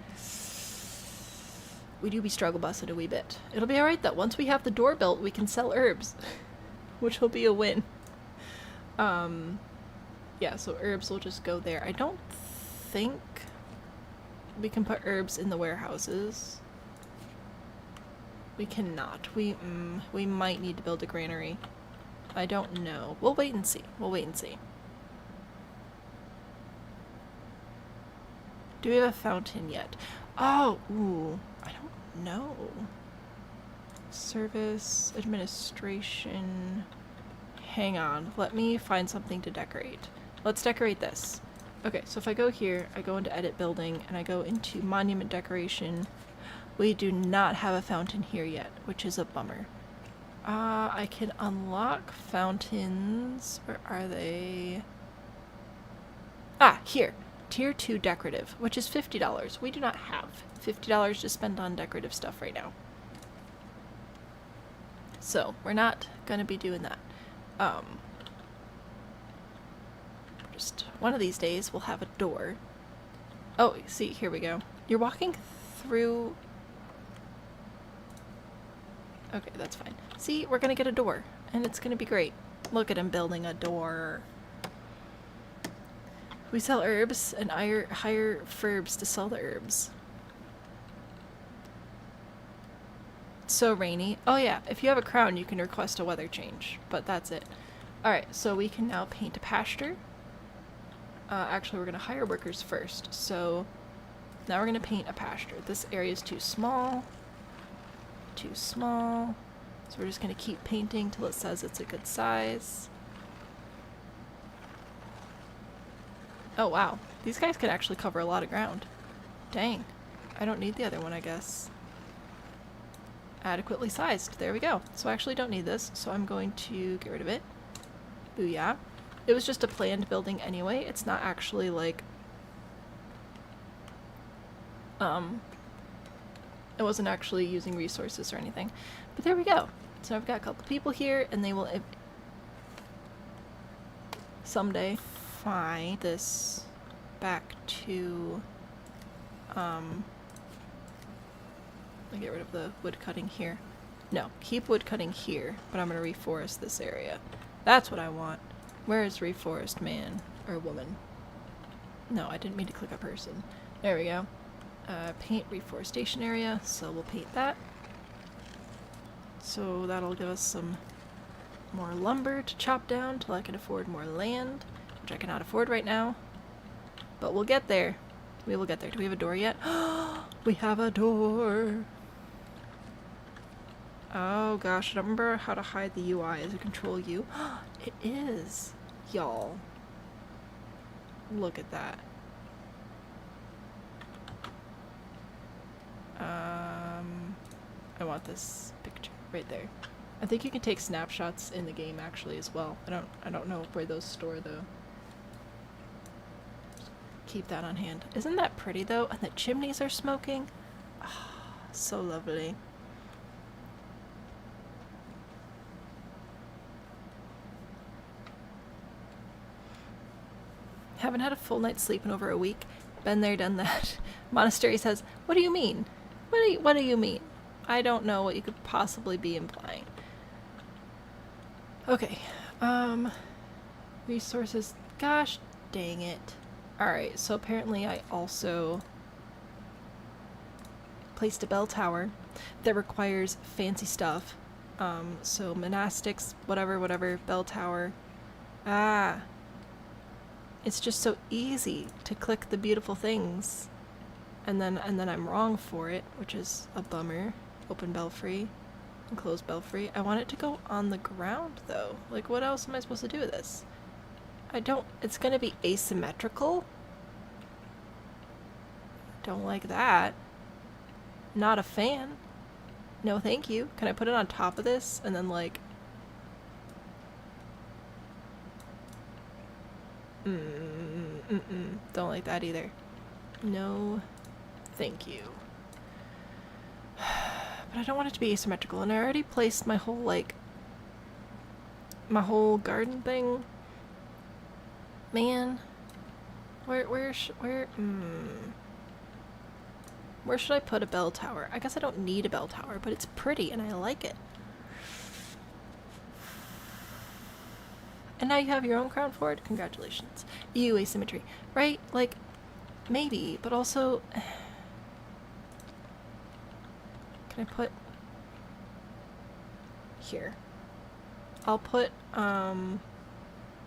We do be struggle busted a wee bit. It'll be alright though. Once we have the door built, we can sell herbs. Which will be a win. Yeah, so herbs will just go there. I don't think we can put herbs in the warehouses. We cannot. We might need to build a granary. I don't know. We'll wait and see. We'll wait and see. Do we have a fountain yet? Oh, ooh. I don't know. Service, administration. Hang on. Let me find something to decorate. Let's decorate this. Okay, so if I go here, I go into edit building, and I go into monument decoration. We do not have a fountain here yet, which is a bummer. I can unlock fountains. Where are they? Ah, here. Tier 2 decorative, which is $50. We do not have $50 to spend on decorative stuff right now. So, we're not gonna be doing that. Just one of these days we'll have a door. Oh, see, here we go. You're walking through... Okay, that's fine. See, we're gonna get a door, and it's gonna be great. Look at him building a door. We sell herbs and hire ferbs to sell the herbs. It's so rainy. Oh yeah, if you have a crown, you can request a weather change, but that's it. Alright, so we can now paint a pasture. Actually, we're going to hire workers first. So now we're going to paint a pasture. This area is too small. Too small. So we're just going to keep painting till it says it's a good size. Oh wow, these guys could actually cover a lot of ground. Dang. I don't need the other one, I guess. Adequately sized. There we go. So I actually don't need this, so I'm going to get rid of it. Booyah. It was just a planned building anyway. It's not actually like... It wasn't actually using resources or anything. But there we go. So I've got a couple people here, and they will someday find this back to... I'll get rid of the wood cutting here. No, keep wood cutting here, but I'm going to reforest this area. That's what I want. Where is reforest man or woman? No, I didn't mean to click a person. There we go. Paint reforestation area, so we'll paint that. So that'll give us some more lumber to chop down till I can afford more land, which I cannot afford right now. But we'll get there. We will get there. Do we have a door yet? We have a door! Oh gosh, I don't remember how to hide the UI. Is it Control U? It is! Y'all. Look at that. I want this picture right there. I think you can take snapshots in the game actually as well. I don't know where those store though. Just keep that on hand. Isn't that pretty though? And the chimneys are smoking. Oh, so lovely. Haven't had a full night's sleep in over a week. Been there, done that. Monastery says, what do you mean? What do you mean? I don't know what you could possibly be implying. Okay. Resources. Gosh dang it. Alright, so apparently I also placed a bell tower that requires fancy stuff. So monastics, whatever, bell tower. Ah. It's just so easy to click the beautiful things. And then I'm wrong for it, which is a bummer. Open belfry and close belfry. I want it to go on the ground though. Like, what else am I supposed to do with this? It's gonna be asymmetrical. Don't like that. Not a fan. No thank you. Can I put it on top of this and then like... Don't like that either. No thank you. But I don't want it to be asymmetrical, and I already placed my whole, like... my whole garden thing. Man. Where should I put a bell tower? I guess I don't need a bell tower, but it's pretty and I like it. And now you have your own crown fort? Congratulations. You asymmetry. Right? Like, maybe, but also... Can I put... Here. I'll put,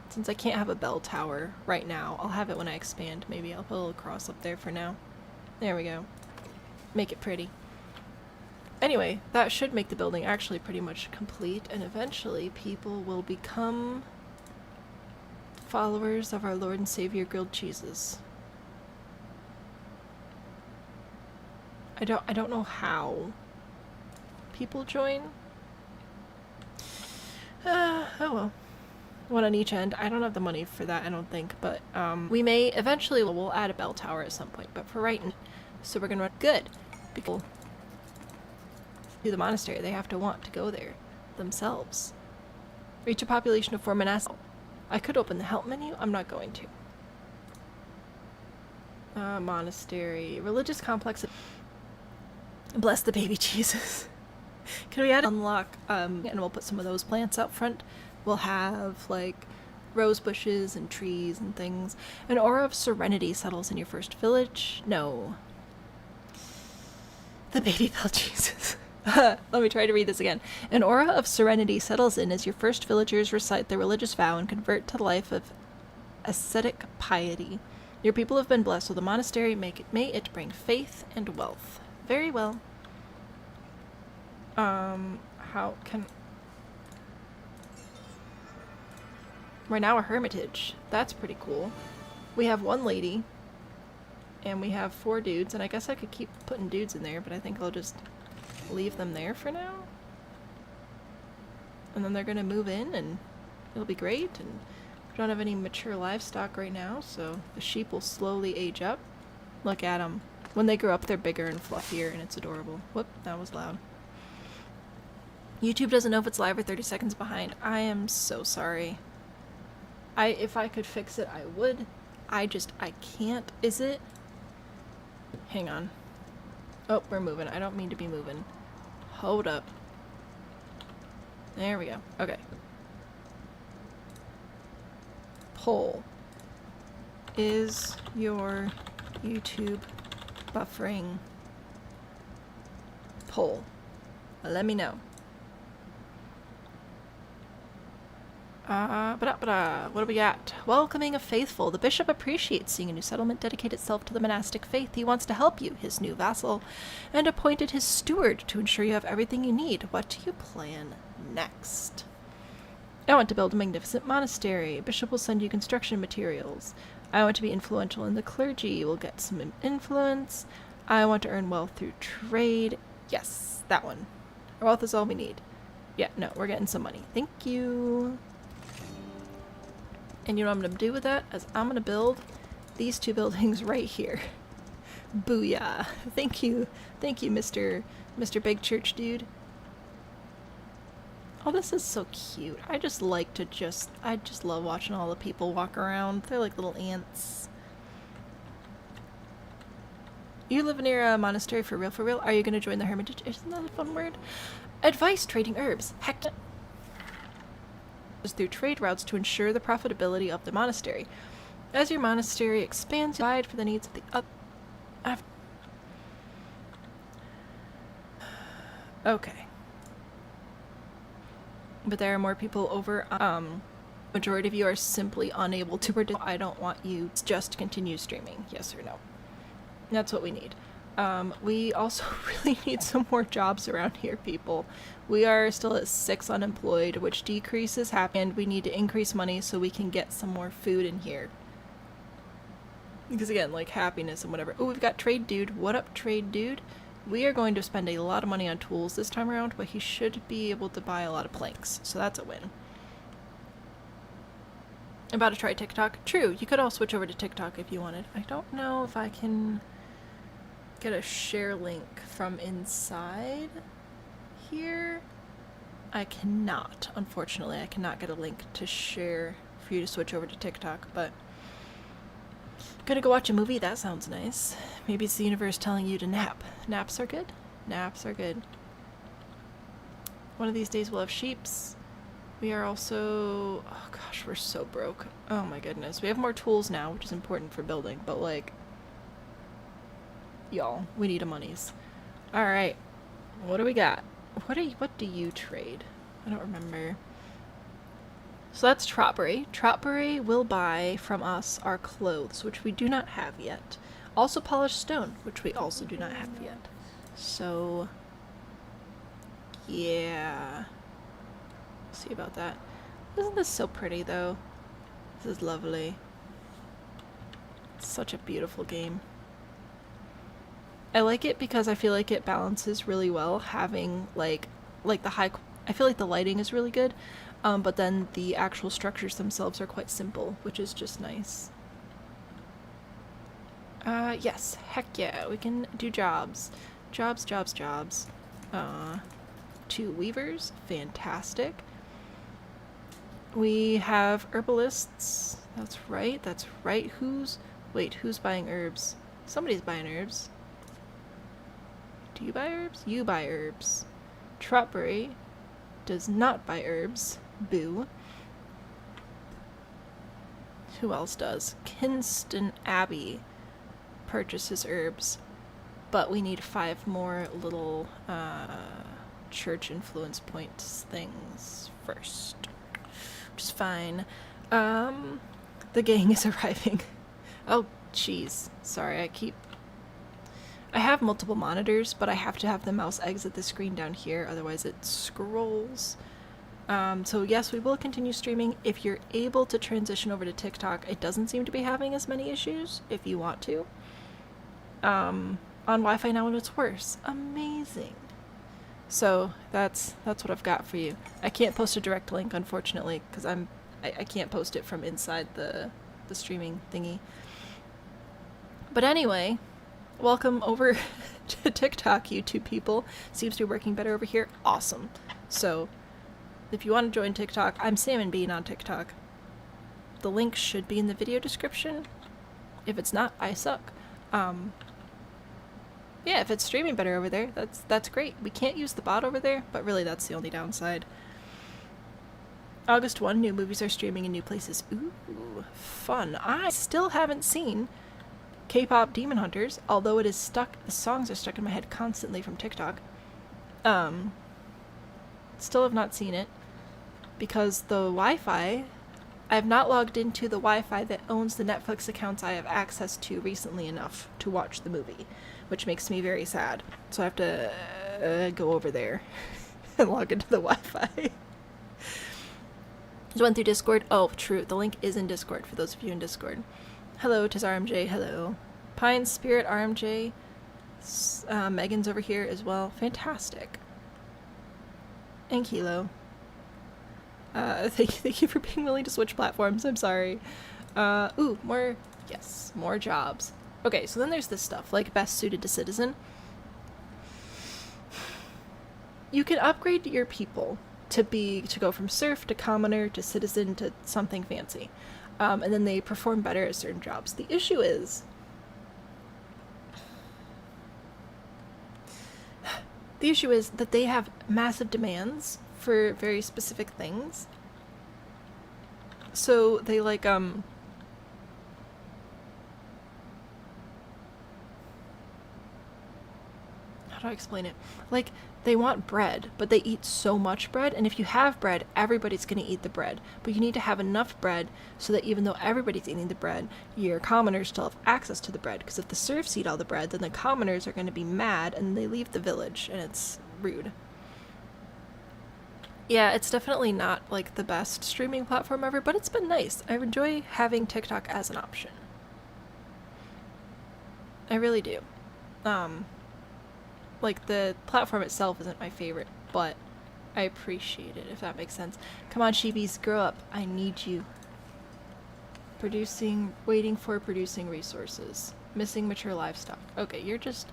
since I can't have a bell tower right now, I'll have it when I expand. Maybe I'll put a little cross up there for now. There we go. Make it pretty. Anyway, that should make the building actually pretty much complete, and eventually people will become followers of our Lord and Savior grilled cheeses. I don't know how people join. Oh well. One on each end. I don't have the money for that, I don't think, but we may eventually, we'll add a bell tower at some point, but for right now, so we're gonna run good. Because to the monastery, they have to want to go there themselves. Reach a population of 4 monastics. I could open the help menu. I'm not going to. Monastery. Religious complex. Bless the baby Jesus. Can we add unlock, and we'll put some of those plants out front. We'll have, like, rose bushes and trees and things. An aura of serenity settles in your first village. No. The baby bell Jesus. Let me try to read this again. An aura of serenity settles in as your first villagers recite their religious vow and convert to the life of ascetic piety. Your people have been blessed with a monastery. May it bring faith and wealth. Very well. How can... We're now a hermitage. That's pretty cool. We have 1 lady. And we have 4 dudes. And I guess I could keep putting dudes in there, but I think I'll just leave them there for now. And then they're gonna move in and it'll be great. And we don't have any mature livestock right now, so the sheep will slowly age up. Look at them. When they grow up, they're bigger and fluffier, and it's adorable. Whoop, that was loud. YouTube doesn't know if it's live or 30 seconds behind. I am so sorry. If I could fix it, I would. I can't. Is it? Hang on. Oh, we're moving. I don't mean to be moving. Hold up. There we go. Okay. Poll. Is your YouTube buffering? Poll. Let me know. What do we got? Welcoming a faithful. The bishop appreciates seeing a new settlement dedicate itself to the monastic faith. He wants to help you, his new vassal, and appointed his steward to ensure you have everything you need. What do you plan next? I want to build a magnificent monastery. Bishop will send you construction materials. I want to be influential in the clergy. We'll get some influence. I want to earn wealth through trade. Yes, that one. Our wealth is all we need. Yeah, no, we're getting some money. Thank you. And you know what I'm going to do with that? Is I'm going to build these 2 buildings right here. Booyah. Thank you. Thank you, Mr. Big Church dude. Oh, this is so cute. I just love watching all the people walk around. They're like little ants. You live near a monastery for real, for real? Are you going to join the hermitage? Isn't that a fun word? Advice trading herbs. Heck, through trade routes to ensure the profitability of the monastery. As your monastery expands, provide for the needs of the other. Okay. But there are more people over. Majority of you are simply unable to participate. I don't want you to just continue streaming. Yes or no? That's what we need. We also really need some more jobs around here, people. We are still at 6 unemployed, which decreases and we need to increase money so we can get some more food in here. Because again, like happiness and whatever. Oh, we've got Trade Dude. What up, Trade Dude? We are going to spend a lot of money on tools this time around, but he should be able to buy a lot of planks, so that's a win. I'm about to try TikTok. True, you could all switch over to TikTok if you wanted. I don't know if I can get a share link from inside here. I cannot, unfortunately. I cannot get a link to share for you to switch over to TikTok, but gonna go watch a movie? That sounds nice. Maybe it's the universe telling you to nap. Naps are good. Naps are good. One of these days we'll have sheeps. We are also... Oh gosh, we're so broke. Oh my goodness. We have more tools now, which is important for building, but like... Y'all, we need a monies. Alright. What do we got? What do you trade? I don't remember. So that's Trotbury. Trotbury will buy from us our clothes, which we do not have yet. Also polished stone, which we also do not have yet. So, yeah. See about that. Isn't this so pretty, though? This is lovely. It's such a beautiful game. I like it because I feel like it balances really well, having, like the high... I feel like the lighting is really good. But then the actual structures themselves are quite simple, which is just nice. Yes. Heck yeah. We can do jobs. Jobs. 2 weavers. Fantastic. We have herbalists. That's right. Who's buying herbs? Somebody's buying herbs. Do you buy herbs? You buy herbs. Trotbury does not buy herbs. Boo. Who else does? Kinston Abbey purchases herbs, but we need 5 more little church influence points things first, which is fine. The gang is arriving. Oh, jeez. Sorry, I have multiple monitors, but I have to have the mouse exit the screen down here, otherwise it scrolls. So yes, we will continue streaming. If you're able to transition over to TikTok, it doesn't seem to be having as many issues, if you want to. On Wi-Fi now, and it's worse. Amazing. So that's what I've got for you. I can't post a direct link, unfortunately, because I can't post it from inside the streaming thingy. But anyway, welcome over to TikTok, you 2 people. Seems to be working better over here. Awesome. So if you want to join TikTok, I'm Salmon Bean on TikTok. The link should be in the video description. If it's not, I suck. Yeah, if it's streaming better over there, that's great. We can't use the bot over there, but really that's the only downside. August 1, new movies are streaming in new places. Ooh, fun. I still haven't seen K-pop Demon Hunters, although the songs are stuck in my head constantly from TikTok. Still have not seen it, because the Wi-Fi, I have not logged into the Wi-Fi that owns the Netflix accounts I have access to recently enough to watch the movie, which makes me very sad. So I have to go over there and log into the Wi-Fi. Just went through Discord. Oh, true. The link is in Discord for those of you in Discord. Hello, tis RMJ. Hello. Pine Spirit RMJ. Megan's over here as well. Fantastic. And Kilo. Thank you for being willing to switch platforms. I'm sorry. Ooh, more jobs. Okay, so then there's this stuff, like best suited to citizen. You can upgrade your people to go from serf to commoner to citizen to something fancy. And then they perform better at certain jobs. The issue is that they have massive demands for very specific things. So they like how do I explain it? Like, they want bread, but they eat so much bread, and if you have bread, everybody's going to eat the bread. But you need to have enough bread so that even though everybody's eating the bread, your commoners still have access to the bread. Because if the serfs eat all the bread, then the commoners are going to be mad, and they leave the village, and it's rude. Yeah, it's definitely not, like, the best streaming platform ever, but it's been nice. I enjoy having TikTok as an option. I really do. Like, the platform itself isn't my favorite, but I appreciate it, if that makes sense. Come on, sheepies, grow up. I need you. Waiting for producing resources. Missing mature livestock. Okay, you're just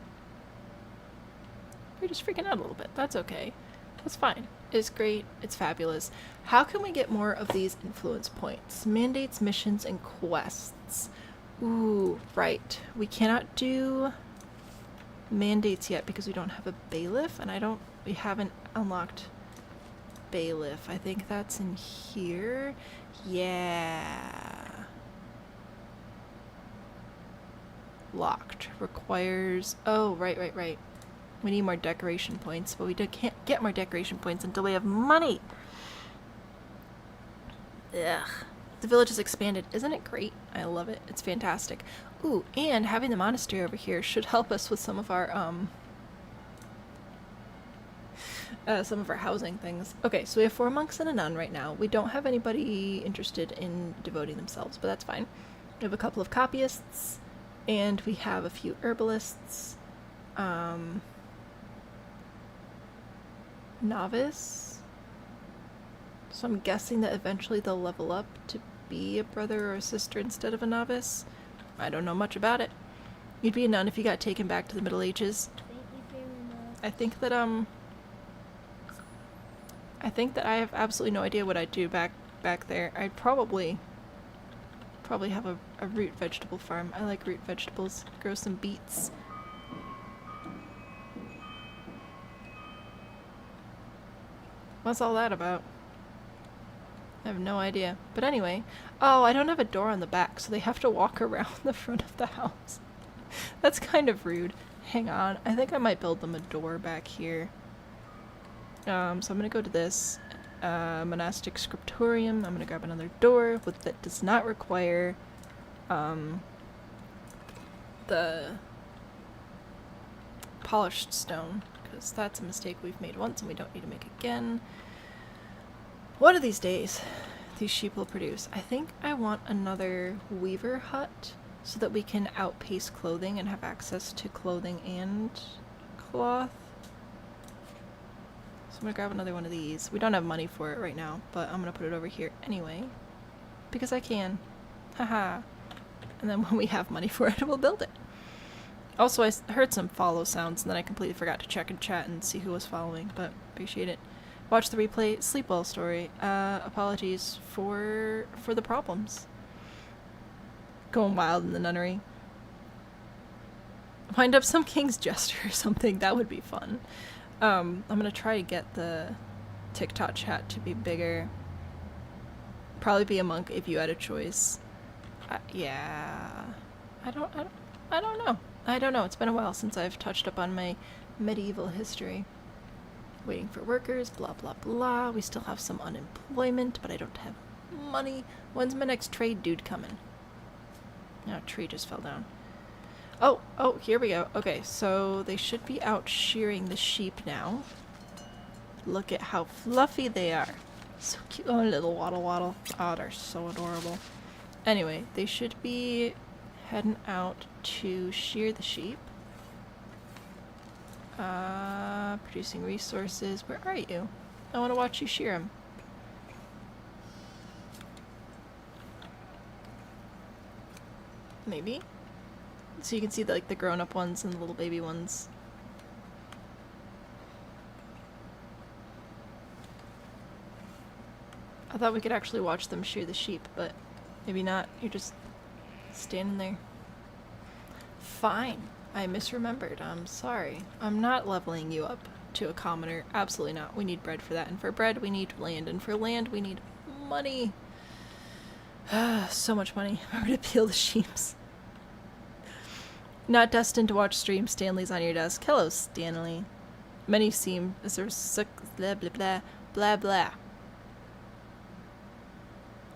freaking out a little bit. That's okay. That's fine. It's great. It's fabulous. How can we get more of these influence points? Mandates, missions, and quests. Ooh, right. We cannot do mandates yet because we don't have a bailiff, and we haven't unlocked bailiff. I think that's in here. Yeah. Locked. Requires, oh, right. We need more decoration points, but we can't get more decoration points until we have money. Ugh. The village has expanded. Isn't it great? I love it. It's fantastic. Ooh, and having the monastery over here should help us with some of our housing things. Okay, so we have 4 monks and a nun right now. We don't have anybody interested in devoting themselves, but that's fine. We have a couple of copyists, and we have a few herbalists. Novice. So I'm guessing that eventually they'll level up to be a brother or a sister instead of a novice. I don't know much about it. You'd be a nun if you got taken back to the Middle Ages. I think that I have absolutely no idea what I'd do back there. I'd probably have a root vegetable farm. I like root vegetables. Grow some beets. What's all that about? I have no idea. But anyway. Oh, I don't have a door on the back, so they have to walk around the front of the house. That's kind of rude. Hang on. I think I might build them a door back here. So I'm gonna go to this. Monastic scriptorium. I'm gonna grab another door that does not require the polished stone, because that's a mistake we've made once and we don't need to make again. One of these days, these sheep will produce. I think I want another weaver hut so that we can outpace clothing and have access to clothing and cloth. So I'm gonna grab another one of these. We don't have money for it right now, but I'm gonna put it over here anyway. Because I can. Haha. And then when we have money for it, we'll build it. Also, I heard some follow sounds and then I completely forgot to check in chat and see who was following, but appreciate it. Watch the replay. Sleep well story. Apologies for the problems. Going wild in the nunnery. Wind up some king's jester or something. That would be fun. I'm gonna try to get the TikTok chat to be bigger. Probably be a monk if you had a choice. Yeah. I don't know. I don't know. It's been a while since I've touched up on my medieval history. Waiting for workers, blah blah blah. We still have some unemployment, but I don't have money. When's my next trade dude coming? No, tree just fell down. Oh, here we go. Okay, so they should be out shearing the sheep now. Look at how fluffy they are. So cute. Oh, little waddle waddle. Oh, they're so adorable. Anyway, they should be heading out to shear the sheep. Producing resources. Where are you? I want to watch you shear them. Maybe? So you can see the grown-up ones and the little baby ones. I thought we could actually watch them shear the sheep, but maybe not. You're just standing there. Fine. I misremembered. I'm sorry. I'm not leveling you up to a commoner. Absolutely not. We need bread for that. And for bread, we need land. And for land, we need money. So much money. Remember to peel the sheeps. Not destined to watch stream. Stanley's on your desk. Hello, Stanley. Many seem as there's blah blah blah blah blah.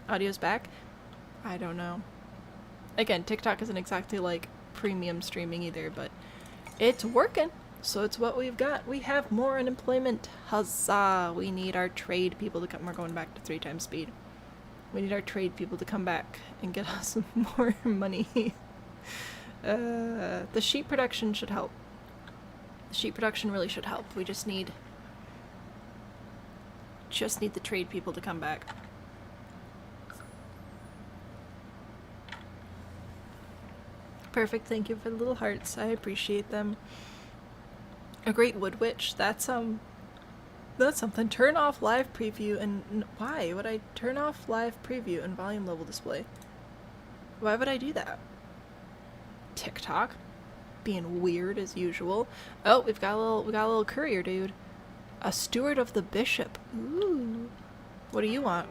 Audio's back? I don't know. Again, TikTok isn't exactly like premium streaming either, but it's working. So it's what we've got. We have more unemployment. Huzzah! We need our trade people to come. We're going back to 3 times speed. We need our trade people to come back and get us more money. The sheep production should help. The sheep production really should help. We just need the trade people to come back. Perfect, thank you for the little hearts. I appreciate them. A great wood witch. That's something. Turn off live preview and why would I turn off live preview and volume level display? Why would I do that? TikTok being weird as usual. Oh, we got a little courier dude. A steward of the bishop. Ooh. What do you want?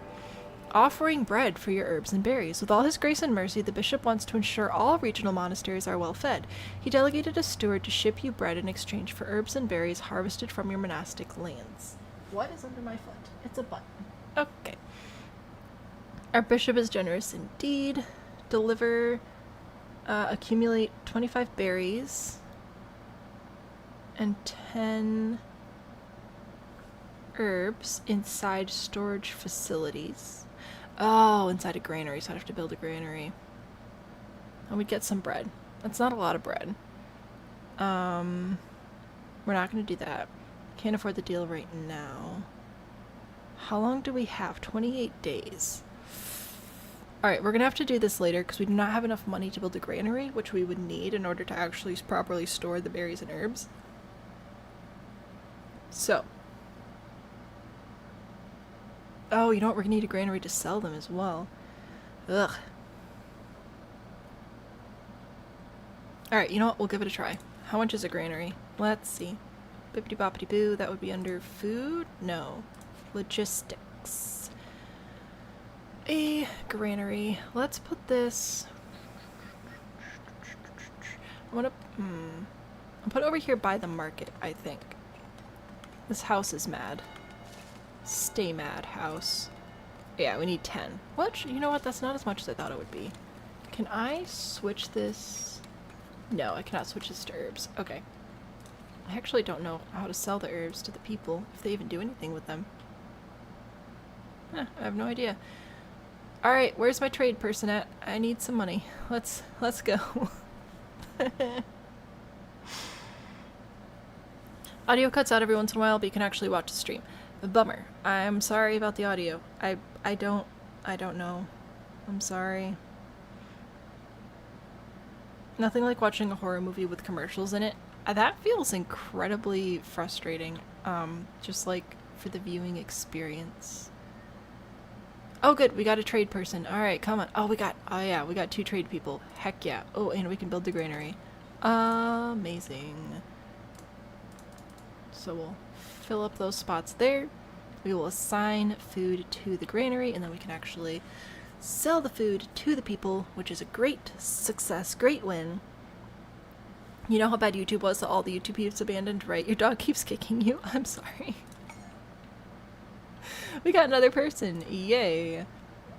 Offering bread for your herbs and berries. With all his grace and mercy, the bishop wants to ensure all regional monasteries are well fed. He delegated a steward to ship you bread in exchange for herbs and berries harvested from your monastic lands. What is under my foot? It's a button. Okay. Our bishop is generous indeed. Deliver, accumulate 25 berries and 10 herbs inside storage facilities. Oh, inside a granary, so I'd have to build a granary. And we'd get some bread. That's not a lot of bread. We're not going to do that. Can't afford the deal right now. How long do we have? 28 days. Alright, we're going to have to do this later because we do not have enough money to build a granary, which we would need in order to actually properly store the berries and herbs. So. Oh, you know what? We're going to need a granary to sell them as well. Ugh. Alright, you know what? We'll give it a try. How much is a granary? Let's see. Bippity boppity boo. That would be under food? No. Logistics. A granary. Let's put this... I'll put it over here by the market, I think. This house is mad. Stay mad, house. Yeah, we need 10. What? You know what? That's not as much as I thought it would be. Can I switch this? No, I cannot switch this to herbs. Okay. I actually don't know how to sell the herbs to the people, if they even do anything with them. I have no idea. Alright, where's my trade person at? I need some money. Let's go. Audio cuts out every once in a while, but you can actually watch the stream. Bummer. I'm sorry about the audio. I don't know. I'm sorry. Nothing like watching a horror movie with commercials in it. That feels incredibly frustrating. Just like for the viewing experience. Oh good, we got a trade person. Alright, come on. Oh yeah, we got 2 trade people. Heck yeah. Oh, and we can build the granary. Amazing. So we'll fill up those spots there. We will assign food to the granary, and then we can actually sell the food to the people, which is a great success, great win. You know how bad YouTube was that all the YouTube peeps abandoned, right? Your dog keeps kicking you. I'm sorry. We got another person. Yay.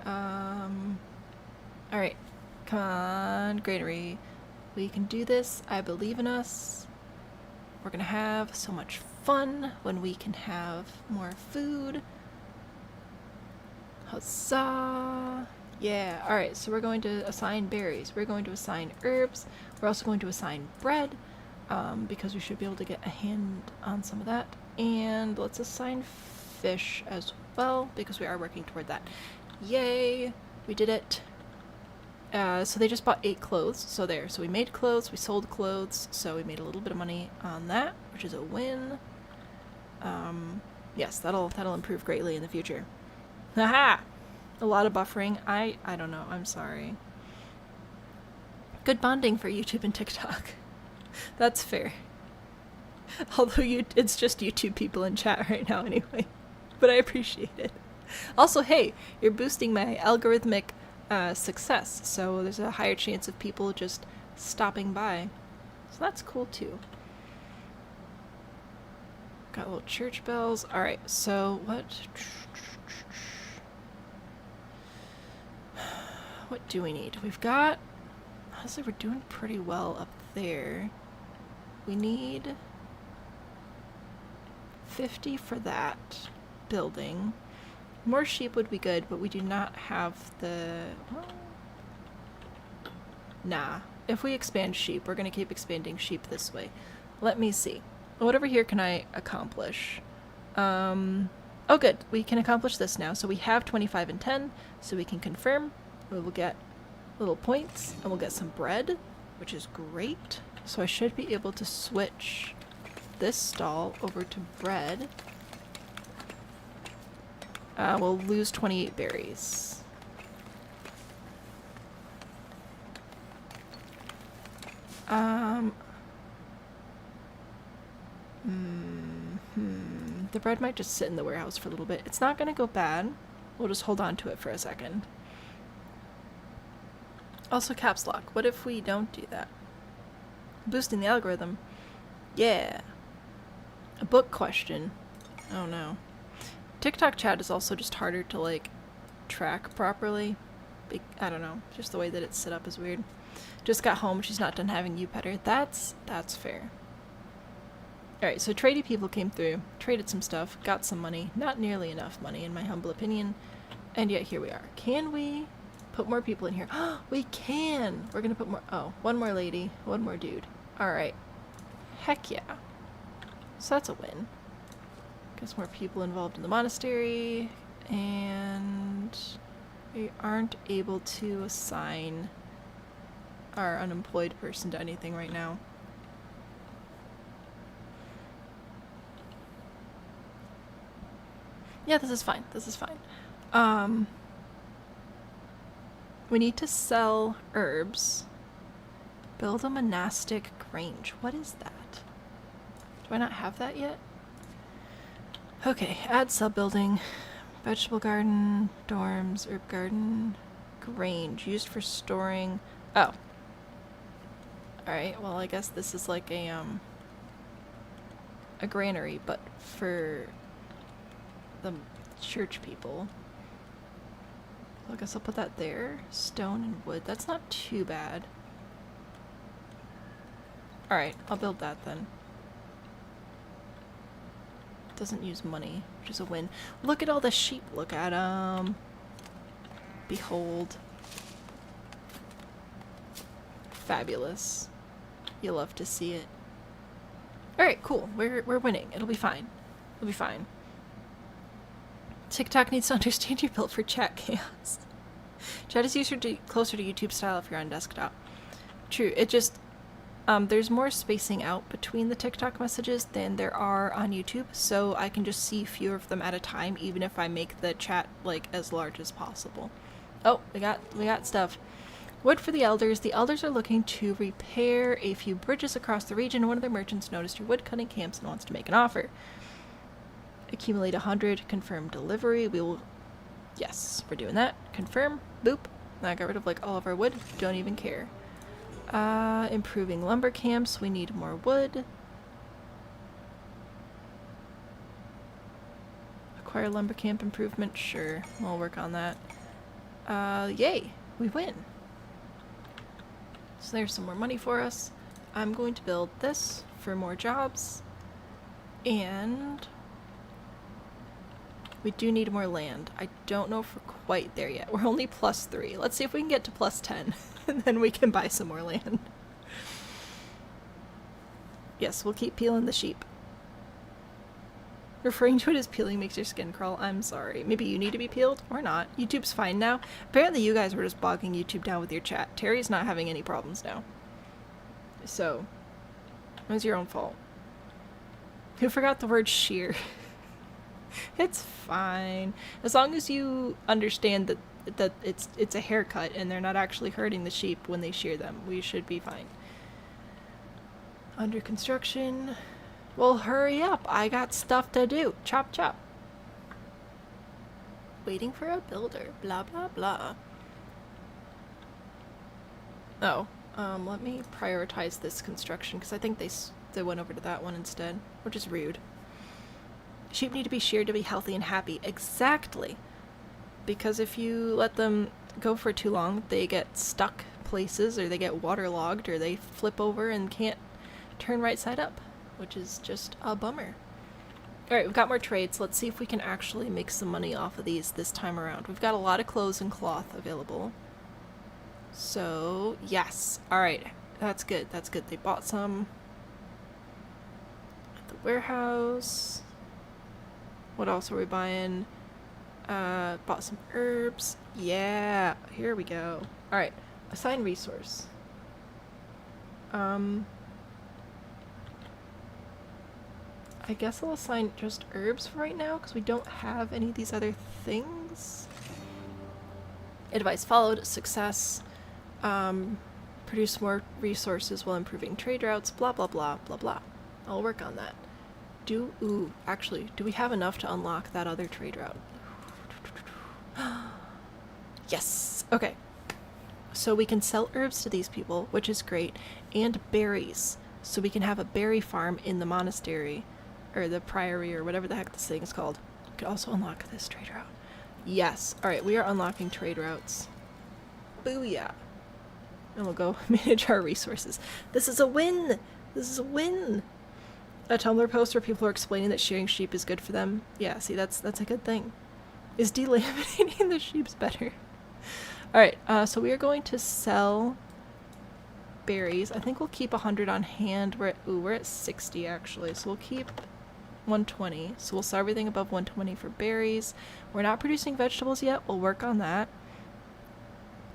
Alright. Come on, granary. We can do this. I believe in us. We're gonna have so much fun when we can have more food. Huzzah! Yeah, alright, so we're going to assign berries. We're going to assign herbs. We're also going to assign bread, because we should be able to get a hand on some of that. And let's assign fish as well, because we are working toward that. Yay! We did it. So they just bought 8 clothes, so there. So we made clothes, we sold clothes, so we made a little bit of money on that, which is a win. Yes, that'll improve greatly in the future. Haha! A lot of buffering. I don't know. I'm sorry. Good bonding for YouTube and TikTok. That's fair. Although it's just YouTube people in chat right now anyway. But I appreciate it. Also, hey, you're boosting my algorithmic success, so there's a higher chance of people just stopping by. So that's cool too. Got little church bells. Alright, so what do we need? We've got... Honestly, we're doing pretty well up there. We need 50 for that building. More sheep would be good, but we do not have the... Well, nah. If we expand sheep, we're going to keep expanding sheep this way. Let me see. What over here can I accomplish? Oh good. We can accomplish this now. So we have 25 and 10, so we can confirm. We will get little points, and we'll get some bread, which is great. So I should be able to switch this stall over to bread. We'll lose 28 berries. The bread might just sit in the warehouse for a little bit. It's not gonna go bad. We'll just hold on to it for a second. Also, caps lock. What if we don't do that? Boosting the algorithm. Yeah. A book question. Oh no. TikTok chat is also just harder to, like, track properly. I don't know. Just the way that it's set up is weird. Just got home. She's not done having you pet her. That's fair. Alright, so tradey people came through. Traded some stuff. Got some money. Not nearly enough money, in my humble opinion. And yet here we are. Can we put more people in here? We can! We're gonna put more... Oh, one more lady. One more dude. Alright. Heck yeah. So that's a win. Gets more people involved in the monastery, and we aren't able to assign our unemployed person to anything right now. Yeah, this is fine. This is fine. We need to sell herbs. Build a monastic grange. What is that? Do I not have that yet? Okay, add sub-building, vegetable garden, dorms, herb garden, grange, used for storing... Oh. Alright, well I guess this is like a granary, but for the church people. So I guess I'll put that there. Stone and wood, that's not too bad. Alright, I'll build that then. Doesn't use money, which is a win. Look at all the sheep. Look at them. Behold. Fabulous. You'll love to see it. Alright, cool. We're winning. It'll be fine. It'll be fine. TikTok needs to understand you're built for chat chaos. Chat is closer to YouTube style if you're on desktop. True. It just... there's more spacing out between the TikTok messages than there are on YouTube, so I can just see fewer of them at a time, even if I make the chat, like, as large as possible. Oh, we got stuff. Wood for the elders. The elders are looking to repair a few bridges across the region. One of their merchants noticed your wood cutting camps and wants to make an offer. Accumulate 100. Confirm delivery. We will... Yes, we're doing that. Confirm. Boop. I got rid of, like, all of our wood. Don't even care. Improving lumber camps. We need more wood. Acquire lumber camp improvement. Sure, we'll work on that. Yay! We win! So there's some more money for us. I'm going to build this for more jobs. And... we do need more land. I don't know if we're quite there yet. We're only +3. Let's see if we can get to +10. And then we can buy some more land. Yes, we'll keep peeling the sheep. Referring to it as peeling makes your skin crawl. I'm sorry. Maybe you need to be peeled or not. YouTube's fine now. Apparently you guys were just bogging YouTube down with your chat. Terry's not having any problems now. So, it was your own fault. Who forgot the word shear? It's fine. As long as you understand that it's a haircut and they're not actually hurting the sheep when they shear them, we should be fine. Under construction. Well, hurry up. I got stuff to do. Chop chop. Waiting for a builder. Blah blah blah. Oh, let me prioritize this construction because I think they went over to that one instead, which is rude. Sheep need to be sheared to be healthy and happy. Exactly. Because if you let them go for too long, they get stuck places, or they get waterlogged, or they flip over and can't turn right side up, which is just a bummer. Alright, we've got more trades. Let's see if we can actually make some money off of these this time around. We've got a lot of clothes and cloth available. So, yes. Alright, that's good. That's good. They bought some at the warehouse. What else are we buying? Bought some herbs. Yeah, here we go. Alright, assign resource. I guess I'll assign just herbs for right now, because we don't have any of these other things. Advice followed. Success. Produce more resources while improving trade routes. Blah, blah, blah, blah, blah. I'll work on that. Actually, do we have enough to unlock that other trade route? Yes! Okay. So we can sell herbs to these people, which is great, and berries. So we can have a berry farm in the monastery, or the priory, or whatever the heck this thing is called. We could also unlock this trade route. Yes! Alright, we are unlocking trade routes. Booyah! And we'll go manage our resources. This is a win! This is a win! A Tumblr post where people are explaining that shearing sheep is good for them. Yeah, see, that's a good thing. Is delaminating the sheep's better? Alright, so we are going to sell berries. I think we'll keep 100 on hand. We're at 60 actually, so we'll keep 120. So we'll sell everything above 120 for berries. We're not producing vegetables yet. We'll work on that.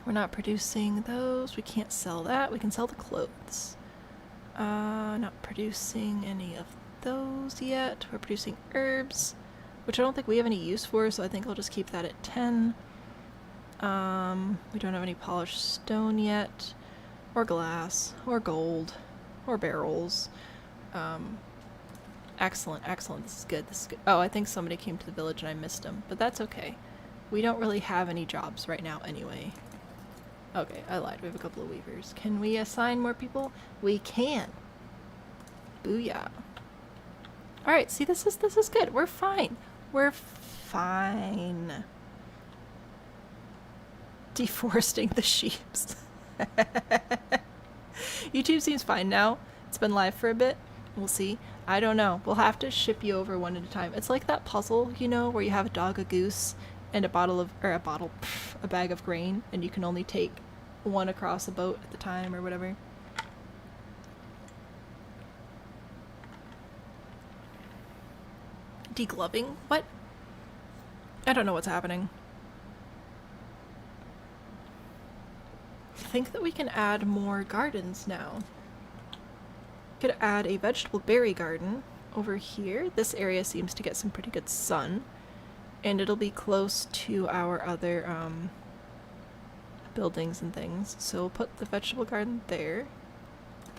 We're not producing those. We can't sell that. We can sell the clothes. Not producing any of those yet. We're producing herbs, which I don't think we have any use for, so I think I'll just keep that at 10. We don't have any polished stone yet, or glass, or gold, or barrels. Excellent, excellent. This is good, this is good. Oh, I think somebody came to the village and I missed them, but that's okay. We don't really have any jobs right now anyway. Okay, I lied. We have a couple of weavers. Can we assign more people? We can. Booyah. Alright, see, this is good. We're fine. We're fine. Deforesting the sheeps. YouTube seems fine now. It's been live for a bit. We'll see. I don't know. We'll have to ship you over one at a time. It's like that puzzle, you know, where you have a dog, a goose, and a bag of grain, and you can only take one across a boat at the time or whatever. Degloving? What? I don't know what's happening. I think that we can add more gardens now. Could add a vegetable berry garden over here. This area seems to get some pretty good sun. And it'll be close to our other buildings and things. So we'll put the vegetable garden there.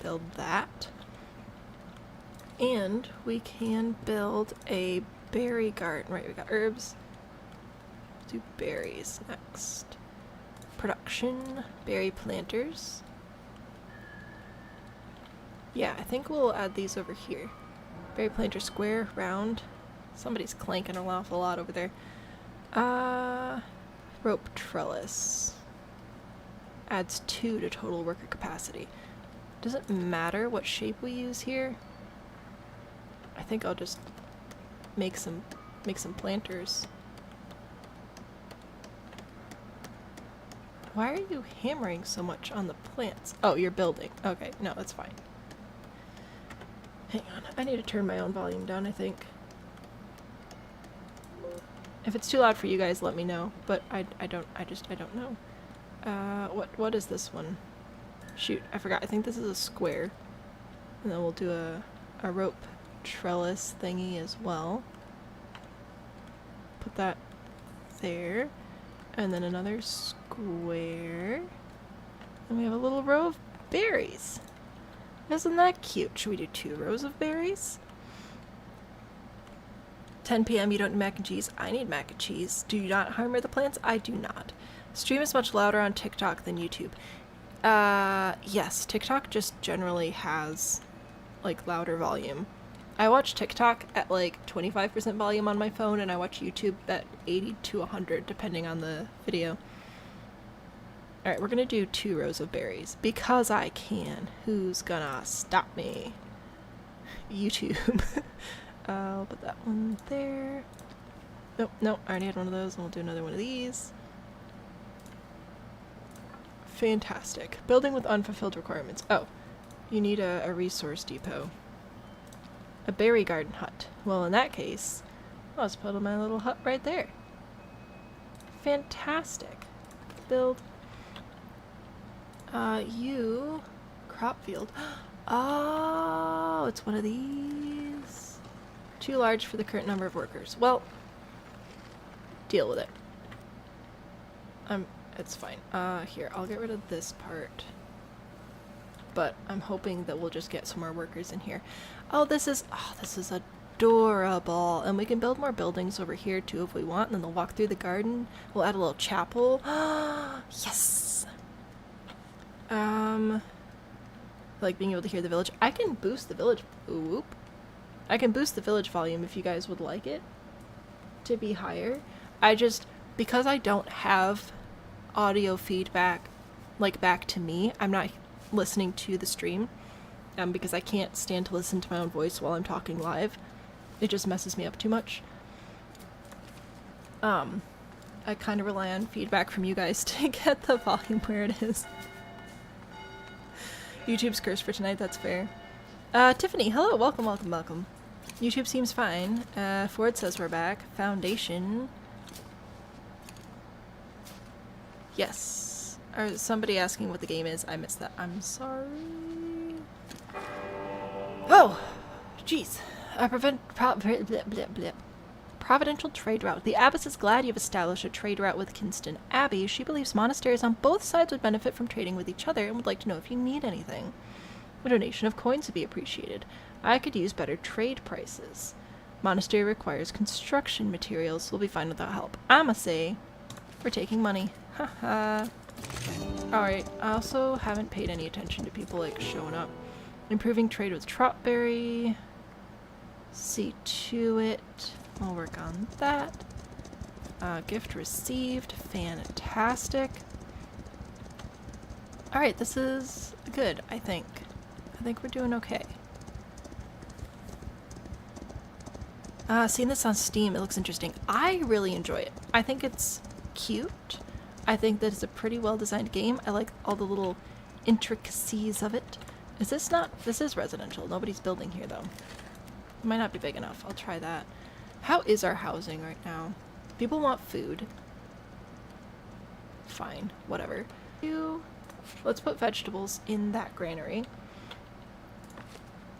Build that. And we can build a berry garden. Right, we got herbs. Let's do berries next. Production. Berry planters. Yeah, I think we'll add these over here. Berry planter square, round. Somebody's clanking an awful lot over there. Rope trellis. Adds 2 to total worker capacity. Does it matter what shape we use here? I think I'll just make some planters. Why are you hammering so much on the plants? Oh, you're building. Okay, no, that's fine. Hang on, I need to turn my own volume down, I think. If it's too loud for you guys, let me know. But I don't know. What is this one? Shoot, I forgot. I think this is a square. And then we'll do a rope trellis thingy as well. put that there. And then another square. And we have a little row of berries. Isn't that cute? Should we do 2 rows of berries? 10 p.m. You don't need mac and cheese. I need mac and cheese. Do you not harm the plants? I do not. Stream is much louder on TikTok than YouTube. Yes, TikTok just generally has, like, louder volume. I watch TikTok at, like, 25% volume on my phone, and I watch YouTube at 80 to 100, depending on the video. Alright, we're gonna do 2 rows of berries. Because I can. Who's gonna stop me? YouTube. I'll put that one there. Nope, nope, I already had one of those, and we'll do another one of these. Fantastic. Building with unfulfilled requirements. Oh, you need a resource depot. A berry garden hut. Well, in that case, I'll just put my little hut right there. Fantastic. Build. You... crop field. Oh, it's one of these. Too large for the current number of workers. Well, deal with it. It's fine. Here, I'll get rid of this part. But I'm hoping that we'll just get some more workers in here. Oh, this is adorable. And we can build more buildings over here too if we want, and then they'll walk through the garden. We'll add a little chapel. Yes! Like being able to hear the village. I can boost the village. Whoop. I can boost the village volume if you guys would like it to be higher. Because I don't have audio feedback, like, back to me, I'm not listening to the stream, because I can't stand to listen to my own voice while I'm talking live. It just messes me up too much. I kind of rely on feedback from you guys to get the volume where it is. YouTube's cursed for tonight, that's fair. Tiffany, hello, welcome, welcome, welcome. YouTube seems fine. Ford says we're back. Foundation. Yes. Or somebody asking what the game is. I missed that. I'm sorry. Oh! Jeez. Providential trade route. The abbess is glad you've established a trade route with Kinston Abbey. She believes monasteries on both sides would benefit from trading with each other and would like to know if you need anything. A donation of coins would be appreciated. I could use better trade prices. Monastery requires construction materials. We'll be fine without help. I'ma say we're taking money. Haha. Alright, I also haven't paid any attention to people, like, showing up. Improving trade with Trotberry. See to it. I'll work on that. Gift received. Fantastic. Alright, this is good, I think. I think we're doing okay. Seeing this on Steam, it looks interesting. I really enjoy it. I think it's cute. I think that it's a pretty well-designed game. I like all the little intricacies of it. Is this not... This is residential. Nobody's building here, though. It might not be big enough. I'll try that. How is our housing right now? People want food. Fine. Whatever. Let's put vegetables in that granary.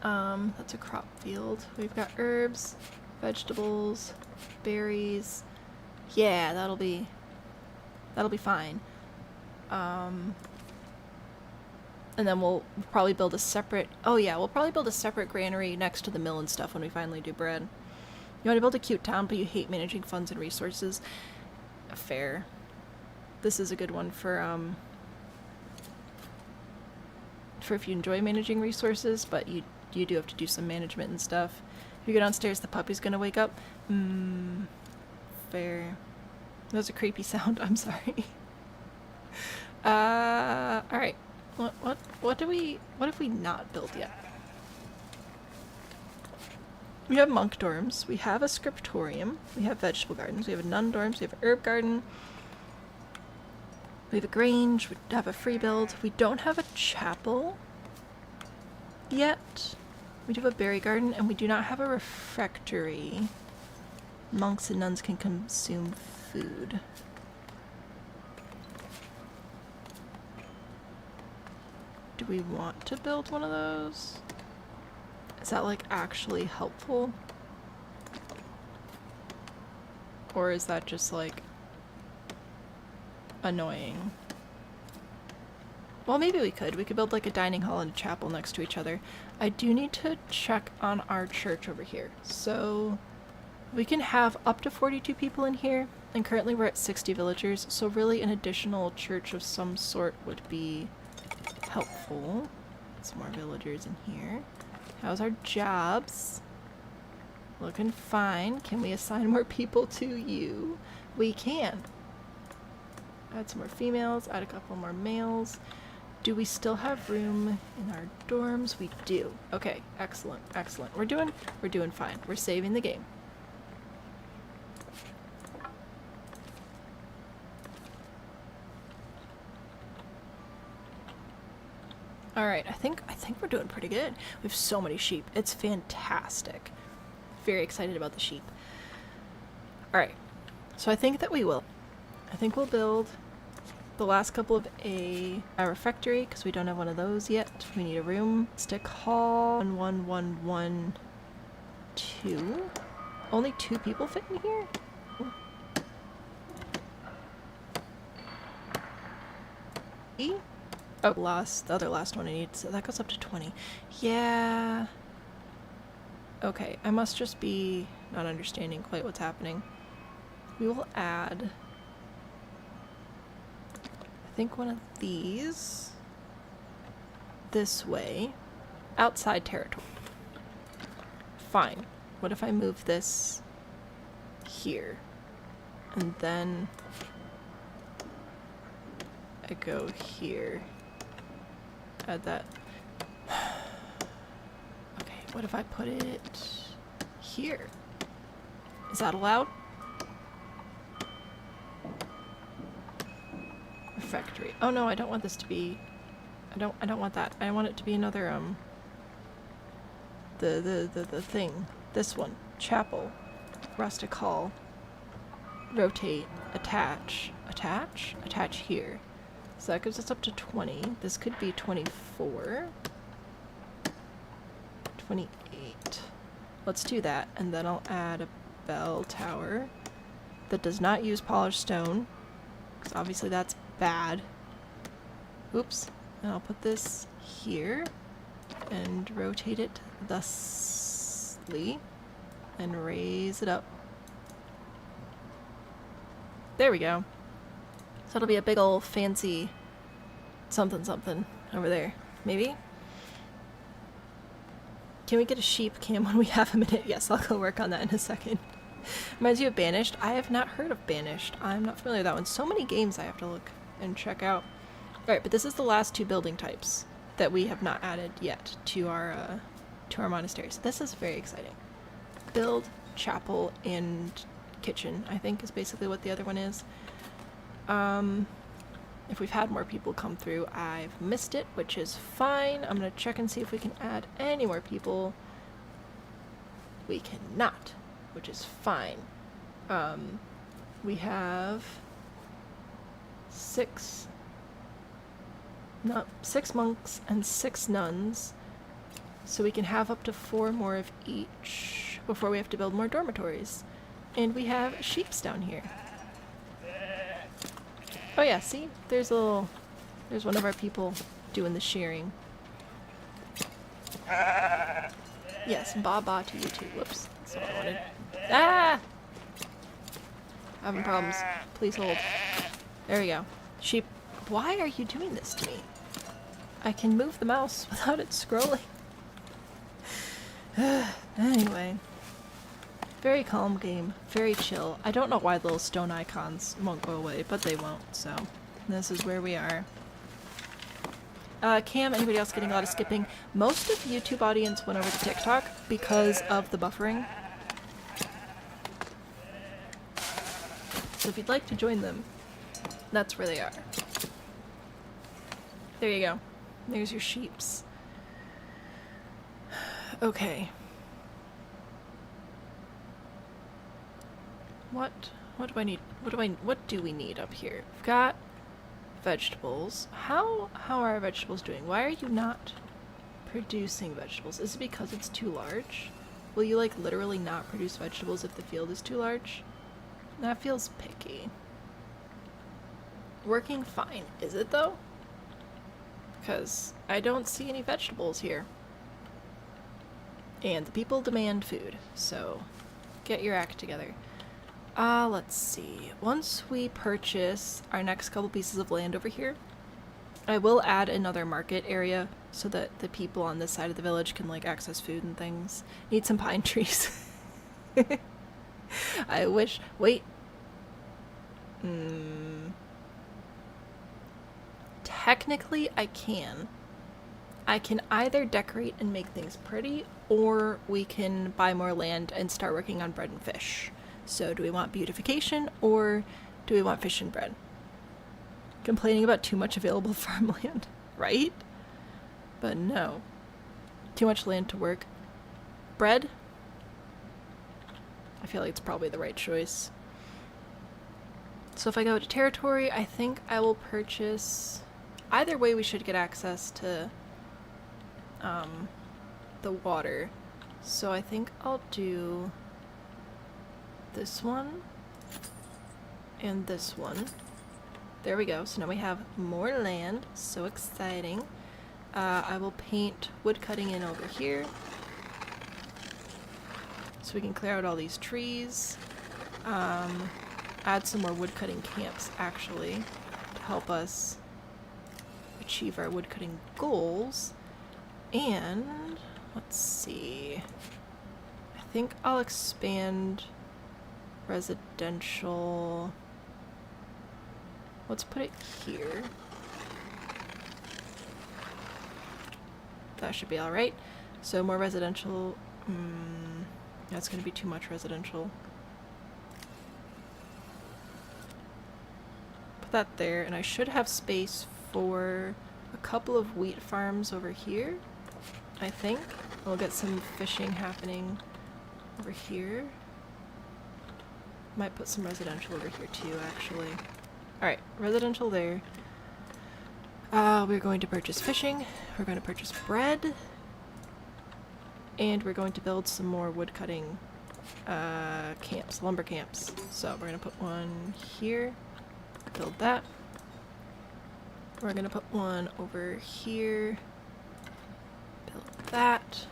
That's a crop field. We've got herbs, vegetables, berries. Yeah, that'll be fine. And then we'll probably build a separate... Oh yeah, we'll probably build a separate granary next to the mill and stuff when we finally do bread. You want to build a cute town, but you hate managing funds and resources. Fair. This is a good one for if you enjoy managing resources, but you do have to do some management and stuff. If you go downstairs, the puppy's gonna wake up. Fair. That was a creepy sound. I'm sorry. Alright. What have we not built yet? We have monk dorms. We have a scriptorium. We have vegetable gardens. We have a nun dorms. We have an herb garden. We have a grange. We have a free build. We don't have a chapel yet. We do have a berry garden, and we do not have a refectory. Monks and nuns can consume food. Do we want to build one of those? Is that, like, actually helpful? Or is that just like annoying? Well, maybe we could. We could build like a dining hall and a chapel next to each other. I do need to check on our church over here. So we can have up to 42 people in here, and currently we're at 60 villagers, so really an additional church of some sort would be helpful. Some more villagers in here. How's our jobs? Looking fine. Can we assign more people to you? We can. Add some more females, add a couple more males. Do we still have room in our dorms? We do. Okay, excellent, excellent. We're doing fine. We're saving the game. Alright, I think we're doing pretty good. We have so many sheep. It's fantastic. Very excited about the sheep. Alright, so I think that we will. I think we'll build the last couple of a refectory, because we don't have one of those yet. We need a room. Stick hall. 1112. Only 2 people fit in here? Oh, the other last one I need, so that goes up to 20. Yeah. Okay, I must just be not understanding quite what's happening. We will add, I think, one of these this way. Outside territory. Fine. What if I move this here? And then I go here. Add that. Okay, what if I put it here? Is that allowed? Refectory. Oh no, I don't want this to be. I don't want that. I want it to be another the thing. This one. Chapel. Rustic hall. Rotate. Attach. Attach? Attach here. So that gives us up to 20. This could be 24. 28. Let's do that, and then I'll add a bell tower that does not use polished stone, because obviously that's bad. Oops. And I'll put this here and rotate it thusly and raise it up. There we go. So it'll be a big ol' fancy something something over there. Maybe? Can we get a sheep cam when we have a minute? Yes, I'll go work on that in a second. Reminds you of Banished? I have not heard of Banished. I'm not familiar with that one. So many games I have to look and check out. Alright, but this is the last 2 building types that we have not added yet to our monastery. So this is very exciting. Build, chapel, and kitchen, I think, is basically what the other one is. If we've had more people come through, I've missed it, which is fine. I'm gonna check and see if we can add any more people. We cannot, which is fine. We have 6 monks and 6 nuns, so we can have up to 4 more of each before we have to build more dormitories. And we have sheeps down here. Oh yeah, see? There's one of our people doing the shearing. Yes, ba-ba to you too. Whoops. That's not what I wanted. Ah! Having problems. Please hold. There we go. Sheep. Why are you doing this to me? I can move the mouse without it scrolling. Anyway. Very calm game. Very chill. I don't know why the little stone icons won't go away, but they won't, so this is where we are. Cam, anybody else getting a lot of skipping? Most of the YouTube audience went over to TikTok because of the buffering. So if you'd like to join them, that's where they are. There you go. There's your sheeps. Okay. What do I need? What do we need up here? We've got vegetables. How are our vegetables doing? Why are you not producing vegetables? Is it because it's too large? Will you like literally not produce vegetables if the field is too large? That feels picky. Working fine, is it though? Because I don't see any vegetables here. And the people demand food, so get your act together. Let's see. Once we purchase our next couple pieces of land over here, I will add another market area so that the people on this side of the village can like access food and things. Need some pine trees. I wish. Wait. Technically, I can. I can either decorate and make things pretty, or we can buy more land and start working on bread and fish. So do we want beautification, or do we want fish and bread? Complaining about too much available farmland, right? But no. Too much land to work. Bread? I feel like it's probably the right choice. So if I go to territory, I think I will purchase... Either way, we should get access to the water. So I think I'll do this one and this one. There we go. So now we have more land. So exciting. I will paint wood cutting in over here so we can clear out all these trees. Add some more wood cutting camps actually to help us achieve our wood cutting goals. And let's see. I think I'll expand residential. Let's put it here. That should be alright. So more residential. That's going to be too much residential. Put that there, and I should have space for a couple of wheat farms over here, I think. We'll get some fishing happening over here. Might put some residential over here too, actually. Alright, residential there. We're going to purchase fishing. We're going to purchase bread. And we're going to build some more wood cutting camps, lumber camps. So we're going to put one here. Build that. We're going to put one over here. Build that.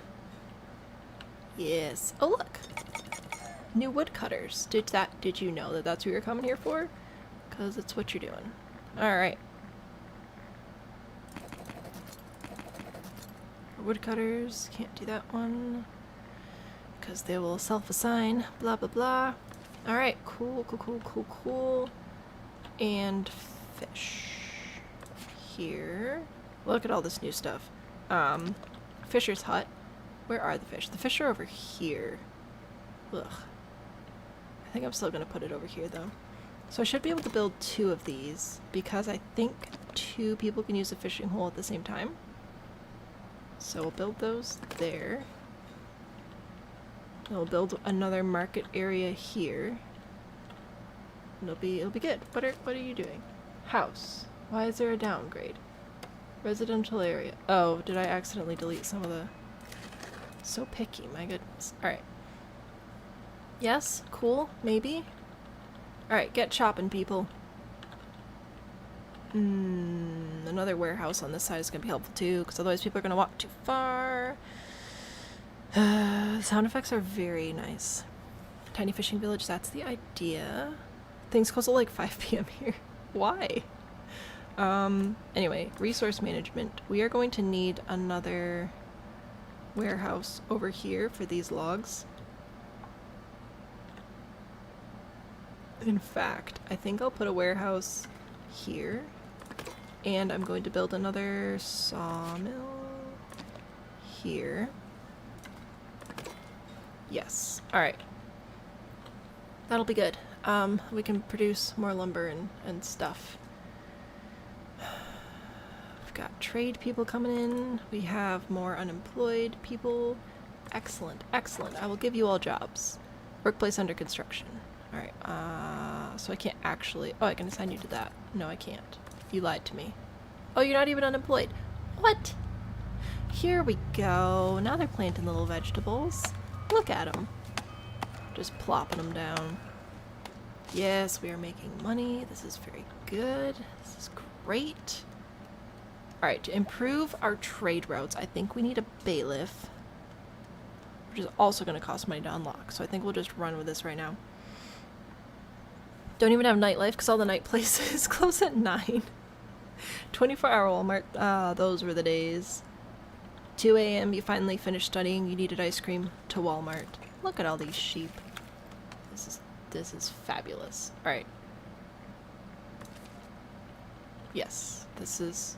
Yes. Oh, look! New woodcutters. Did you know that that's what you're coming here for? Because it's what you're doing. Alright. Woodcutters. Can't do that one. Because they will self-assign. Blah, blah, blah. Alright. Cool, cool, cool, cool, cool. And fish. Here. Look at all this new stuff. Fisher's hut. Where are the fish? The fish are over here. Ugh. I think I'm still going to put it over here, though. So I should be able to build 2 of these, because I think 2 people can use a fishing hole at the same time. So we'll build those there. And we'll build another market area here. And it'll be good. What are you doing? House. Why is there a downgrade? Residential area. Oh, did I accidentally delete some of the... So picky, my goodness. Alright. Yes, cool, maybe. Alright, get chopping, people. Another warehouse on this side is going to be helpful too, because otherwise people are going to walk too far. Sound effects are very nice. Tiny fishing village, that's the idea. Things close at like 5 p.m. here. Why? Anyway, resource management. We are going to need another warehouse over here for these logs. In fact, I think I'll put a warehouse here, and I'm going to build another sawmill here. Yes. Alright. That'll be good. We can produce more lumber and stuff. We've got trade people coming in. We have more unemployed people. Excellent, excellent. I will give you all jobs. Workplace under construction. Alright, so I can't actually... Oh, I can assign you to that. No, I can't. You lied to me. Oh, you're not even unemployed. What? Here we go. Now they're planting little vegetables. Look at them. Just plopping them down. Yes, we are making money. This is very good. This is great. Alright, to improve our trade routes, I think we need a bailiff. Which is also going to cost money to unlock. So I think we'll just run with this right now. Don't even have nightlife because all the night places close at 9. 24-hour Walmart. Those were the days. 2 a.m. you finally finished studying. You needed ice cream to Walmart. Look at all these sheep. This is fabulous. Alright. Yes, this is...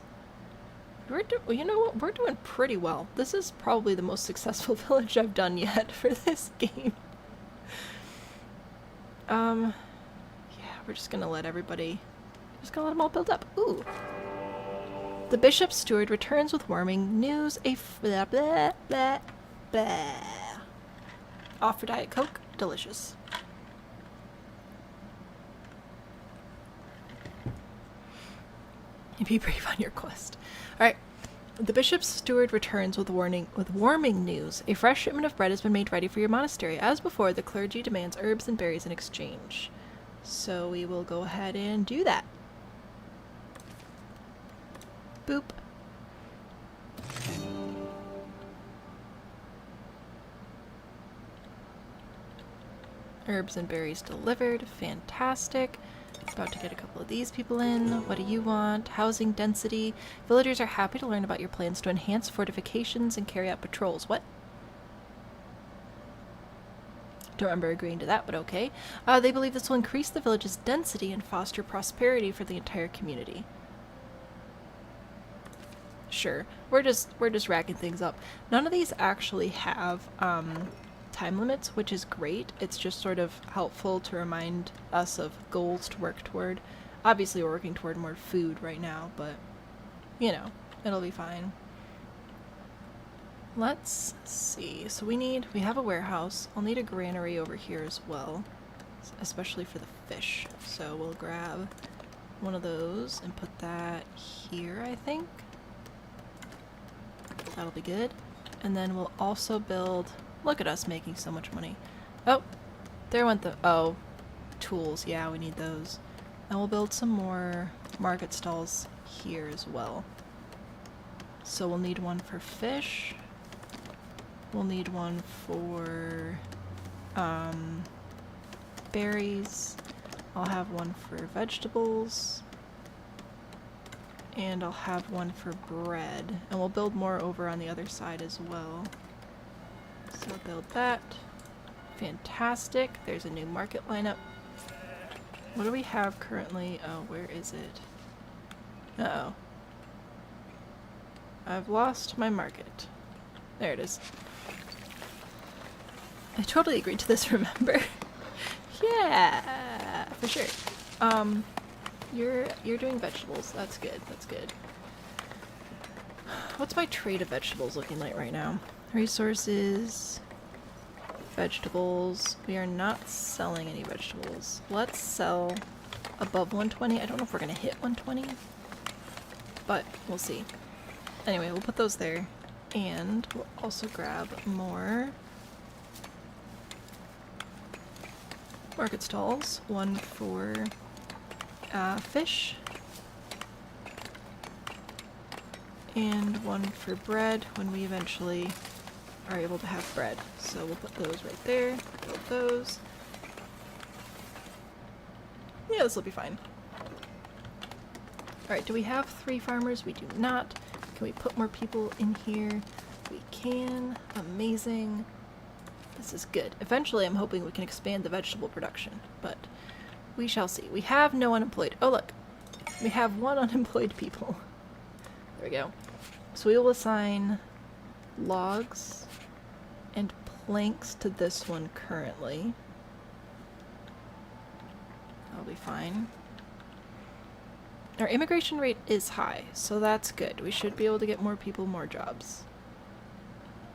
you know what? We're doing pretty well. This is probably the most successful village I've done yet for this game. Yeah, we're just gonna let everybody... Just gonna let them all build up. Ooh. The bishop's steward returns with warming news. Blah, blah, blah, blah. Offer Diet Coke. Delicious. Be brave on your quest. Alright. The bishop's steward returns with warming news. A fresh shipment of bread has been made ready for your monastery. As before, the clergy demands herbs and berries in exchange. So we will go ahead and do that. Boop. Herbs and berries delivered. Fantastic. About to get a couple of these people in. What do you want? Housing density. Villagers are happy to learn about your plans to enhance fortifications and carry out patrols. What? Don't remember agreeing to that, but okay. They believe this will increase the village's density and foster prosperity for the entire community. Sure. We're just racking things up. None of these actually have time limits, which is great. It's just sort of helpful to remind us of goals to work toward. Obviously we're working toward more food right now, but you know, it'll be fine. Let's see. So we have a warehouse. I'll need a granary over here as well, especially for the fish. So we'll grab one of those and put that here, I think. That'll be good. And then we'll also build... Look at us making so much money. Oh, there went the... Oh, tools. Yeah, we need those. And we'll build some more market stalls here as well. So we'll need one for fish. We'll need one for berries. I'll have one for vegetables. And I'll have one for bread. And we'll build more over on the other side as well. So build that. Fantastic. There's a new market lineup. What do we have currently? Oh, where is it? Uh-oh. I've lost my market. There it is. I totally agreed to this, remember? Yeah, for sure. You're doing vegetables. That's good. That's good. What's my trade of vegetables looking like right now? Resources, vegetables. We are not selling any vegetables. Let's sell above 120. I don't know if we're gonna hit 120, but we'll see. Anyway, we'll put those there, and we'll also grab more market stalls. One for fish, and one for bread when we eventually are able to have bread. So we'll put those right there, build those. Yeah, this will be fine. Alright, do we have 3 farmers? We do not. Can we put more people in here? We can. Amazing. This is good. Eventually I'm hoping we can expand the vegetable production, but we shall see. We have no unemployed. Oh look, we have 1 unemployed people. There we go. So we will assign logs and planks to this one currently. That'll be fine. Our immigration rate is high, so that's good. We should be able to get more people, more jobs.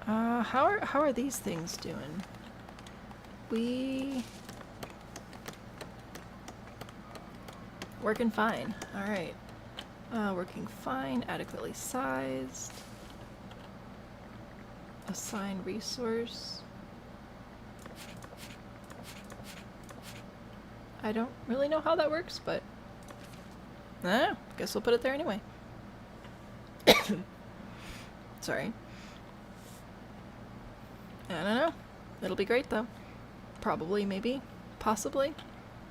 How are these things doing? Working fine. Alright. Working fine, adequately sized. Assign resource. I don't really know how that works, but guess we'll put it there anyway. Sorry. I don't know. It'll be great though. Probably, maybe, possibly.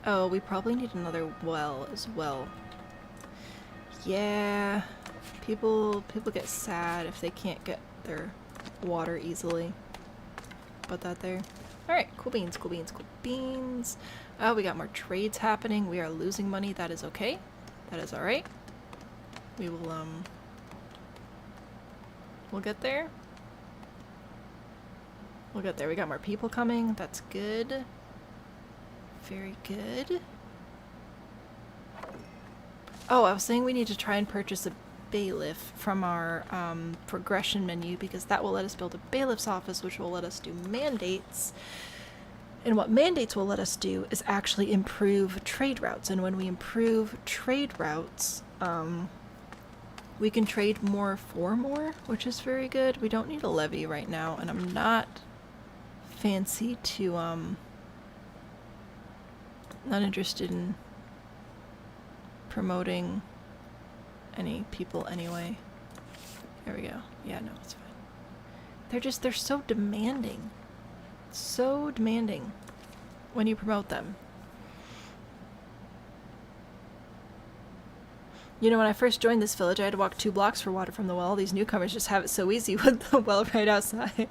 Oh, we probably need another well as well. Yeah, people get sad if they can't get their water easily. Put that there. Alright, cool beans, cool beans, cool beans. Oh, we got more trades happening. We are losing money. That is okay. That is alright. We will, we'll get there. We'll get there. We got more people coming. That's good. Very good. Oh, I was saying we need to try and purchase a bailiff from our progression menu, because that will let us build a bailiff's office, which will let us do mandates. And what mandates will let us do is actually improve trade routes. And when we improve trade routes, we can trade more for more, which is very good. We don't need a levy right now, and I'm not fancy to, not interested in promoting any people anyway. There we go. Yeah, no, it's fine. They're so demanding. So demanding when you promote them. You know, when I first joined this village, I had to walk 2 blocks for water from the well. These newcomers just have it so easy with the well right outside.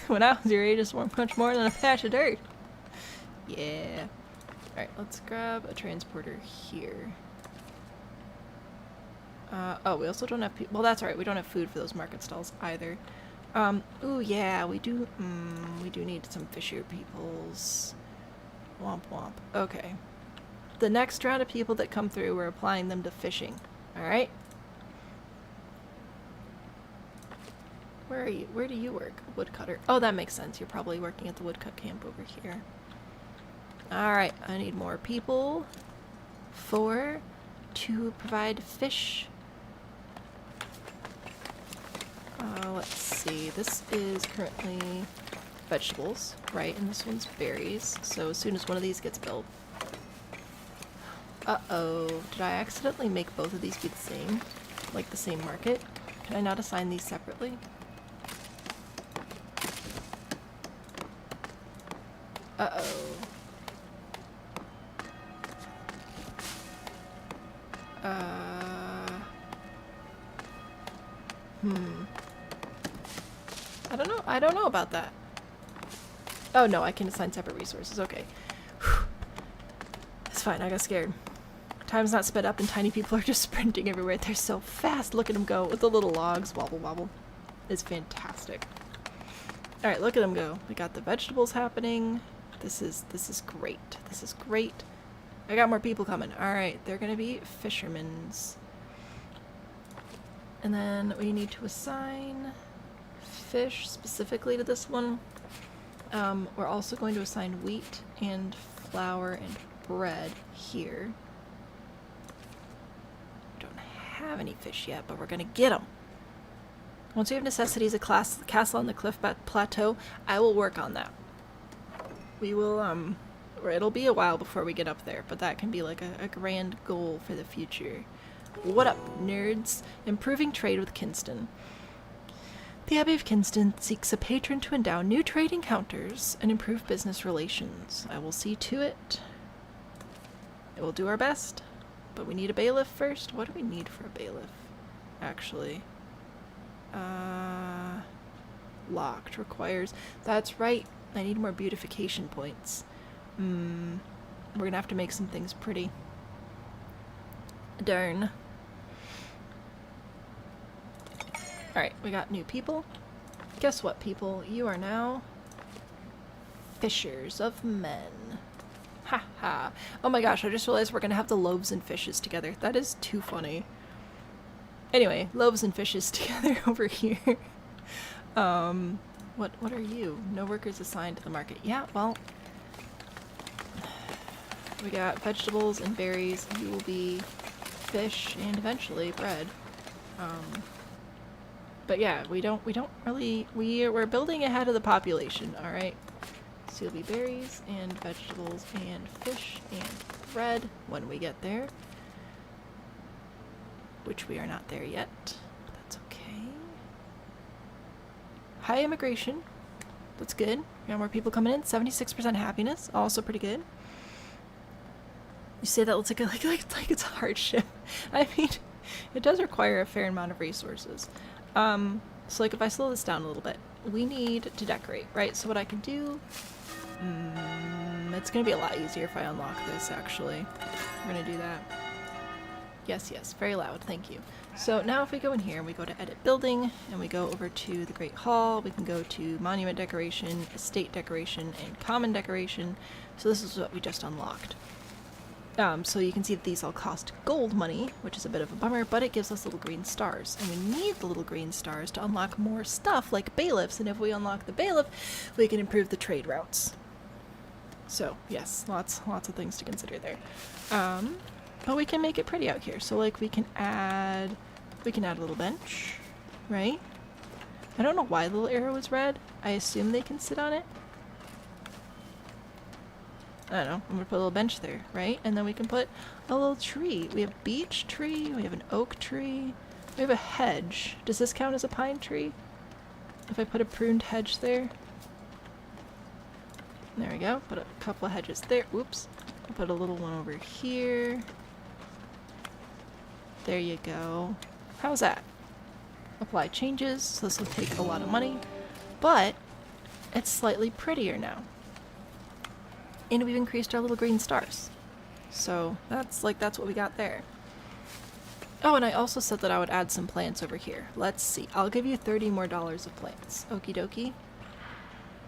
When I was your age, it's much more than a patch of dirt. Yeah. Alright, let's grab a transporter here. Oh, we also don't have well, that's alright. We don't have food for those market stalls either. Ooh, yeah, we do need some fisher peoples. Womp womp. Okay. The next round of people that come through, we're applying them to fishing. Alright? Where are you? Where do you work? Woodcutter. Oh, that makes sense. You're probably working at the woodcut camp over here. Alright, I need more people to provide fish. Let's see. This is currently vegetables, right? And this one's berries. So as soon as one of these gets built. Uh-oh. Did I accidentally make both of these be the same? Like the same market? Can I not assign these separately? Uh-oh. I don't know about that. Oh no, I can assign separate resources. Okay. It's fine, I got scared. Time's not sped up and tiny people are just sprinting everywhere. They're so fast. Look at them go with the little logs. Wobble wobble. It's fantastic. Alright, look at them go. We got the vegetables happening. This is great. This is great. I got more people coming. Alright, they're gonna be fishermen's. And then we need to assign fish specifically to this one. We're also going to assign wheat and flour and bread here. We don't have any fish yet, but we're gonna get them. Once we have necessities, a castle on the cliff plateau, I will work on that. We will, or it'll be a while before we get up there, but that can be like a grand goal for the future. What up, nerds? Improving trade with Kinston. The Abbey of Kinston seeks a patron to endow new trading counters and improve business relations. I will see to it. It will do our best, but we need a bailiff first. What do we need for a bailiff, actually? Locked requires... That's right. I need more beautification points. We're gonna have to make some things pretty. Darn. Alright, we got new people. Guess what, people? You are now fishers of men. Ha ha. Oh my gosh, I just realized we're gonna have the loaves and fishes together. That is too funny. Anyway, loaves and fishes together over here. What are you? No workers assigned to the market. Yeah, well, we got vegetables and berries. You will be fish and eventually bread. But yeah, we're building ahead of the population, alright? So you'll be berries and vegetables and fish and bread when we get there. Which we are not there yet. But that's okay. High immigration. That's good. We got more people coming in. 76% happiness. Also pretty good. You say that looks like it's a hardship. I mean, it does require a fair amount of resources. So like if I slow this down a little bit, we need to decorate, right? So what I can do, it's gonna be a lot easier if I unlock this actually. We're gonna do that. Yes, very loud, thank you. So now if we go in here and we go to edit building and we go over to the Great Hall, we can go to monument decoration, estate decoration, and common decoration. So this is what we just unlocked. So you can see that these all cost gold money, which is a bit of a bummer, but it gives us little green stars. And we need the little green stars to unlock more stuff like bailiffs, and if we unlock the bailiff, we can improve the trade routes. So, yes, lots of things to consider there. But we can make it pretty out here. So like we can add a little bench, right? I don't know why the little arrow is red. I assume they can sit on it. I don't know, I'm gonna put a little bench there, right? And then we can put a little tree. We have a beech tree, we have an oak tree, we have a hedge. Does this count as a pine tree? If I put a pruned hedge there? There we go, put a couple of hedges there. Whoops. I'll put a little one over here. There you go. How's that? Apply changes, so this will take a lot of money, but it's slightly prettier now. And we've increased our little green stars. So that's what we got there. Oh, and I also said that I would add some plants over here. Let's see. I'll give you $30 more of plants. Okie dokie.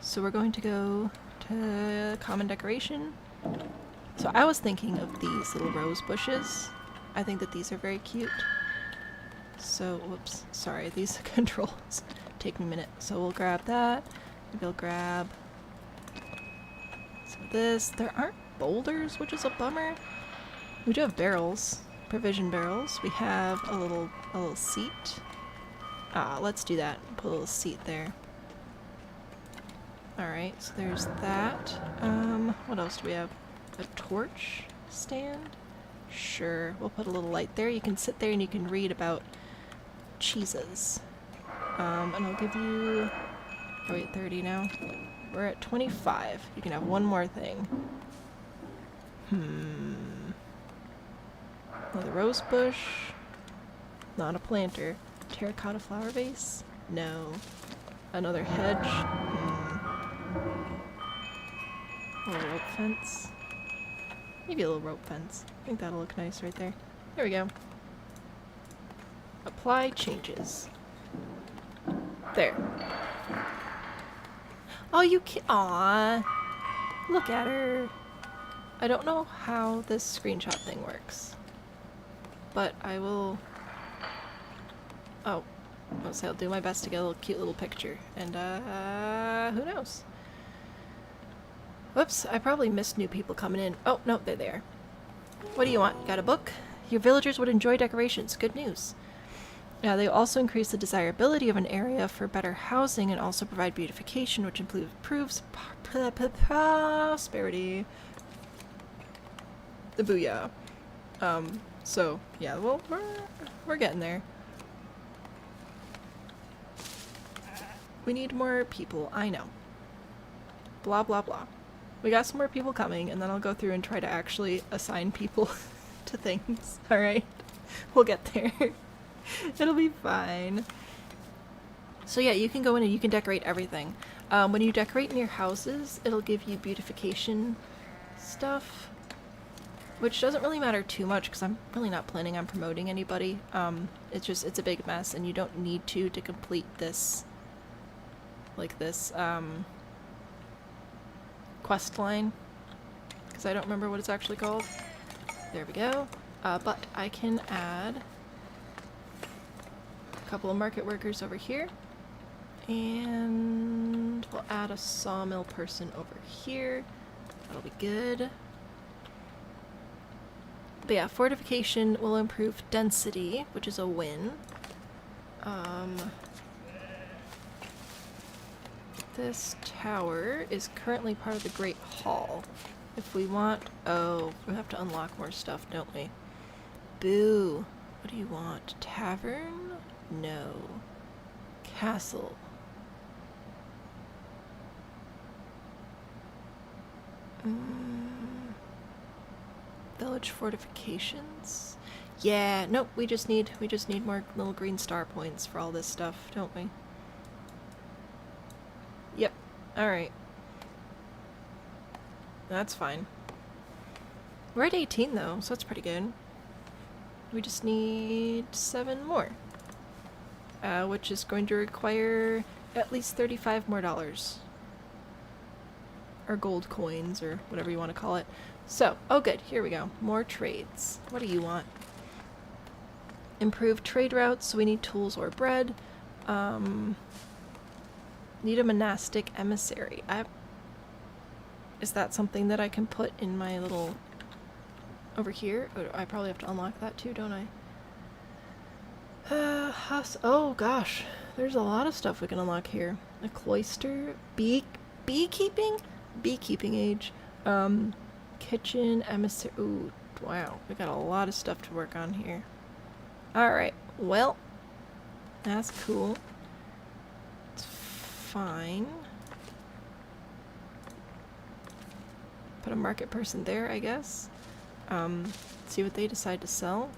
So we're going to go to common decoration. So I was thinking of these little rose bushes. I think that these are very cute. So, whoops, sorry, these controls take me a minute. So we'll grab that. Maybe I'll grab some of this. There aren't boulders, which is a bummer. We do have barrels, provision barrels. We have a little seat. Let's do that. Put a little seat there. Alright, so there's that. What else do we have? A torch stand? Sure, we'll put a little light there. You can sit there and you can read about cheeses. And I'll give you... Oh wait, 30 now. We're at 25. You can have one more thing. Another rose bush. Not a planter. Terracotta flower vase? No. Another hedge? A little rope fence. Maybe a little rope fence. I think that'll look nice right there. There we go. Apply changes. There. Oh, you can't. Aww. Look at her. I don't know how this screenshot thing works. But I will... Oh. I'll do my best to get a little cute little picture. And, who knows? Whoops, I probably missed new people coming in. Oh, no, they're there. What do you want? Got a book? Your villagers would enjoy decorations. Good news. They also increase the desirability of an area for better housing and also provide beautification, which improves prosperity. The booyah. So, yeah, well, we're getting there. We need more people, I know. Blah, blah, blah. We got some more people coming, and then I'll go through and try to actually assign people to things. Alright? We'll get there. It'll be fine. So yeah, you can go in and you can decorate everything. When you decorate in your houses, it'll give you beautification stuff. Which doesn't really matter too much, because I'm really not planning on promoting anybody. It's a big mess, and you don't need to complete this, like this, quest line, because I don't remember what it's actually called. There we go. But I can add a couple of market workers over here, and we'll add a sawmill person over here. That'll be good. But yeah, fortification will improve density, which is a win. This tower is currently part of the Great Hall. If we want... Oh, we have to unlock more stuff, don't we? Boo. What do you want? Tavern? No. Castle. Village fortifications? Yeah, nope, we just need more little green star points for all this stuff, don't we? Yep. Alright. That's fine. We're at 18 though, so that's pretty good. We just need 7 more. Which is going to require at least $35 more. Or gold coins, or whatever you want to call it. So, oh good, here we go. More trades. What do you want? Improved trade routes, so we need tools or bread. Need a monastic emissary. Is that something that I can put in my little... over here? Or I probably have to unlock that too, don't I? Oh gosh, there's a lot of stuff we can unlock here. A cloister, beekeeping? Beekeeping age. Kitchen, emissary. Ooh, wow, we got a lot of stuff to work on here. Alright, well, that's cool. It's fine. Put a market person there, I guess. See what they decide to sell.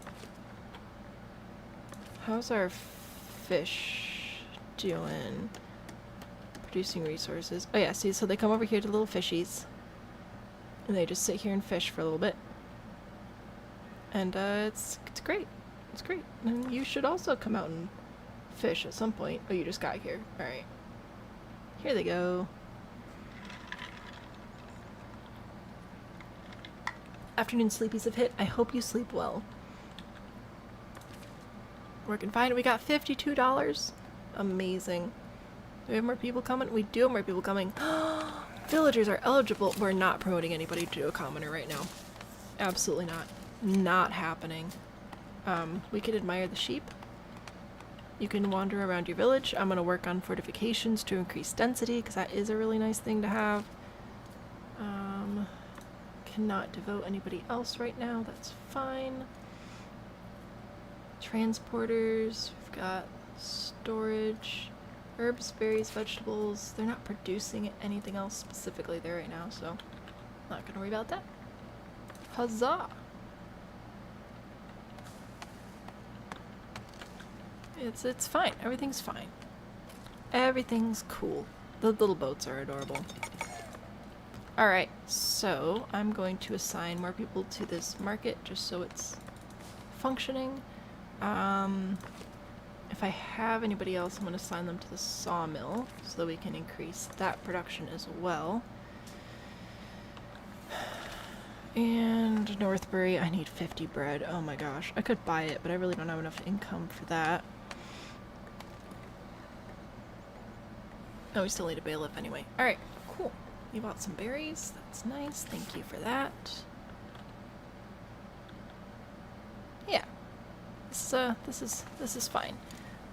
How's our fish doing? Producing resources. Oh yeah, see, so they come over here to little fishies. And they just sit here and fish for a little bit. And it's great. It's great. And you should also come out and fish at some point. Oh, you just got here. Alright. Here they go. Afternoon sleepies have hit. I hope you sleep well. Working fine. We got $52. Amazing. Do we have more people coming? We do have more people coming. Villagers are eligible. We're not promoting anybody to a commoner right now. Absolutely not. Not happening. We could admire the sheep. You can wander around your village. I'm going to work on fortifications to increase density, because that is a really nice thing to have. Cannot devote anybody else right now. That's fine. Transporters. We've got storage. Herbs, berries, vegetables. They're not producing anything else specifically there right now, so not going to worry about that. Huzzah! It's fine. Everything's fine. Everything's cool. The little boats are adorable. Alright, so I'm going to assign more people to this market just so it's functioning. If I have anybody else, I'm going to assign them to the sawmill so that we can increase that production as well. And Northbury, I need 50 bread. Oh my gosh. I could buy it, but I really don't have enough income for that. Oh, we still need a bailiff anyway. Alright, cool. You bought some berries. That's nice. Thank you for that. Yeah. This is fine.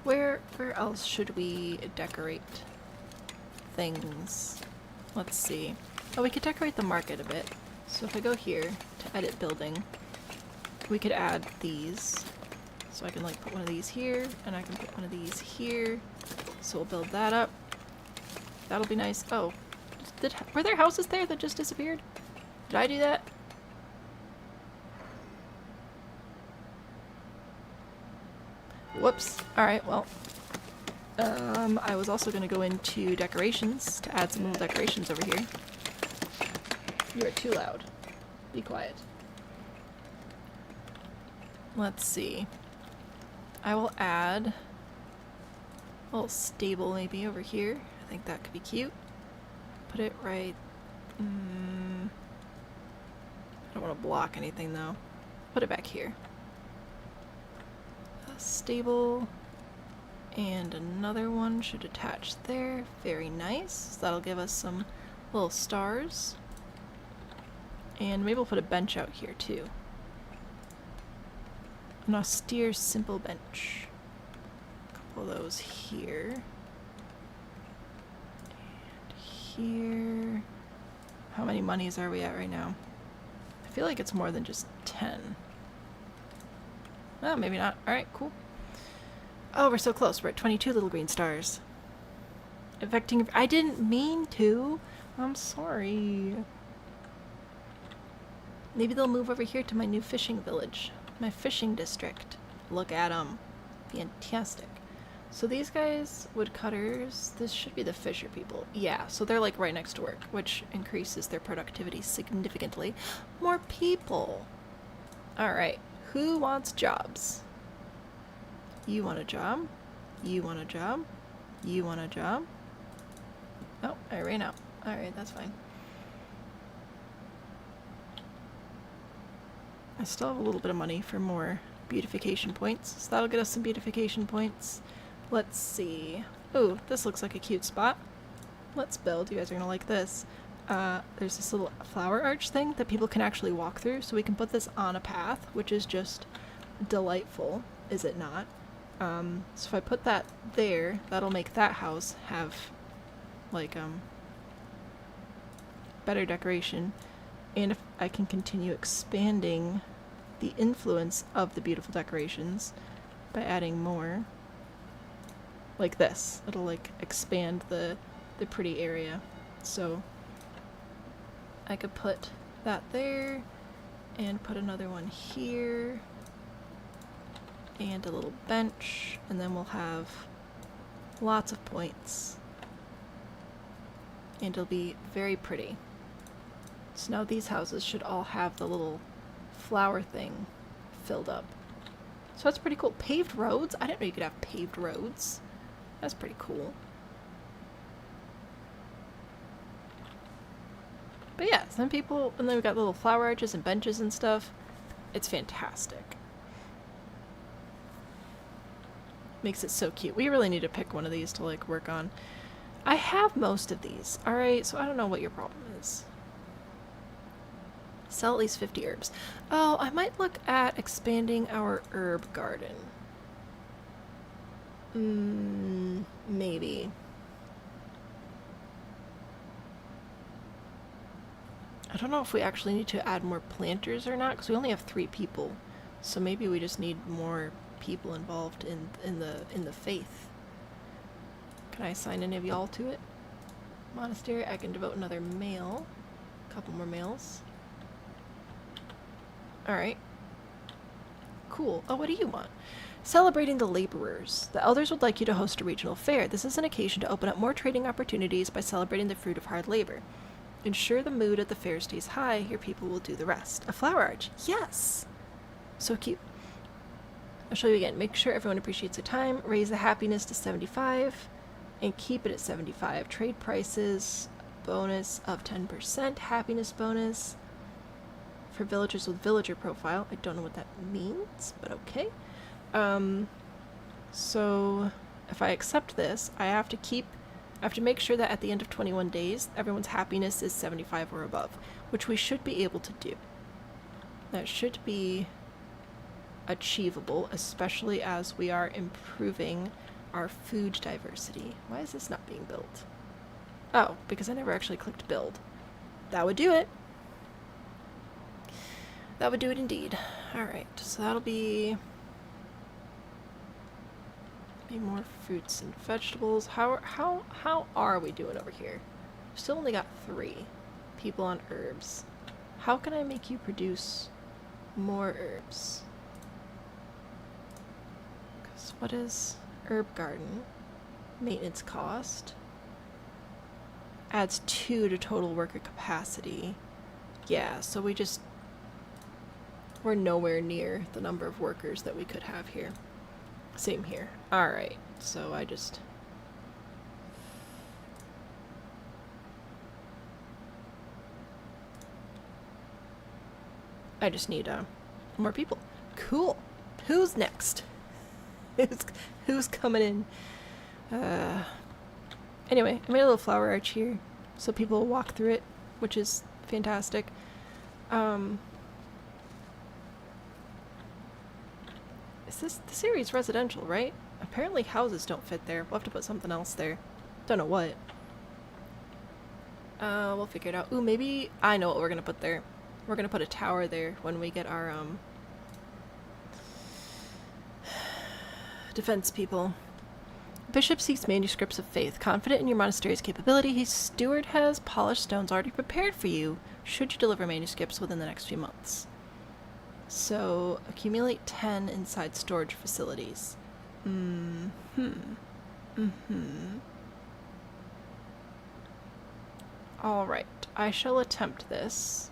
Where else should we decorate things? Let's see. Oh, we could decorate the market a bit. So if I go here to edit building, we could add these. So I can like put one of these here, and I can put one of these here. So we'll build that up. That'll be nice. Oh, were there houses there that just disappeared? Did I do that? Whoops. Alright, well. I was also going to go into decorations to add some little decorations over here. You are too loud. Be quiet. Let's see. I will add a little stable maybe over here. I think that could be cute. Put it right... I don't want to block anything though. Put it back here. A stable. And another one should attach there. Very nice. That'll give us some little stars. And maybe we'll put a bench out here too. An austere, simple bench. A couple of those here. here. How many monies are we at right now? I feel like it's more than just 10. Oh, maybe not. Alright, cool. Oh, we're so close. We're at 22 little green stars. Affecting... I didn't mean to. I'm sorry. Maybe they'll move over here to my new fishing village. My fishing district. Look at them. Fantastic. So these guys, woodcutters, this should be the fisher people. Yeah, so they're like right next to work, which increases their productivity significantly. More people. Alright, who wants jobs? You want a job? You want a job? You want a job? Oh, I ran out. Alright, that's fine. I still have a little bit of money for more beautification points, so that'll get us some beautification points. Let's see. Ooh, this looks like a cute spot. Let's build. You guys are gonna like this. There's this little flower arch thing that people can actually walk through, so we can put this on a path, which is just delightful, is it not? So if I put that there, that'll make that house have, like, better decoration. And if I can continue expanding the influence of the beautiful decorations by adding more, like this, it'll like expand the pretty area. So I could put that there and put another one here and a little bench, and then we'll have lots of points and it'll be very pretty. So now these houses should all have the little flower thing filled up. So that's pretty cool. Paved roads? I didn't know you could have paved roads. That's pretty cool. But yeah, some people, and then we've got little flower arches and benches and stuff. It's fantastic. Makes it so cute. We really need to pick one of these to like work on. I have most of these. Alright, so I don't know what your problem is. Sell at least 50 herbs. Oh, I might look at expanding our herb garden. Maybe. I don't know if we actually need to add more planters or not, because we only have 3 people. So maybe we just need more people involved in the faith. Can I assign any of y'all to it? Monastery, I can devote another male. A couple more males. Alright. Cool. Oh, what do you want? Celebrating the laborers. The elders would like you to host a regional fair. This is an occasion to open up more trading opportunities by celebrating the fruit of hard labor. Ensure the mood at the fair stays high. Your people will do the rest. A flower arch. Yes! So cute. I'll show you again. Make sure everyone appreciates their time. Raise the happiness to 75. And keep it at 75. Trade prices. Bonus of 10%. Happiness bonus. For villagers with villager profile. I don't know what that means, but okay. So if I accept this, I have to make sure that at the end of 21 days, everyone's happiness is 75 or above, which we should be able to do. That should be achievable, especially as we are improving our food diversity. Why is this not being built? Oh, because I never actually clicked build. That would do it. That would do it indeed. Alright, so that'll be more fruits and vegetables. How are we doing over here? Still only got 3 people on herbs. How can I make you produce more herbs? Because what is herb garden? Maintenance cost. Adds 2 to total worker capacity. Yeah, so we're nowhere near the number of workers that we could have here. Same here. Alright, so I just need more people. Cool. Who's next? Who's coming in? Anyway, I made a little flower arch here so people will walk through it, which is fantastic. This area's residential, right? Apparently houses don't fit there. We'll have to put something else there. Don't know what. We'll figure it out. Ooh, maybe I know what we're gonna put there. We're gonna put a tower there when we get our, defense people. Bishop seeks manuscripts of faith. Confident in your monastery's capability, his steward has polished stones already prepared for you, should you deliver manuscripts within the next few months. So, accumulate 10 inside storage facilities. Alright, I shall attempt this.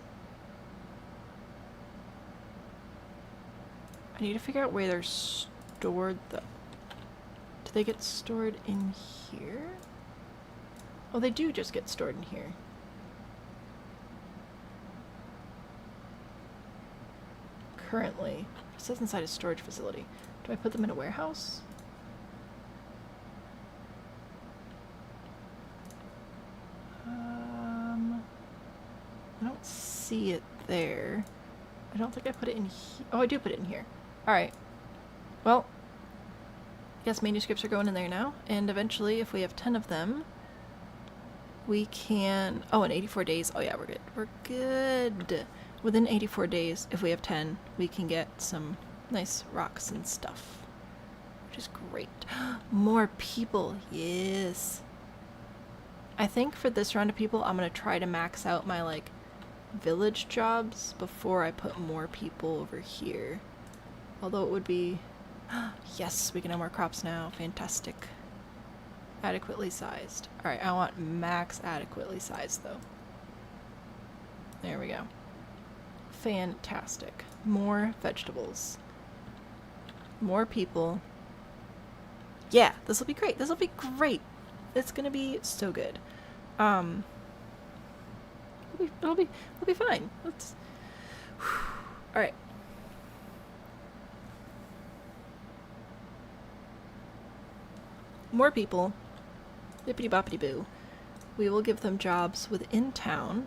I need to figure out where they're stored, though. Do they get stored in here? Oh, they do just get stored in here. Currently. It says inside a storage facility. Do I put them in a warehouse? I don't see it there. I don't think I put it in here. Oh, I do put it in here. Alright. Well, I guess manuscripts are going in there now. And eventually, if we have 10 of them, we can... Oh, in 84 days. Oh yeah, we're good. We're good. Within 84 days, if we have 10, we can get some nice rocks and stuff. Which is great. More people. Yes. I think for this round of people, I'm going to try to max out my, like, village jobs before I put more people over here. Although it would be... Yes, we can have more crops now. Fantastic. Adequately sized. Alright, I want max adequately sized, though. There we go. Fantastic. More vegetables. More people. Yeah, this will be great. This will be great. It's gonna be so good. It'll be fine. Let's... Alright. More people. Bippity boppity boo. We will give them jobs within town.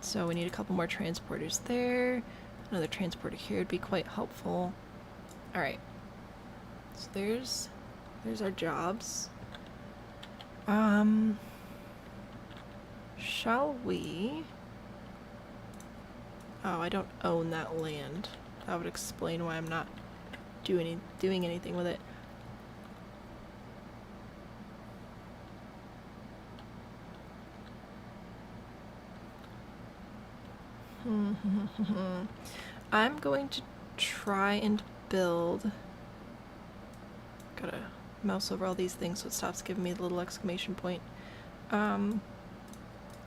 So we need a couple more transporters there. Another transporter here would be quite helpful. Alright. So there's our jobs. Shall we... Oh, I don't own that land. That would explain why I'm not doing anything with it. I'm going to try and build... Gotta mouse over all these things so it stops giving me the little exclamation point.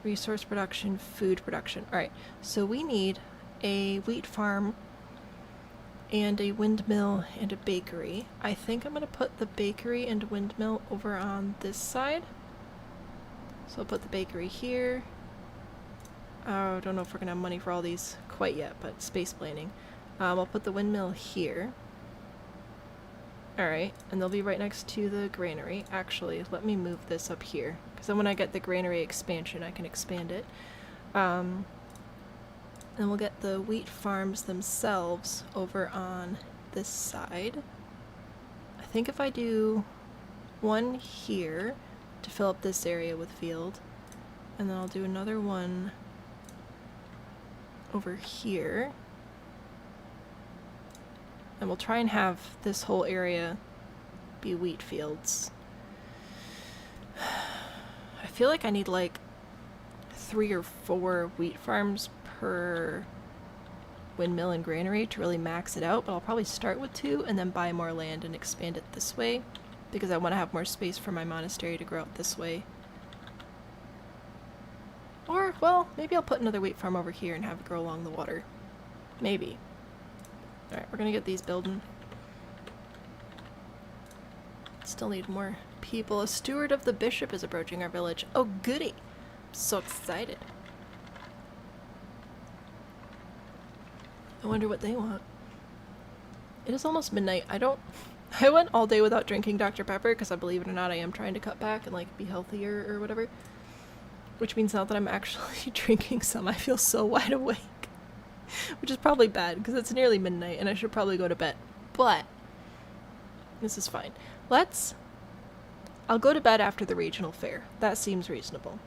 Resource production, food production. Alright, so we need a wheat farm and a windmill and a bakery. I think I'm going to put the bakery and windmill over on this side. So I'll put the bakery here. I don't know if we're going to have money for all these quite yet, but space planning. I'll put the windmill here. Alright, and they'll be right next to the granary. Actually, let me move this up here, because then when I get the granary expansion, I can expand it. And we'll get the wheat farms themselves over on this side. I think if I do one here to fill up this area with field, and then I'll do another one over here. And we'll try and have this whole area be wheat fields. I feel like I need like 3 or 4 wheat farms per windmill and granary to really max it out, but I'll probably start with 2 and then buy more land and expand it this way, because I want to have more space for my monastery to grow out this way. Or, well, maybe I'll put another wheat farm over here and have it grow along the water. Maybe. Alright, we're gonna get these building. Still need more people. A steward of the bishop is approaching our village. Oh, goody! I'm so excited. I wonder what they want. It is almost midnight. I went all day without drinking Dr. Pepper because, I believe it or not, I am trying to cut back and like be healthier or whatever. Which means now that I'm actually drinking some, I feel so wide awake. Which is probably bad, because it's nearly midnight and I should probably go to bed. But this is fine. I'll go to bed after the regional fair. That seems reasonable.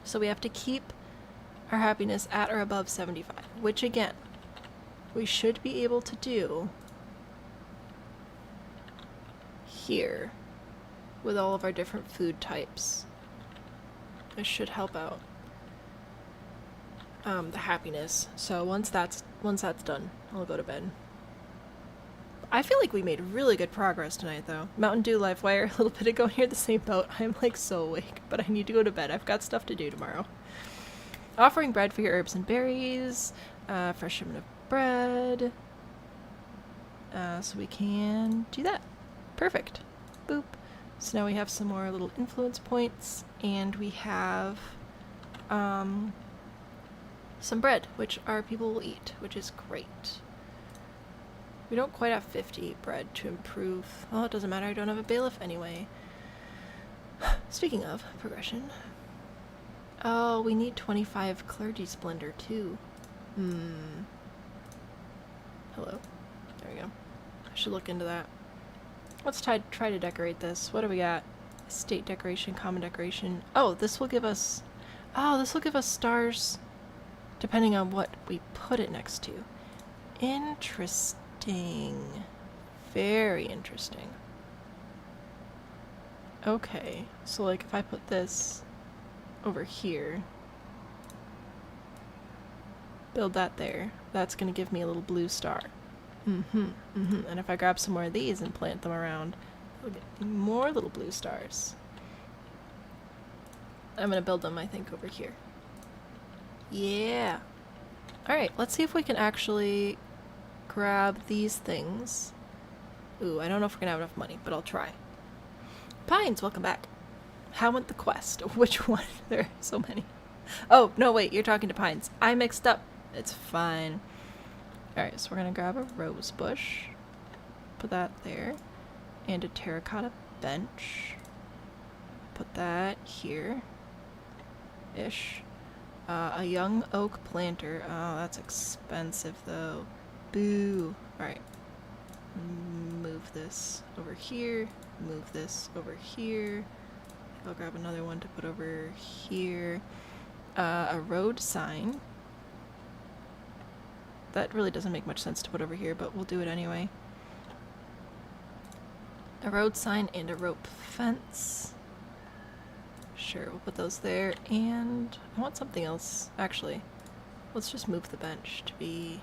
So we have to keep our happiness at or above 75, which again, we should be able to do here with all of our different food types. This should help out the happiness. So once that's done, I'll go to bed. I feel like we made really good progress tonight, though. Mountain Dew Live Wire, a little bit ago near the same boat. I'm like so awake, but I need to go to bed. I've got stuff to do tomorrow. Offering bread for your herbs and berries. Fresh shipment of bread. So we can do that. Perfect. Boop. So now we have some more little influence points, and we have some bread, which our people will eat, which is great. We don't quite have 50 bread to improve. Well, it doesn't matter, I don't have a bailiff anyway. Speaking of progression. Oh, we need 25 clergy splendor too. Hello. There we go. I should look into that. Let's try to decorate this. What do we got? Estate decoration, common decoration. Oh, this will give us... Oh, this will give us stars depending on what we put it next to. Interesting. Very interesting. Okay, so like if I put this over here, build that there, that's gonna give me a little blue star. And if I grab some more of these and plant them around, we'll get more little blue stars. I'm gonna build them, I think, over here. Yeah. Alright, let's see if we can actually grab these things. Ooh, I don't know if we're gonna have enough money, but I'll try. Pines, welcome back. How went the quest? Which one? There are so many. Oh, no, wait, you're talking to Pines. I mixed up. It's fine. Alright, so we're gonna grab a rose bush. Put that there. And a terracotta bench. Put that here. Ish. A young oak planter. Oh, that's expensive though. Boo. Alright. Move this over here. Move this over here. I'll grab another one to put over here. A road sign. That really doesn't make much sense to put over here, but we'll do it anyway. A road sign and a rope fence. Sure, we'll put those there, and I want something else. Actually, let's just move the bench to be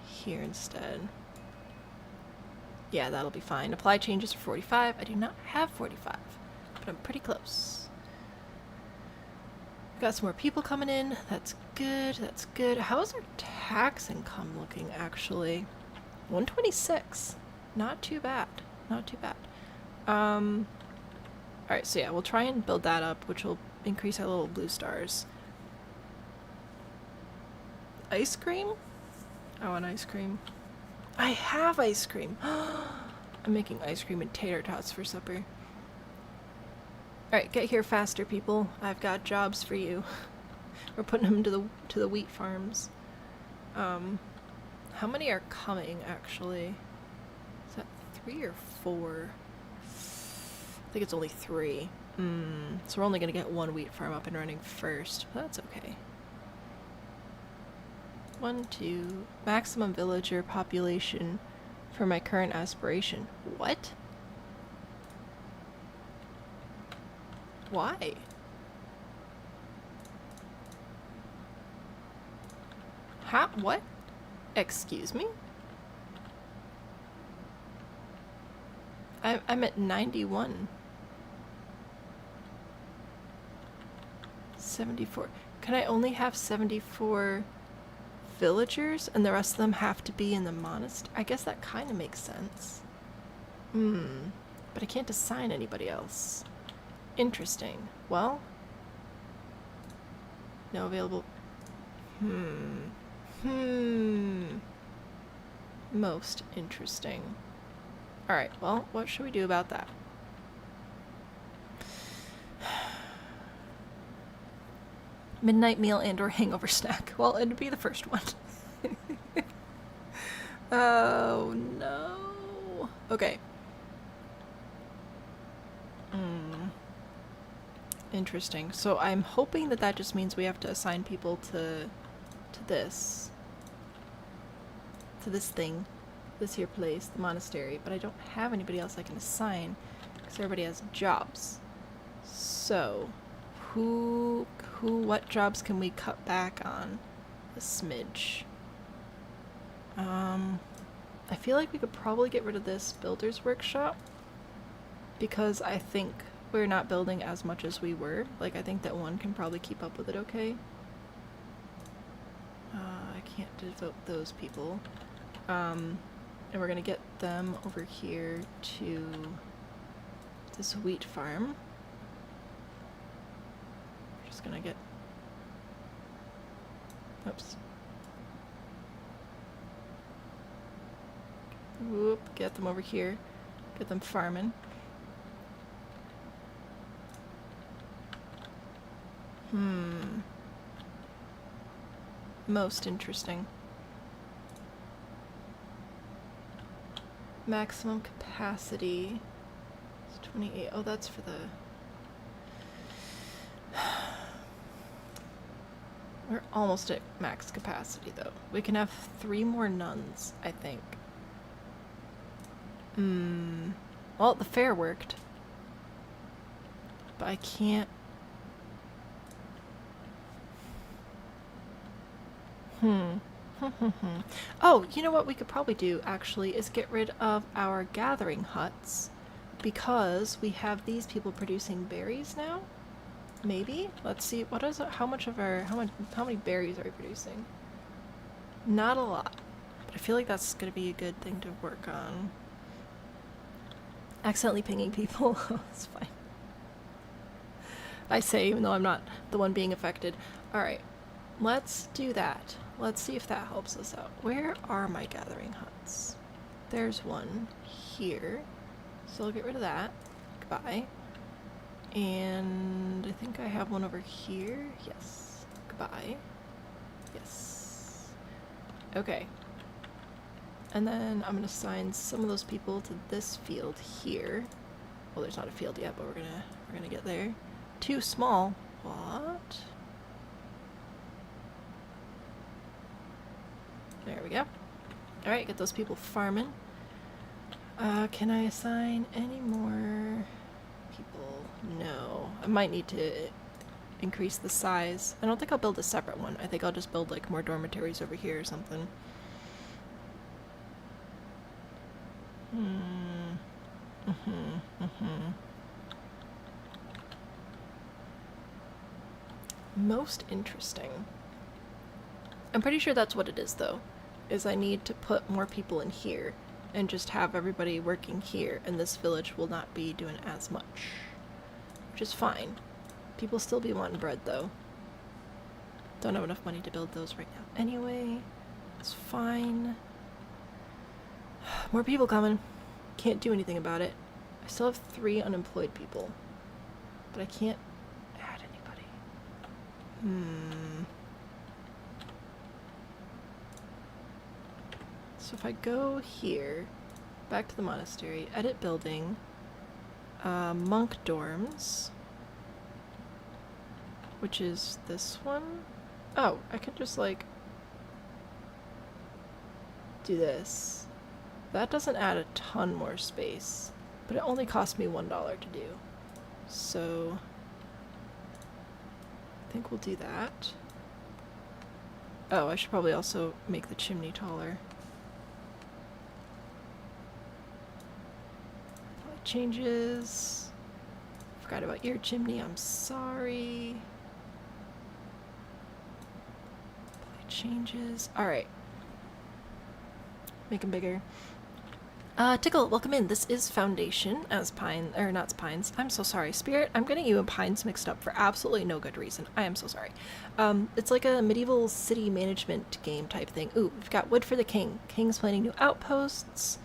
here instead. Yeah, that'll be fine. Apply changes for 45. I do not have 45, but I'm pretty close. Got some more people coming in. That's good. That's good. How is our tax income looking, actually? 126. Not too bad. Not too bad. Alright, so yeah, we'll try and build that up, which will increase our little blue stars. Ice cream? I want ice cream. I have ice cream! I'm making ice cream and tater tots for supper. Alright, get here faster, people. I've got jobs for you. We're putting them to the wheat farms. How many are coming, actually? Is that 3 or 4? I think it's only 3. So we're only gonna get one wheat farm up and running first, but that's okay. 1, 2. Maximum villager population for my current aspiration. What? Why? How? What? Excuse me? I'm at 91. 74. Can I only have 74 villagers and the rest of them have to be in the monastery? I guess that kind of makes sense. But I can't assign anybody else. Interesting. Well, no available. Most interesting. Alright, well, what should we do about that? Midnight meal and or hangover snack. Well, it'd be the first one. Oh, no. Okay. Interesting. So I'm hoping that that just means we have to assign people to this. To this thing. This here place, the monastery. But I don't have anybody else I can assign because everybody has jobs. So, what jobs can we cut back on? A smidge. I feel like we could probably get rid of this builder's workshop because I think we're not building as much as we were. Like, I think that one can probably keep up with it okay. I can't devote those people. And we're gonna get them over here to this wheat farm. We're just gonna get... Oops. Whoop, get them over here. Get them farming. Most interesting. Maximum capacity is 28. Oh, that's for the... We're almost at max capacity, though. We can have 3 more nuns, I think. Well, the fair worked. But I can't... Oh, you know what we could probably do, actually, is get rid of our gathering huts. Because we have these people producing berries now? Maybe? Let's see, what is it? How many berries are we producing? Not a lot. But I feel like that's gonna be a good thing to work on. Accidentally pinging people. It's fine. I say, even though I'm not the one being affected. Alright, let's do that. Let's see if that helps us out. Where are my gathering huts? There's one here. So I'll get rid of that. Goodbye. And I think I have one over here. Yes. Goodbye. Yes. Okay. And then I'm gonna assign some of those people to this field here. Well, there's not a field yet, but we're gonna get there. Too small. What? There we go. Alright, get those people farming. Can I assign any more people? No. I might need to increase the size. I don't think I'll build a separate one. I think I'll just build like more dormitories over here or something. Most interesting. I'm pretty sure that's what it is, though, is I need to put more people in here and just have everybody working here, and this village will not be doing as much. Which is fine. People still be wanting bread, though. Don't have enough money to build those right now. Anyway, it's fine. More people coming. Can't do anything about it. I still have 3 unemployed people. But I can't add anybody. So if I go here, back to the monastery, edit building, monk dorms, which is this one. Oh, I could just like do this. That doesn't add a ton more space, but it only cost me $1 to do. So I think we'll do that. Oh, I should probably also make the chimney taller. Changes. Forgot about your chimney, I'm sorry. Apply changes. Alright. Make them bigger. Tickle, welcome in. This is Foundation as Pine, or not Pines. I'm so sorry. Spirit, I'm getting you and Pines mixed up for absolutely no good reason. I am so sorry. It's like a medieval city management game type thing. Ooh, we've got wood for the king. King's planning new outposts.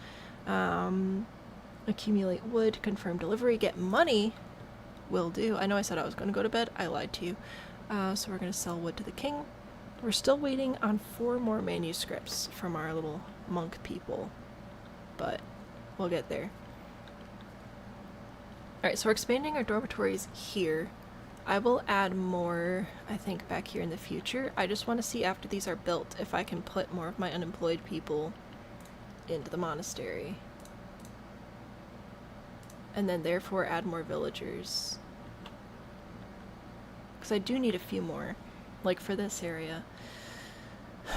Accumulate wood, confirm delivery, get money. Will do. I know I said I was going to go to bed. I lied to you. So we're going to sell wood to the king. We're still waiting on 4 more manuscripts from our little monk people. But we'll get there. Alright, so we're expanding our dormitories here. I will add more, I think, back here in the future. I just want to see after these are built if I can put more of my unemployed people into the monastery. And then therefore add more villagers. Because I do need a few more, like for this area. I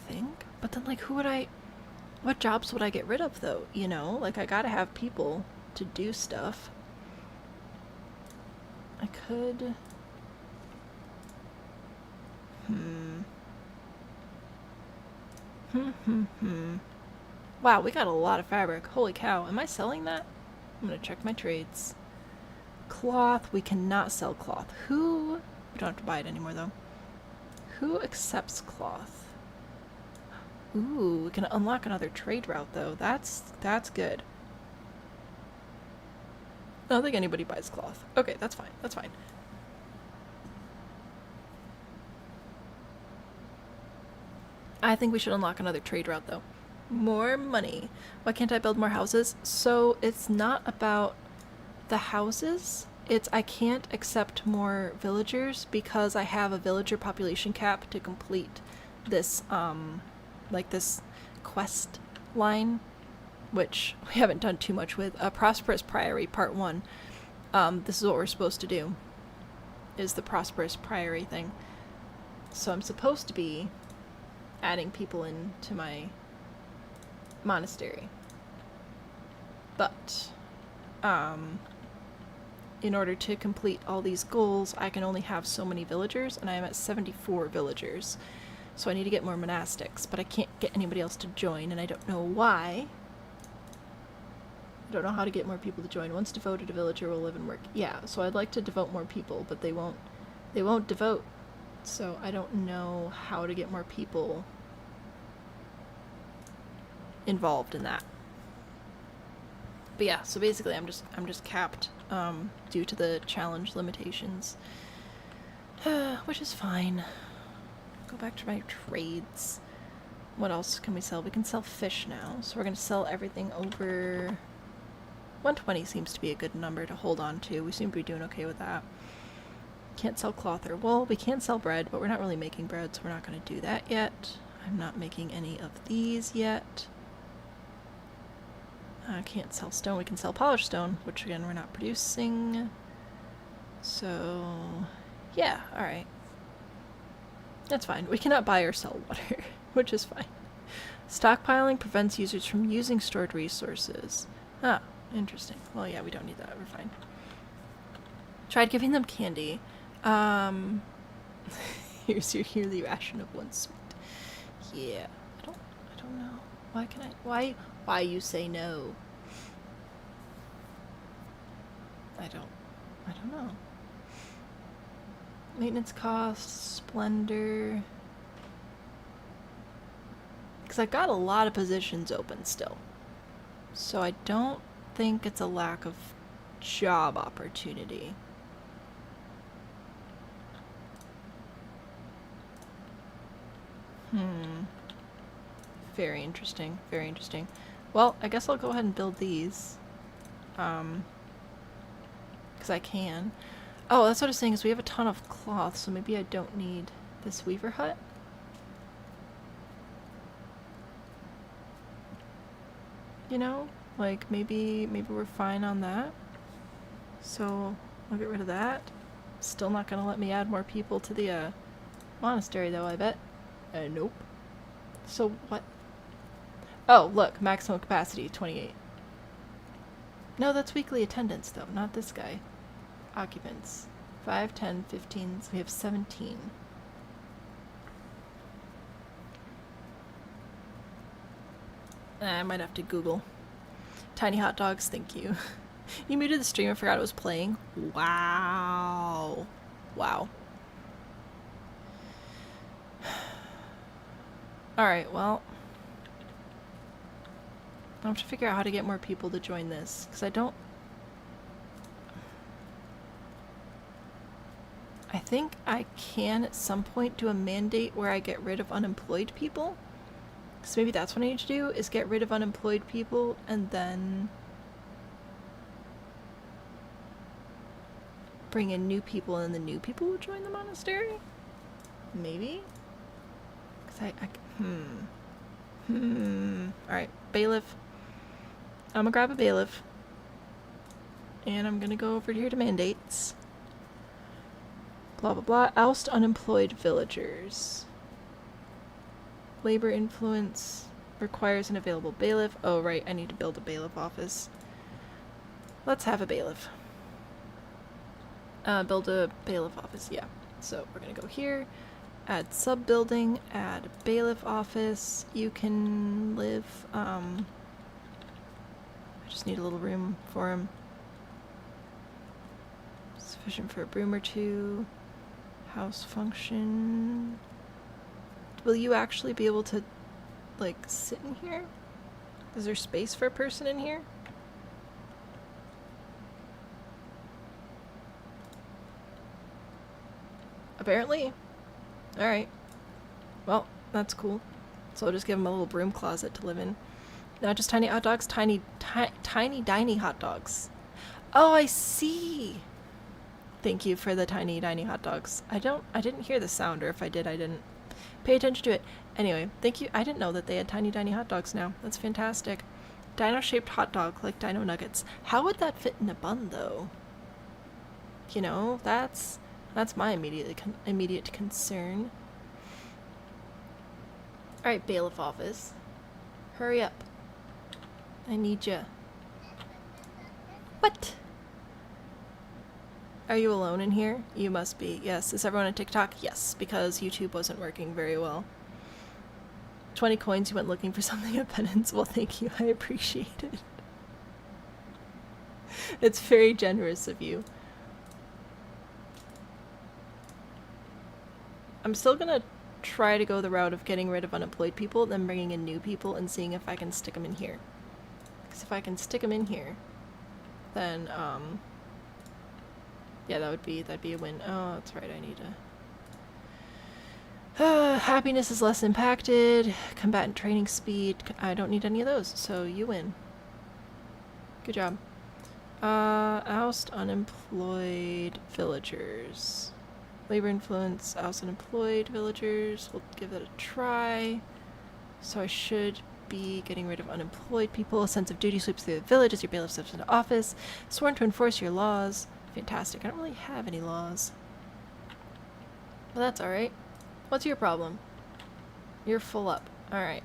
think. But then, like, what jobs would I get rid of, though? You know? Like, I gotta have people to do stuff. I could... Wow, we got a lot of fabric. Holy cow. Am I selling that? I'm gonna check my trades. Cloth. We cannot sell cloth. Who... We don't have to buy it anymore, though. Who accepts cloth? Ooh, we can unlock another trade route, though. That's good. I don't think anybody buys cloth. Okay, that's fine. That's fine. I think we should unlock another trade route, though. More money. Why can't I build more houses? So it's not about the houses. It's I can't accept more villagers because I have a villager population cap to complete this, like this quest line, which we haven't done too much with. Prosperous Priory Part 1. This is what we're supposed to do, is the Prosperous Priory thing. So I'm supposed to be adding people into my monastery. But, in order to complete all these goals, I can only have so many villagers, and I am at 74 villagers. So I need to get more monastics, but I can't get anybody else to join, and I don't know why. I don't know how to get more people to join. Once devoted, a villager will live and work. Yeah, so I'd like to devote more people, but they won't devote. So I don't know how to get more people involved in that. But yeah, so basically I'm just capped due to the challenge limitations. Which is fine. Go back to my trades. What else can we sell? We can sell fish now. So we're going to sell everything over 120 seems to be a good number to hold on to. We seem to be doing okay with that. Can't sell cloth or wool. We can sell bread, but we're not really making bread, so we're not going to do that yet. I'm not making any of these yet. I can't sell stone. We can sell polished stone, which again we're not producing. So, yeah, alright. That's fine. We cannot buy or sell water, which is fine. Stockpiling prevents users from using stored resources. Ah, interesting. Well, yeah, we don't need that. We're fine. Tried giving them candy. Here's your yearly ration of 1 sweet. Yeah, I don't know. Why you say no? I don't know. Maintenance costs, splendor. Because I've got a lot of positions open still. So I don't think it's a lack of job opportunity. Very interesting, very interesting. Well, I guess I'll go ahead and build these. Because I can. Oh, that's what I was saying, is we have a ton of cloth, so maybe I don't need this weaver hut. You know? Like, maybe we're fine on that. So, I'll get rid of that. Still not gonna let me add more people to the, monastery, though, I bet. Nope. So, what? Oh, look, maximum capacity, 28. No, that's weekly attendance, though, not this guy. Occupants. 5, 10, 15, so we have 17. I might have to Google. Tiny hot dogs, thank you. You muted the stream and forgot it was playing? Wow. Wow. Alright, well. I have to figure out how to get more people to join this, because I think I can at some point do a mandate where I get rid of unemployed people. So maybe that's what I need to do, is get rid of unemployed people and then bring in new people and the new people will join the monastery? Maybe? Because Alright, bailiff. I'm gonna grab a bailiff. And I'm gonna go over here to mandates. Blah blah blah. Oust unemployed villagers. Labor influence requires an available bailiff. Oh right, I need to build a bailiff office. Let's have a bailiff. Build a bailiff office, yeah. So we're gonna go here, add sub-building, add bailiff office. You can live, I just need a little room for him. Sufficient for a broom or two. House function. Will you actually be able to, like, sit in here? Is there space for a person in here? Apparently. Alright. Well, that's cool. So I'll just give him a little broom closet to live in. Not just tiny hot dogs, tiny tiny hot dogs. Oh, I see! Thank you for the tiny hot dogs. I didn't hear the sound, or if I did, I didn't pay attention to it. Anyway, thank you. I didn't know that they had tiny hot dogs now. That's fantastic. Dino-shaped hot dog, like dino nuggets. How would that fit in a bun, though? You know, that's my immediate concern. Alright, bailiff office. Hurry up. I need ya. What? Are you alone in here? You must be. Yes. Is everyone on TikTok? Yes, because YouTube wasn't working very well. 20 coins, you went looking for something of penance. Well, thank you. I appreciate it. It's very generous of you. I'm still gonna try to go the route of getting rid of unemployed people, then bringing in new people and seeing if I can stick them in here. Because if I can stick them in here, then, yeah, that'd be a win. Oh, that's right, I need to... happiness is less impacted. Combatant training speed. I don't need any of those, so you win. Good job. Oust unemployed villagers. Labor influence, oust unemployed villagers. We'll give that a try. So I should be getting rid of unemployed people. A sense of duty sweeps through the village as your bailiff steps into office. Sworn to enforce your laws. Fantastic. I don't really have any laws. But that's alright. What's your problem? You're full up. Alright.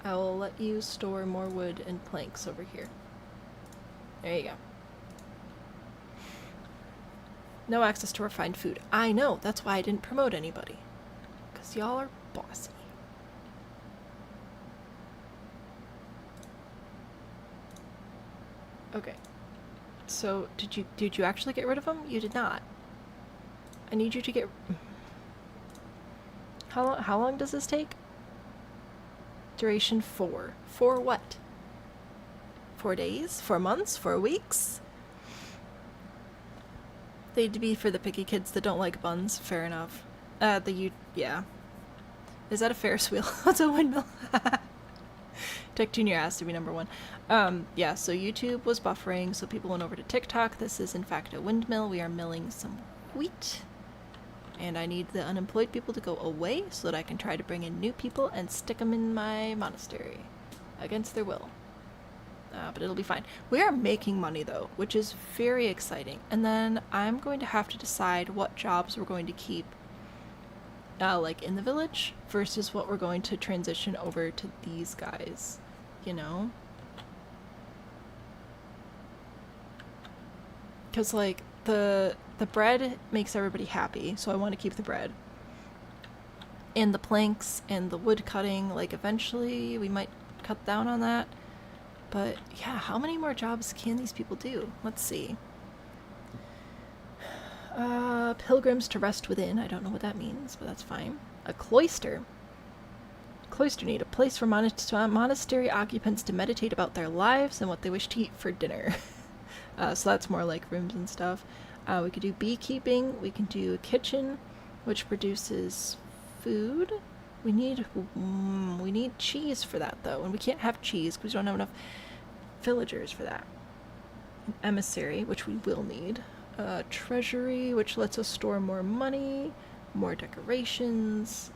I will let you store more wood and planks over here. There you go. No access to refined food. I know. That's why I didn't promote anybody. Because y'all are bossy. Okay. So, did you actually get rid of them? You did not. I need you to get... How long does this take? Duration 4. 4 what? 4 days? 4 months? 4 weeks? They'd be for the picky kids that don't like buns. Fair enough. Yeah. Is that a Ferris wheel? That's a windmill. Tech Junior asked to be number 1. Yeah, so YouTube was buffering, so people went over to TikTok. This is in fact a windmill. We are milling some wheat. And I need the unemployed people to go away so that I can try to bring in new people and stick them in my monastery. Against their will. But it'll be fine. We are making money though, which is very exciting. And then I'm going to have to decide what jobs we're going to keep like in the village versus what we're going to transition over to these guys, you know? Because like the bread makes everybody happy, so I want to keep the bread. And the planks and the wood cutting, like eventually we might cut down on that. But yeah, how many more jobs can these people do? Let's see. Pilgrims to rest within. I don't know what that means, but that's fine. A cloister. Cloister need a place for monastery occupants to meditate about their lives and what they wish to eat for dinner. So that's more like rooms and stuff. We could do beekeeping. We can do a kitchen, which produces food. We need cheese for that though, and we can't have cheese because we don't have enough villagers for that. An emissary, which we will need. treasury, which lets us store more money, more decorations.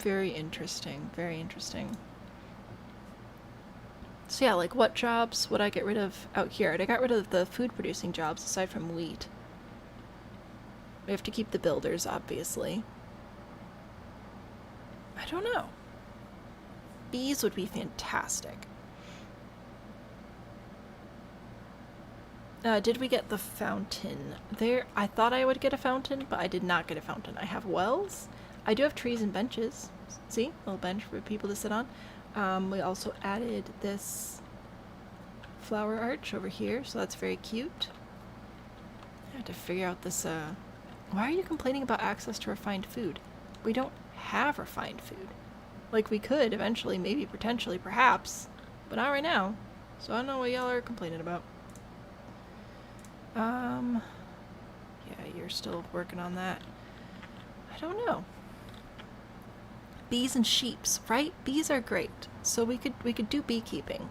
Very interesting, very interesting. So yeah, like what jobs would I get rid of out here? I got rid of the food producing jobs aside from wheat. We have to keep the builders, obviously. I don't know. Bees would be fantastic. Did we get the fountain? There, I thought I would get a fountain, but I did not get a fountain. I have wells. I do have trees and benches. See? A little bench for people to sit on. We also added this flower arch over here, so that's very cute. I have to figure out this, why are you complaining about access to refined food? We don't have refined food. Like, we could eventually, maybe, potentially, perhaps, but not right now. So I don't know what y'all are complaining about. Yeah, you're still working on that. I don't know. Bees and sheeps, right? Bees are great. So we could do beekeeping.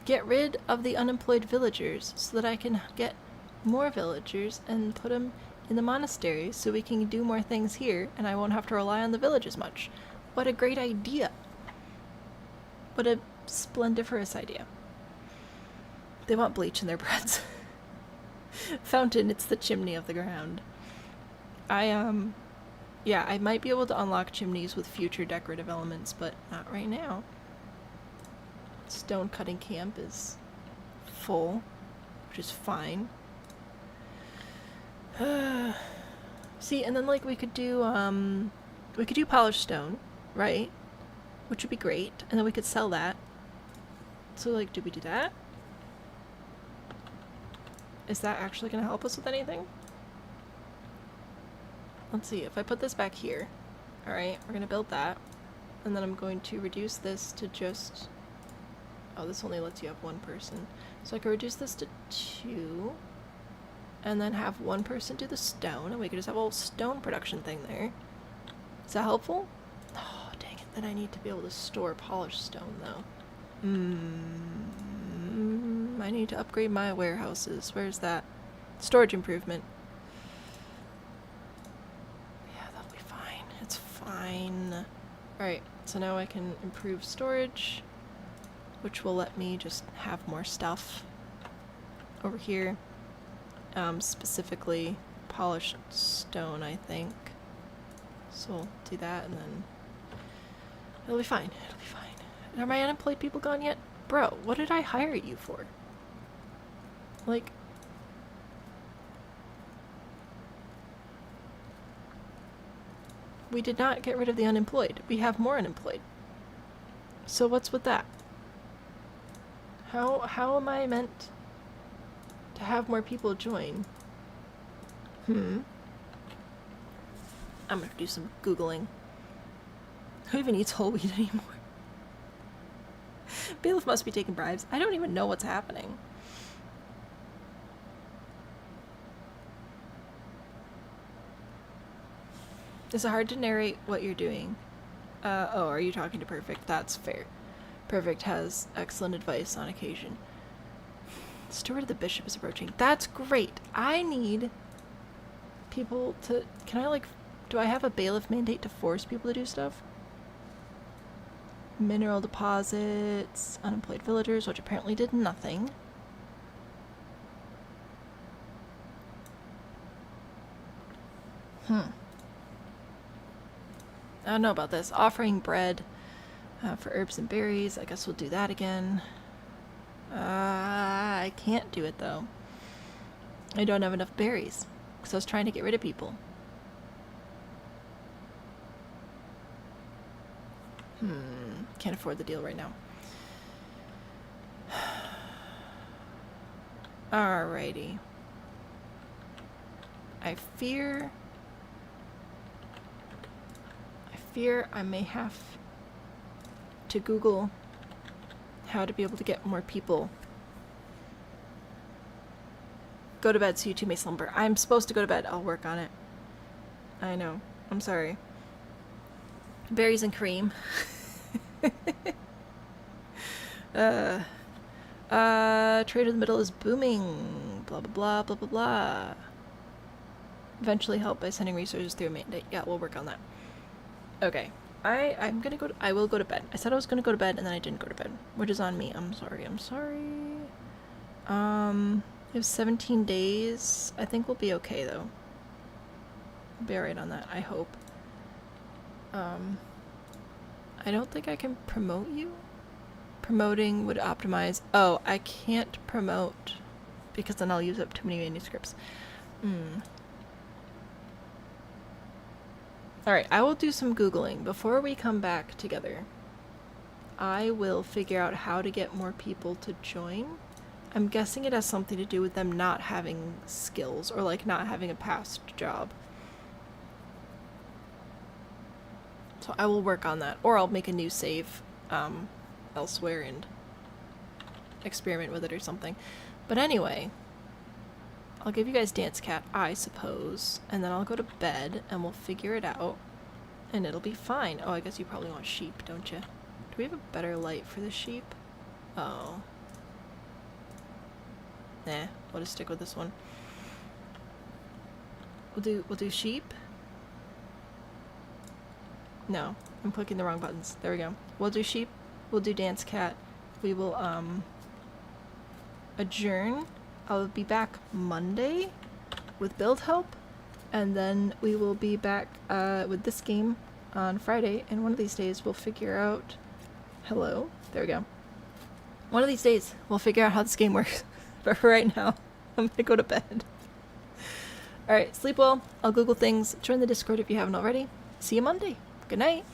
Get rid of the unemployed villagers so that I can get more villagers and put them in the monastery so we can do more things here and I won't have to rely on the village as much. What a great idea. What a splendiferous idea. They want bleach in their breads. Fountain, it's the chimney of the ground. Yeah, I might be able to unlock chimneys with future decorative elements, but not right now. Stone cutting camp is full, which is fine. See, and then like we could do polished stone, right? Which would be great, and then we could sell that. So like, do we do that? Is that actually gonna help us with anything? Let's see, if I put this back here, alright, we're gonna build that, and then I'm going to reduce this to just, oh, this only lets you have one person. So I could reduce this to 2, and then have one person do the stone, and we could just have a whole stone production thing there. Is that helpful? Oh, dang it, then I need to be able to store polished stone, though. I need to upgrade my warehouses. Where's that? Storage improvement. Yeah, that'll be fine. It's fine. Alright, so now I can improve storage, which will let me just have more stuff over here. Specifically polished stone, I think. So we'll do that and then it'll be fine. It'll be fine. Are my unemployed people gone yet? Bro, what did I hire you for? Like, we did not get rid of the unemployed. We have more unemployed. So what's with that? How am I meant to have more people join? I'm gonna do some Googling. Who even eats whole wheat anymore? Bailiff must be taking bribes. I don't even know what's happening. Is it hard to narrate what you're doing? Oh, are you talking to Perfect? That's fair. Perfect has excellent advice on occasion. Steward of the Bishop is approaching. That's great. I need people to... Can I, like... Do I have a bailiff mandate to force people to do stuff? Mineral deposits, unemployed villagers, which apparently did nothing. I don't know about this. Offering bread for herbs and berries. I guess we'll do that again. I can't do it though. I don't have enough berries because I was trying to get rid of people. Can't afford the deal right now. Alrighty. I fear I may have to Google how to be able to get more people. Go to bed so you two may slumber. I'm supposed to go to bed. I'll work on it. I know. I'm sorry. Berries and cream. Trade in the middle is booming. Blah, blah, blah, blah, blah, blah. Eventually help by sending resources through a mandate. Yeah, we'll work on that. Okay. I'm gonna go I will go to bed. I said I was gonna go to bed and then I didn't go to bed, which is on me. I'm sorry. We have 17 days. I think we'll be okay though. We'll be alright on that, I hope. I don't think I can promote you. Promoting would optimize. Oh, I can't promote because then I'll use up too many manuscripts. Alright, I will do some Googling. Before we come back together, I will figure out how to get more people to join. I'm guessing it has something to do with them not having skills or like not having a past job. So I will work on that. Or I'll make a new save elsewhere and experiment with it or something. But anyway, I'll give you guys Dance Cat, I suppose, and then I'll go to bed and we'll figure it out and it'll be fine. Oh, I guess you probably want sheep, don't you? Do we have a better light for the sheep? Oh. Nah, we'll just stick with this one. We'll do sheep. No, I'm clicking the wrong buttons. There we go. We'll do sheep. We'll do Dance Cat. We will adjourn. I'll be back Monday with build help, and then we will be back with this game on Friday, and one of these days we'll figure out... Hello? There we go. One of these days we'll figure out how this game works. But for right now, I'm gonna go to bed. Alright, sleep well. I'll Google things. Join the Discord if you haven't already. See you Monday. Good night.